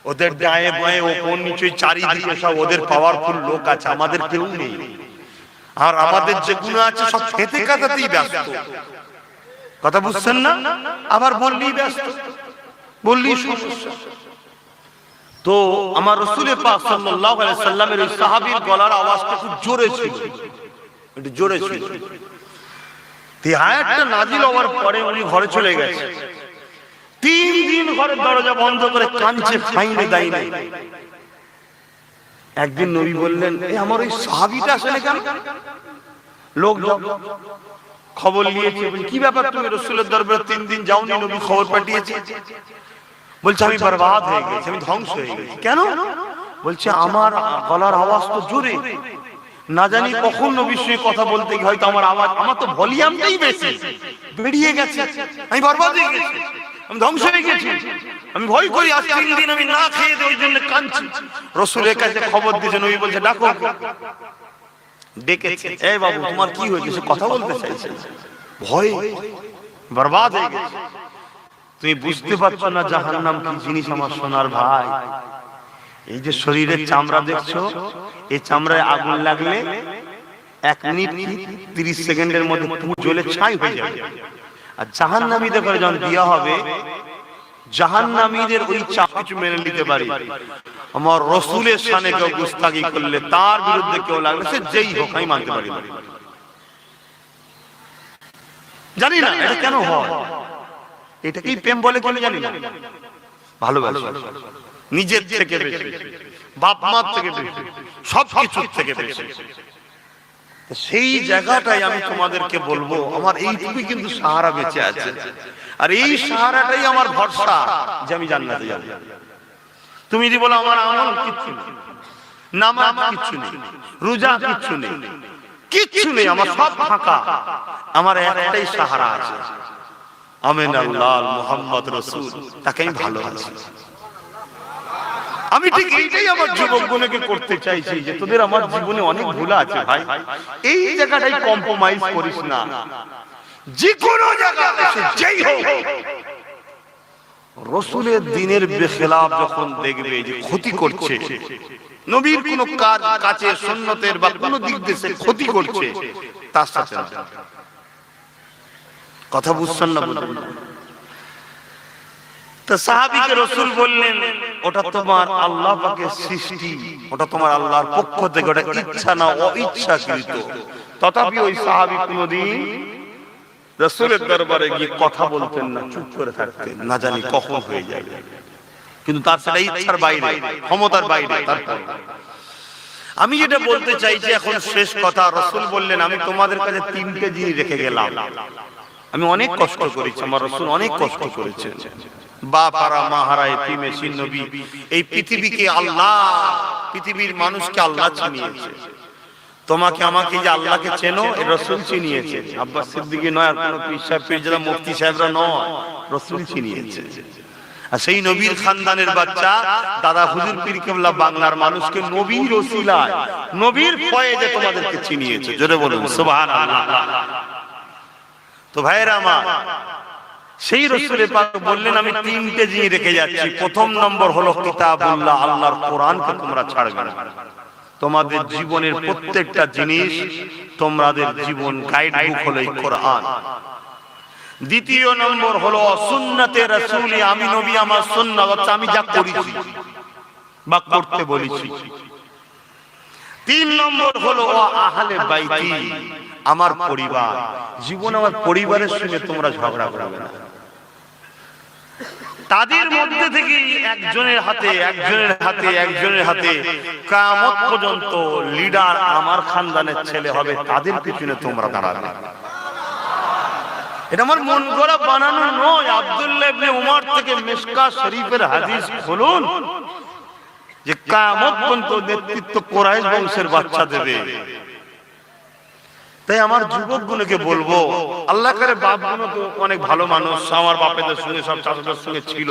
ওদের ডায়ে বায়ে ওপর নিচে চারিদিকে সব ওদের পাওয়ারফুল লোক আছে, আমাদের কেউ নেই। আর আমাদের যে গুণ আছে সব খেতে কাটাতেই ব্যস্ত। কথা বুঝছেন না? আবার বললেই ব্যস্ত, বললেই সমস্যা। তো আমার রাসূল পাক সাল্লাল্লাহু আলাইহি সাল্লামের ওই সাহাবীর গলার আওয়াজটা খুব জোরে ছিল, একটু জোরে ছিল। এই আয়াতটা নাজিল হওয়ার পরে উনি ঘরে চলে গেছে। 3 দিন ঘরের দরজা বন্ধ করে কাঁদছে, খাইনে দেয় নাই। একদিন নবী বললেন, এই আমার ওই সাহাবীটা আসলে কেন? লোক খবর নিয়েছে, কি ব্যাপার তুমি রাসূলের দরবারে 3 দিন যাওনি? নবী খবর পাঠিয়েছে। বলছে আমি বরবাদ হয়ে গেছি, আমি ধ্বংস হয়ে গেছি। কেন? বলছে আমার গলার আওয়াজ তো জোরে, না জানি কখন নবীর সঙ্গে কথা বলতে গিয়ে হয়তো আমার আওয়াজ, আমার তো ভলিউমটাই বেশি, বেরিয়ে গেছে, আমি বরবাদ হয়ে গেছি, আমি ধ্বংস হয়ে গেছি, আমি ভয় করি। আজ 3 দিন আমি না খেয়ে ওই জন্য কাঁদছি। রাসূলের কাছে খবর দিয়েছে, নবী বলছে ডাকো। ডেকেছে, এই বাবু তোমার কি হয়েছে? কথা বলতে চাইছে, ভয় বরবাদ হয়ে গেছে। তুমি বুঝতে পারছো না জাহান্নাম কি জিনিস আমার সোনার ভাই। এই যে শরীরের চামড়া দেখছো, এই চামড়ায় আগুন লাগলে 1 মিনিট 30 সেকেন্ডের মধ্যে পুরো জ্বলে ছাই হয়ে যাবে। আর জাহান্নামীদের করে যখন দেয়া হবে, জাহান্নামীদের ওই চাপ কিছু মেনে নিতে পারি। আমার রাসূলের শানে কেউ গুস্তাখি করলে, তার বিরুদ্ধে কেউ লাগলে, সে যেই হোক আমি মানতে পারি না। জানি না এটা কেন হয়, এটাকেই প্রেম বলে কেন জানি না। ভালোবাসা নিজের থেকে বেশি, বাপ মার থেকে বেশি, সব কিছুর থেকে বেশি। সেই জায়গাটাই আমি তোমাদেরকে বলবো, আমার এইটুকুই কিন্তু সাহারা বেঁচে আছে। আর এই সাহারাটাই আমার ভরসা যে আমি জান্নাতে যাব। তুমি যদি বলো আমার আমল কিচ্ছু নেই, নামাজ কিচ্ছু নেই, রোজা কিচ্ছু নেই, কিচ্ছু নেই, আমার সব ফাঁকা, আমার একটাই সাহারা আছে, আমিন আল্লাহ মুহাম্মদ রাসূল, তাকে আমি ভালোবাসি। আমি ঠিক এইটাই আমার যুবকগণকে করতে চাইছি যে তোদের আমার জীবনে অনেক ভুল আছে ভাই, এই জায়গাটাই কম্প্রোমাইজ করিস না। যে কোনো জায়গা যেই হোক রসুলের দিনের বেখেলাফ যখন দেখবে যে ক্ষতি করছে, নবীর কোন কাছে সুন্নতের বা কোন দিক দিয়ে ক্ষতি করছে, তার সাথে কথা বুঝছেন না? তো সাহাবীকে রাসূল বললেন, ওটা তোমার আল্লাহ পাকের সৃষ্টি, ওটা তোমার আল্লাহর পক্ষ থেকে, ওটা ইচ্ছা না অইচ্ছাকৃত। তথাপি ওই সাহাবী কোনদিন রাসূলের দরবারে গিয়ে কথা বলতেন না, চুপ করে থাকতেন, না জানি কখন হয়ে যাবে। কিন্তু তার সেটা ইচ্ছার বাইরে, ক্ষমতার বাইরে। তারপর আমি যেটা বলতে চাইছি এখন শেষ কথা, রাসূল বললেন আমি তোমাদের কাছে তিনটে জিনিস রেখে গেলাম। আমি অনেক কষ্ট করেছি, আমার রাসূল অনেক কষ্ট করেছেন। বাপ হারা মা হারা এতিম এতিম নবী, এই পৃথিবীকে আল্লাহ, পৃথিবীর মানুষকে আল্লাহ চিনিয়েছে। তোমাকে আমাকে যে আল্লাহকে চেনো, এ রাসূল চিনিয়েছে। আব্বাস সিদ্দিকী নয়, আর কোন পীর সাহেব পীরজাদা মুফতি সাহেবরা নয়, রাসূল চিনিয়েছে। আর সেই নবীর খানদানের বাচ্চা দাদা হুজুর পীর কেবলা বাংলার মানুষকে নবীর ওসিলায়, নবীর ফয়েজে তোমাদেরকে চিনিয়েছে। জোরে বলুন সুবহানাল্লাহ। তো ভাইরা আমার, সেই রাসূল পাক বললেন আমি তিনটে জিনিস রেখে যাচ্ছি। প্রথম নম্বর হলো কিতাবুল্লাহ, আল্লাহর কোরআনকে তোমরা ছাড়বে না। তোমাদের জীবনের প্রত্যেকটা জিনিস, তোমাদের জীবন গাইড বুক হলো এই কোরআন। দ্বিতীয় নম্বর হলো সুন্নতে রাসূলি, আমি নবী আমার সুন্নাত, আমি যা করেছি বা করতে বলেছি। তিন নম্বর হলো আহলে বাইতি, আমার পরিবার। জীবন আমার পরিবারের সঙ্গে তোমরা ঝগড়া করবে না। তাদের মধ্যে থেকে একজনের হাতে কিয়ামত পর্যন্ত লিডার আমার খানদানের ছেলে হবে, তাদের পিছনে তোমরা দাঁড়াবে। এটা আমার মন গড়া বানানো নয়। আব্দুল্লাহ ইবনে উমর থেকে মিশকাত শরীফের হাদিস খুলুন যে কিয়ামত পর্যন্ত নেতৃত্ব কুরাইশ বংশের বাচ্চা দেবে। তাই আমার যুবকগুলোকে বলবো, আল্লাহ করে বাপগুলো তো অনেক ভালো মানুষ, আমার বাপেদের সঙ্গে সব চাচাদের সঙ্গে ছিল,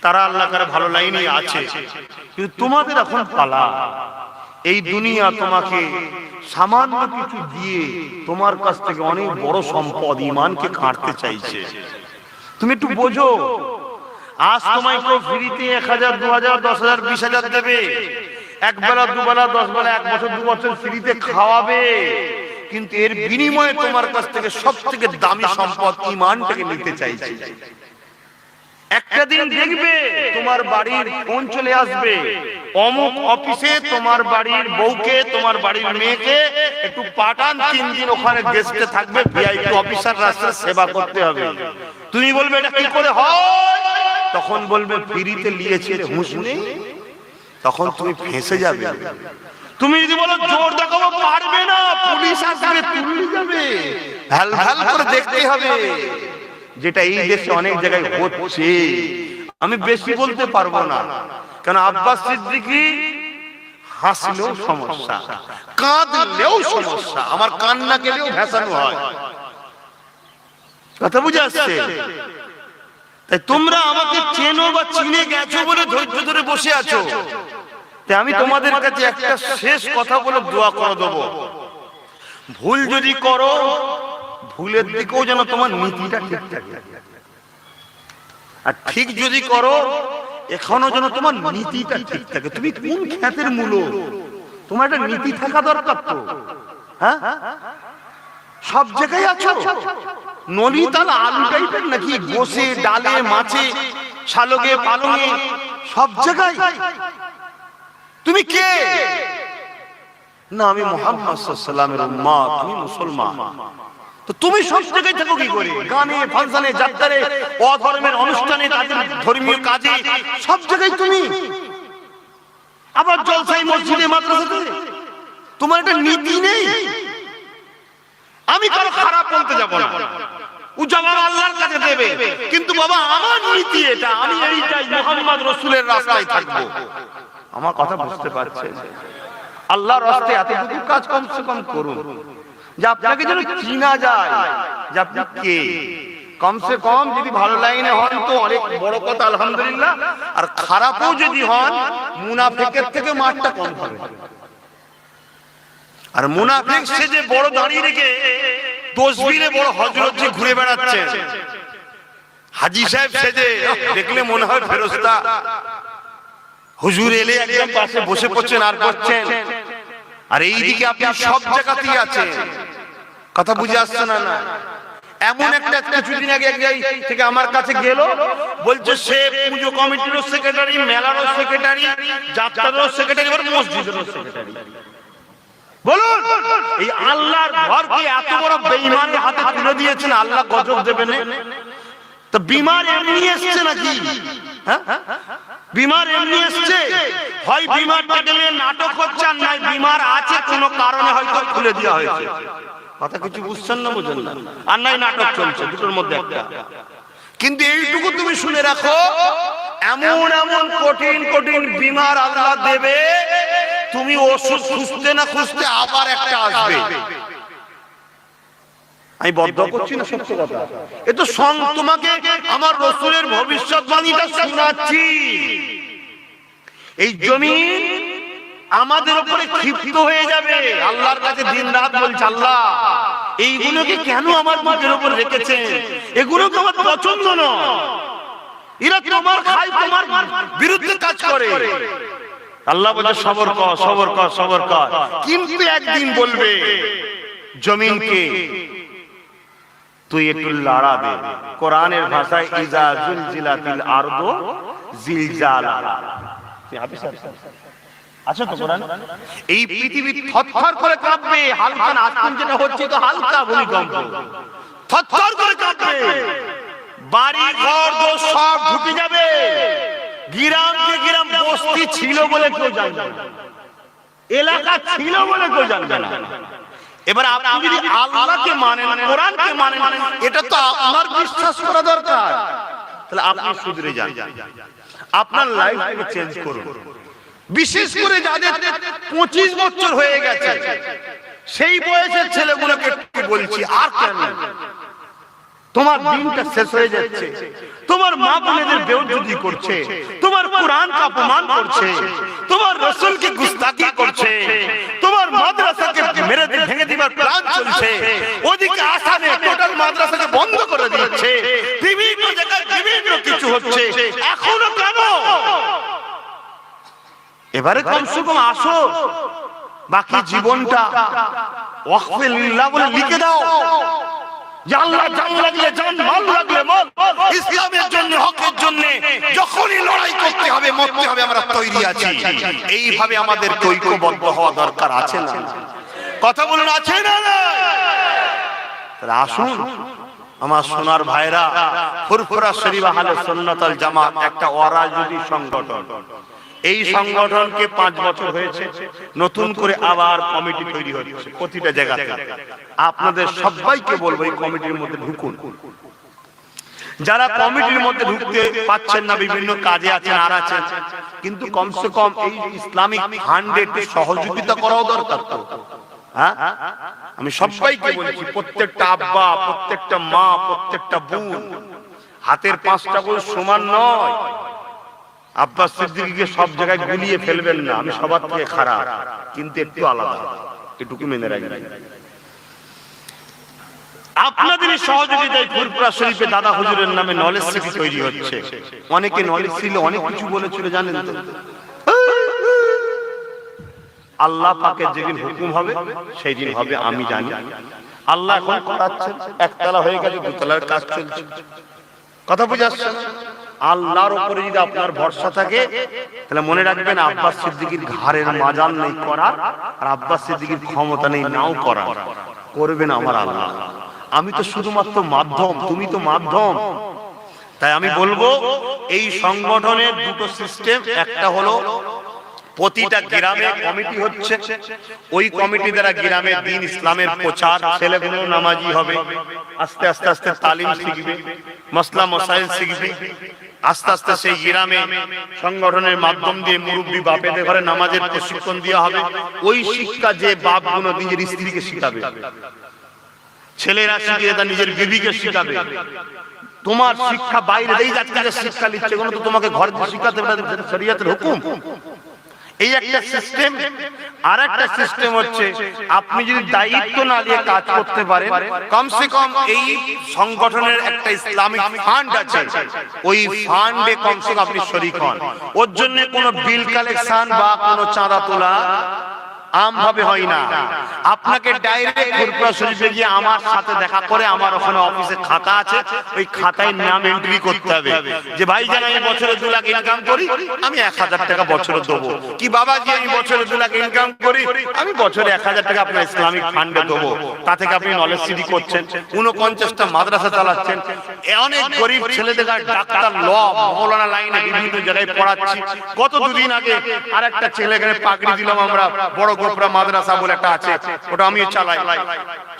তারা আল্লাহ করে ভালো লাইনে আছে। কিন্তু তোমাদের এখন পালা, এই দুনিয়া তোমাকে সামান্য কিছু দিয়ে তোমার কাছ থেকে অনেক বড় সম্পদ ঈমানকে কাটতে চাইছে। তুমি একটু বোঝো, আজ তোমায় কেউ ফ্রিতে 1000 2000 10000 20000 দেবে, এক বেলা দুবেলা 10 বেলা 1 বছর 2 বছর ফ্রিতে খাওয়াবে, কিন্তু এর বিনিময়ে তোমার কাছ থেকে সবথেকে দামি সম্পদ ঈমানটাকে নিতে চাইছে। একটা দিন দেখবে তোমার বাড়ির ফোন চলে আসবে, অমুক অফিসে তোমার বাড়ির বউকে, তোমার বাড়ির মেয়েকে একটু পাঠান, 3 দিন ওখানে গেস্টে থাকবে, ভিআইপি অফিসার রাস্তায় সেবা করতে হবে। তুমি বলবে এটা কি করে হয়? তখন বলবে ফ্রিতে নিয়েছে, হুঁশ নেই। তখন তুমি ফেঁসে যাবে। তুমি যদি বলো জোর দেখাবো, পারবে না, পুলিশ আসবে, তুলে যাবে। ভাল ভাল করে দেখতে হবে, যেটা এই দেশে অনেক জায়গায় হচ্ছে। আমি বেশি বলতে পারবো না, কারণ আব্বাস সিদ্দিকী হাসলেও সমস্যা, কাঁদলেও সমস্যা, আমার কান্না গেলেও ভেসানো হয়। কথা বুঝে আসছে? তাই তোমরা আমাকে চেনো বা চিনে গেছো বলে ধৈর্য ধরে বসে আছো। তাই আমি তোমাদের কাছে একটা শেষ কথা বলে দোয়া করে দেবো, ভুল যদি করো, ভুলের দিকেও যেন তোমার নীতিটা ঠিক থাকে, আর ঠিক যদি করো, এখনো যেন তোমার নীতিটা ঠিক থাকে। তুমি কোন খ্যাতের মূল, তোমার একটা নীতি থাকা দরকার তো। হ্যাঁ, সব জায়গায় আছো, নলিতাল আলু টাইপের নাকি, গোসে ডালে মাছে শালকে পালঙে সব জায়গায়। তুমি কে? না, আমি মুহাম্মদ সাল্লাল্লাহু আলাইহি ওয়াসাল্লামের উম্মত, আমি মুসলমান। তো তুমি সব জায়গায় থাকো কি করে? গানে, ফাংশনে, যাত্রায়, অধর্মের অনুষ্ঠানে, তাদের ধর্মীয় কাজে, সব জায়গায় তুমি। আবার জলসায়, মসজিদে, মাদ্রাসাতে তোমার একটা নীতি নেই। আমি কারো খারাপ বলতে যাব না, ও জবাব আল্লাহর কাছে দেবে, কিন্তু বাবা আমার নীতি এটা, আমি এইটাই মুহাম্মদ রাসূলের রাস্তায় থাকবো। আমার কথা বুঝতে পারছেন? আল্লাহর রাস্তায় এতটুকু কাজ কমসে কম করুন, যে আপনাকে যেন চিনা যায় যে আপনি কে। কমসে কম যদি ভালো লাইনে হন তো অনেক বড় কথা, আলহামদুলিল্লাহ। আর খারাপও যদি হন, মুনাফিকের থেকে মারটা কম হবে। আর মুনাফিক সে যে বড় দাঁড়িয়ে রেখে তসবিরে বড় হযরত যে ঘুরে বেড়াচ্ছে, হাজী সাহেব সেজে দেখলে মনে হয় ফেরেশতা, হুজুর এলে একদম পাশে বসে পড়ছেন আর করছেন, আর এইদিকে আপনি সব জায়গাতেই আছেন। কথা বুঝে আসছে না? না, এমন একটা কিছুদিন আগে এক জায়গা থেকে আমার কাছে গেল, বলছে সে পুজো কমিটিরও সেক্রেটারি, মেলারও সেক্রেটারি, যাত্রারও সেক্রেটারি, আর মসজিদেরও সেক্রেটারি। বলুন, এই আল্লাহর ঘরকে এত বড় বেঈমানের হাতে তুলে দিয়েছেন, আল্লাহ গজব দেবেন? তো বিমার এমনি এসছে নাকি? হ্যাঁ, বিমার এমনি এসছে? হয় বিমারটা গেলে নাটক হচ্ছে, আর নাই বিমার আছে কোনো কারণে হয়তো খুলে দেওয়া হয়েছে। কথা কিছু বুঝছেন না, বুঝেন না? আর নাই নাটক চলছে, দুটোর মধ্যে একটা। কিন্তু এইটুকু তুমি শুনে রাখো, এমন এমন কঠিন কঠিন বিমার আল্লাহ দেবে, তুমি ওষুধ খুঁজতে না খুঁজতে আবার একটা আসবে। আমি বদ্ধ করছি না, সত্য কথা। এ তো তোমাকে আমার রাসূলের ভবিষ্যৎবাণীটা শোনাচ্ছি। এই জমিন আমাদের উপরে ক্ষিপ্ত হয়ে যাবে। আল্লাহর কাছে দিন রাত বলছে, আল্লাহ এইগুলোকে কেন আমার বুকের উপর রেখেছেন? এগুলো তো আমার পছন্দ নয়, এরা তোমার খায়, তোমার বিরুদ্ধে কাজ করে। আল্লাহ বলে সবর কর, সবর কর, সবর কর। কিন্তু একদিন বলবে জমিনকে, তুই একটু লাড়া দে। কোরআনের ভাষায় ইজা জুলজিলাতিল আরদু জিলজালাহা। আচ্ছা তো কোরআন, এই পৃথিবী থরথর করে কাঁপবে। হালকা আজকাল যেটা হচ্ছে তো হালকা ভূমিকম্প, থরথর করে কাঁপবে। বাড়ি ঘর সব ঢুকে যাবে। গ্রামকে গ্রাম বস্তি ছিল বলে কেউ জানবে না, এলাকা ছিল বলে কেউ জানবে না। এবার আপনি যদি আল্লাহকে মানেন, কোরআনকে মানেন, এটা তো আপনার বিশ্বাস করা দরকার। তাহলে আপনি শুধরে যান, আপনার লাইফটাকে চেঞ্জ করুন। বিশেষ করে যাদের 25 বছর হয়ে গেছে, সেই বয়সের ছেলেগুলোকে বলছি, আর কেন তোমার দিনটা শেষ হয়ে যাচ্ছে, তোমার মা বোনেদের বেইজ্জতি করছে, তোমার কোরআনকে অপমান করছে, তোমার রাসূলকে গুস্তাখি করছে, তোমার মাদ্রাসাকে মেরে ভেঙে দিবার প্ল্যান চলছে, ওদিকে আসামে টোটাল মাদ্রাসাকে বন্ধ করে দিচ্ছে, বিভিন্ন জায়গায় বিভিন্ন কিছু হচ্ছে, এখনো কেন? এবারে কমসে কম আসো, বাকি জীবনটা ওয়াকফে লিল্লাহ বলে লিখে দাও। আল্লাহ জান লাগলে জান, মাল লাগলে মাল, ইসলামের জন্য, হকের জন্য যখনই লড়াই করতে হবে, মরতে হবে, আমরা তৈরি আছি। এইভাবে আমাদের ঐক্যবদ্ধ হওয়া দরকার, আছে না? কথা বলুন, আছে না? আসুন আমার সোনার ভাইরা, ফুরফুরা শরীফ আহলে সুন্নাত ওয়াল জামাত একটা অরাজনৈতিক সংগঠন। এই সংগঠনকে 5 বছর হয়েছে, নতুন করে আবার কমিটি তৈরি হচ্ছে প্রতিটা জায়গাতে। আপনাদের সবাইকে বলবো এই কমিটির মধ্যে ঢুকুন। যারা কমিটির মধ্যে ঢুকতে পাচ্ছেন না, বিভিন্ন কাজে আছেন আর আছেন, কিন্তু কমসে কম এই ইসলামিক ফান্ডে সহযোগিতা করাও দরকার তো। হ্যাঁ, আমি সবাইকে বলছি, প্রত্যেকটা আব্বা, প্রত্যেকটা মা, প্রত্যেকটা বোন, হাতের 5টা গোল সমান নয়। আব্বাস সিদ্দিকীকে সব জায়গায় গুলিয়ে ফেলবেন না, আমি সবার থেকে খারাপ, কিন্তু একটু আলাদা, এটুকু মেনে রাখবেন। আপনাদের সহযোগিতায় ফুরফুরা শরীফে দাদা হুজুরের নামে নলেজ সিটি তৈরি হচ্ছে। অনেকে নলেজ ছিল, অনেক কিছু বলেছিল, জানেন তো? আল্লাহ পাকের যেদিন হুকুম হবে সেই দিন হবে, আমি জানি। আল্লাহ এখন করাচ্ছেন, একতলা হয়ে গেছে, 2তলার কাজ চলছে। কথা বুঝে আসছে? আল্লাহর উপরে যদি আপনার ভরসা থাকে, তাহলে মনে রাখবেন আব্বাস সিদ্দিকীর ঘাড়ের মাজাল নেই করার, আর আব্বাস সিদ্দিকীর ক্ষমতা নেই নাও করার। করবেন আমার আল্লাহ। আমি তো শুধুমাত্র মাধ্যম, তুমি তো মাধ্যম। তাই আমি বলবো, এই সংগঠনের দুটো সিস্টেম। একটা হলো প্রতিটা গ্রামে কমিটি হচ্ছে, ওই কমিটি দ্বারা গ্রামে দ্বীন ইসলামের প্রচার, ছেলেগুলো নামাজি হবে, আস্তে আস্তে আস্তে তালিম শিখবে, মাসলা মাসাইল শিখবে, আস্তে আস্তে সেই গ্রামে সংগঠনের মাধ্যম দিয়ে মুরব্বী বাপেদের ঘরে নামাজের প্রশিক্ষণ দেওয়া হবে। ওই শিক্ষা যে বাপগুলো নিজের স্ত্রীকে শিখাবে, ছেলেরা শিখিয়ে তার নিজের বিবিকে শিখাবে। তোমার শিক্ষা বাইরে এই জাতীয় শিক্ষা নিচ্ছে, কোনো তো তোমাকে ঘরে শিক্ষাতে পারে, শরীয়তের হুকুম। এই একটা সিস্টেম। আর একটা সিস্টেম হচ্ছে আপনি যদি দায়িত্ব না নিয়ে কাজ করতে পারেন, কমসে কম এই সংগঠনের একটা ইসলামিক ফান্ড আছে, ওই ফান্ডে কমসে কম আপনি শরীক হন। ওর জন্য কোনো বিল কালেকশন বা কোনো চাঁদা তোলা আমভাবে হয় না। আপনাকে ডাইরেক্ট ফুরফুরা শরীফে গিয়ে আমার সাথে দেখা করে, আমার ওখানে অফিসে খাতা আছে, ওই খাতায় নাম এন্ট্রি করতে হবে যে ভাই জান আমি বছরে 2 লাখ ইনকাম করি, আমি 1000 টাকা বছরে দেবো। কি বাবা জি আমি বছরে 2 লাখ ইনকাম করি, আমি বছরে 1000 টাকা আপনার ইসলামিক ফান্ডে দেবো। তা থেকে আপনি নলেজ সিটি করছেন, 49টা মাদ্রাসা চালাচ্ছেন, অনেক গরিব ছেলেদের ডাক্তার, ল, মৌলানা লাইনে বিভিন্ন জায়গায় পড়াচ্ছি। গত 2 দিন আগে আর একটা ছেলেকে পাগড়ি দিলাম আমরা, বড় গোপরা মাদ্রাসা বলে একটা আছে, ওটা আমিও চালাই।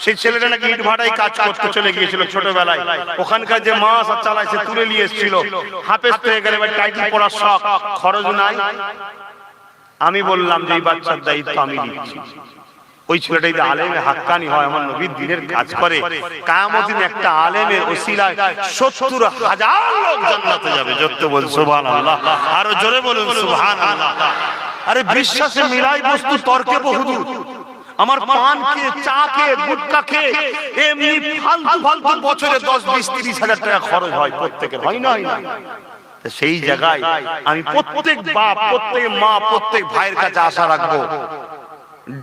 সেই ছেলেটা নাকি ইট ভাটায় কাজ করতে চলে গিয়েছিল ছোটবেলায়, ওখানকার যে মাছ চালাইছে তুলে নিয়ে এসেছিল, হাফেজ হয়ে গেলে টাইটেল পড়ার শখ, খরচ নাই। আমি বললাম যে এই বাচ্চার দায়িত্ব আমি নিচ্ছি। ওই ছেলেটা যদি আলেমে হাক্কানি হয়, আমার নবীর দ্বীনের কাজ করে, কিয়ামতের দিন একটা আলেমের ওসিলায় 70,000 লোক জান্নাতে যাবে। জোরে বলুন সুবহানাল্লাহ, আরো জোরে বলুন সুবহানাল্লাহ। আরে বিশ্বাসে মিলাই বস্তু, তর্কে বহুদূর। আমার পানকে, চাকে, গুটকাকে এমনি ফালতু ফালতু বছরে 10, 20, 30 হাজার টাকা খরচ হয় প্রত্যেকের, হয় না? সেই জায়গায় আমি প্রত্যেক বাপ, প্রত্যেক মা, প্রত্যেক ভাইয়ের কাছে আশা রাখবো,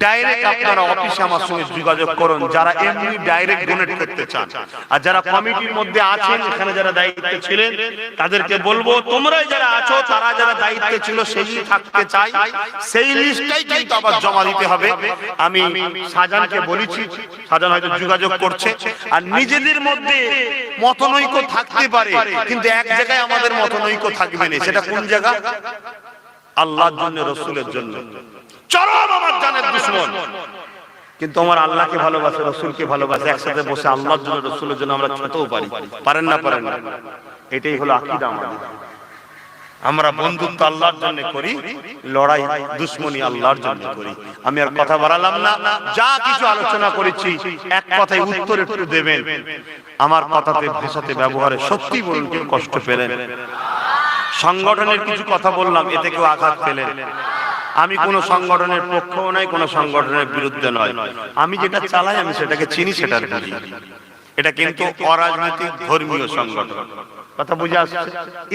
ডাইরেক্ট আপনারা অফিসে আমার সঙ্গে যোগাযোগ করুন যারা এমনি ডাইরেক্ট ডোনেট করতে চান। আর যারা কমিটির মধ্যে আছেন, এখানে যারা দায়িত্বে ছিলেন, তাদেরকে বলবো তোমরাই যারা আছো, তারা যারা দায়িত্বে ছিল সেই থাকতে চাই, সেই লিস্টটাই কিন্তু আবার জমা দিতে হবে। আমি শাহজাহানকে বলেছি, শাহজাহান হয়তো যোগাযোগ করছে। আর নিজেদের মধ্যে মতনৈক্য থাকতে পারে, কিন্তু এক জায়গায় আমাদের মতনৈক্য থাকবে না। সেটা কোন জায়গা? আল্লাহর জন্য, রাসূলের জন্য। চরম আমার জানের দুশমন, কিন্তু আমার আল্লাহকে ভালোবাসে, রাসূলকে ভালোবাসে, একসাথে বসে আল্লাহর জন্য, রাসূলের জন্য আমরা খেতেও পারি। পারেন না? পারেন না? এটাই হলো আকীদা আমাদের। আমরা বন্ধুত্ব আল্লাহর জন্য করি, লড়াই দুশমনি আল্লাহর জন্য করি। আমি আর কথা বাড়ালাম না, যা কিছু আলোচনা করেছি এক কথায় উত্তর একটু দেবেন। আমার কথাতে, ভাষাতে, ব্যবহারে সত্যি বলুন কেউ কষ্ট পেলেন? সংগঠনের কিছু কথা বললাম, এতে কেউ আঘাত পেলেন? আমি কোন সংগঠনের পক্ষও নয়, কোন সংগঠনের বিরুদ্ধে নয়। আমি যেটা চালাই আমি সেটাকে চিনি, সেটা বুঝি। এটা কিন্তু অরাজনৈতিক ধর্মীয় সংগঠন, কথা বুঝে আসছে?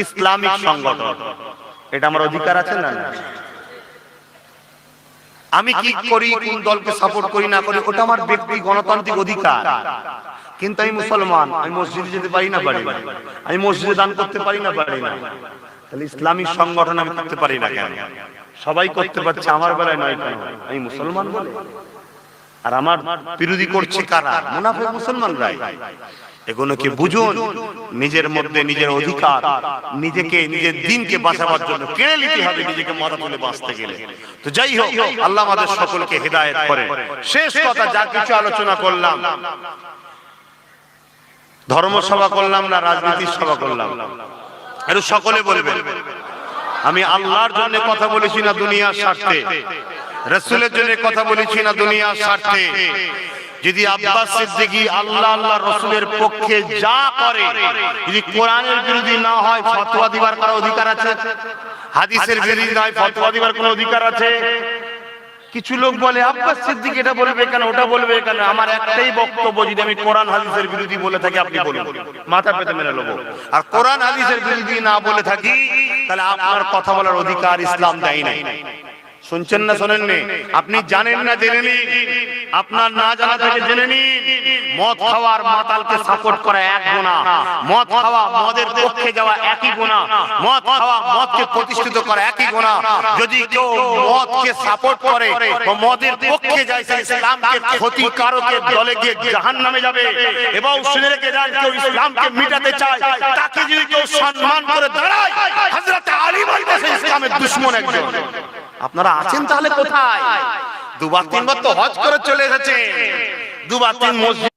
ইসলামিক সংগঠন, এটা আমার অধিকার আছে না? আমি কি করি, কোন দলকে সাপোর্ট করি না করি, ওটা আমার ব্যক্তি গণতান্ত্রিক অধিকার। কিন্তু আমি মুসলমান, আমি মসজিদে যেতে পারি না? পারি না। আমি মসজিদে দান করতে পারি না? পারি না। তাহলে ইসলামিক সংগঠন আমি করতে পারি না কেন? সবাই করতে পারছে, আমার বেলায় নয় কেন? আমি মুসলমান বলে। আর আমার বিরোধী করছে কারা? মুনাফিক মুসলমানরাই। এগুলো কি বুঝুন, নিজের মধ্যে নিজের অধিকার, নিজেকে, নিজের দিনকে বাঁচাবার জন্য কেড়ে নিতে হবে, নিজেকে মাথা তুলে বাঁচতে গেলে। তো যাই হোক, আল্লাহ আমাদের সকলকে হেদায়েত করেন। শেষ কথা, যা কিছু আলোচনা করলাম, ধর্মসভা করলাম না রাজনীতির সভা করলাম? একটু সকলে বলবেন। আমি আল্লাহর জন্য কথা বলেছি না দুনিয়ার স্বার্থে? রাসূলের জন্য কথা বলেছি না দুনিয়ার স্বার্থে? যদি আব্বাস সিদ্দিকী আল্লাহ আল্লাহ রাসূলের পক্ষে যা করে, যদি কোরআনের বিরোধী না হয়, ফতোয়া দিবার কারো অধিকার আছে? হাদিসের বিরোধী না হয়, ফতোয়া দিবার কোনো অধিকার আছে? কিছু লোক বলে আব্বাস সিদ্দিকী এটা বলবে কেন, ওটা বলবে কেন? আমার একটাই বক্তব্য, যদি আমি কোরআন হাদিসের বিরোধী বলে থাকি আপনি বলুন, মাথা পেতে মেনে নেব। আর কোরআন হাদিসের বিরোধী না বলে থাকি, তাহলে আপনার কথা বলার অধিকার ইসলাম দেয় নাই। শুনছেন না শোনেননি? আপনি জানেন না জেনে নিন, আপনার না জানা থেকে জেনে নিন। মদ খাওয়ার মাতালকে সাপোর্ট করা এক গুনাহ, মদ খাওয়া, মদের পক্ষে যাওয়া একই গুনাহ, মদ খাওয়া, মদকে প্রতিষ্ঠিত করা একই গুনাহ। যদি কেউ মদকে সাপোর্ট করে বা মদের পক্ষে যায়, সে ইসলামকে ক্ষতিকারকের দলে গিয়ে জাহান্নামে যাবে। এবং শুনে রেখে যান, কেউ ইসলামকে মিটাতে চায়, তাকে যদি কেউ সম্মান করে দাঁড়ায়, হযরত আলী বলতেছে ইসলামের দুশমন একজন। আপনারা আছেন তাহলে কোথায়? 2 বার 3 বার তো হজ করে চলে এসেছে, 2 বার 3 মসজিদ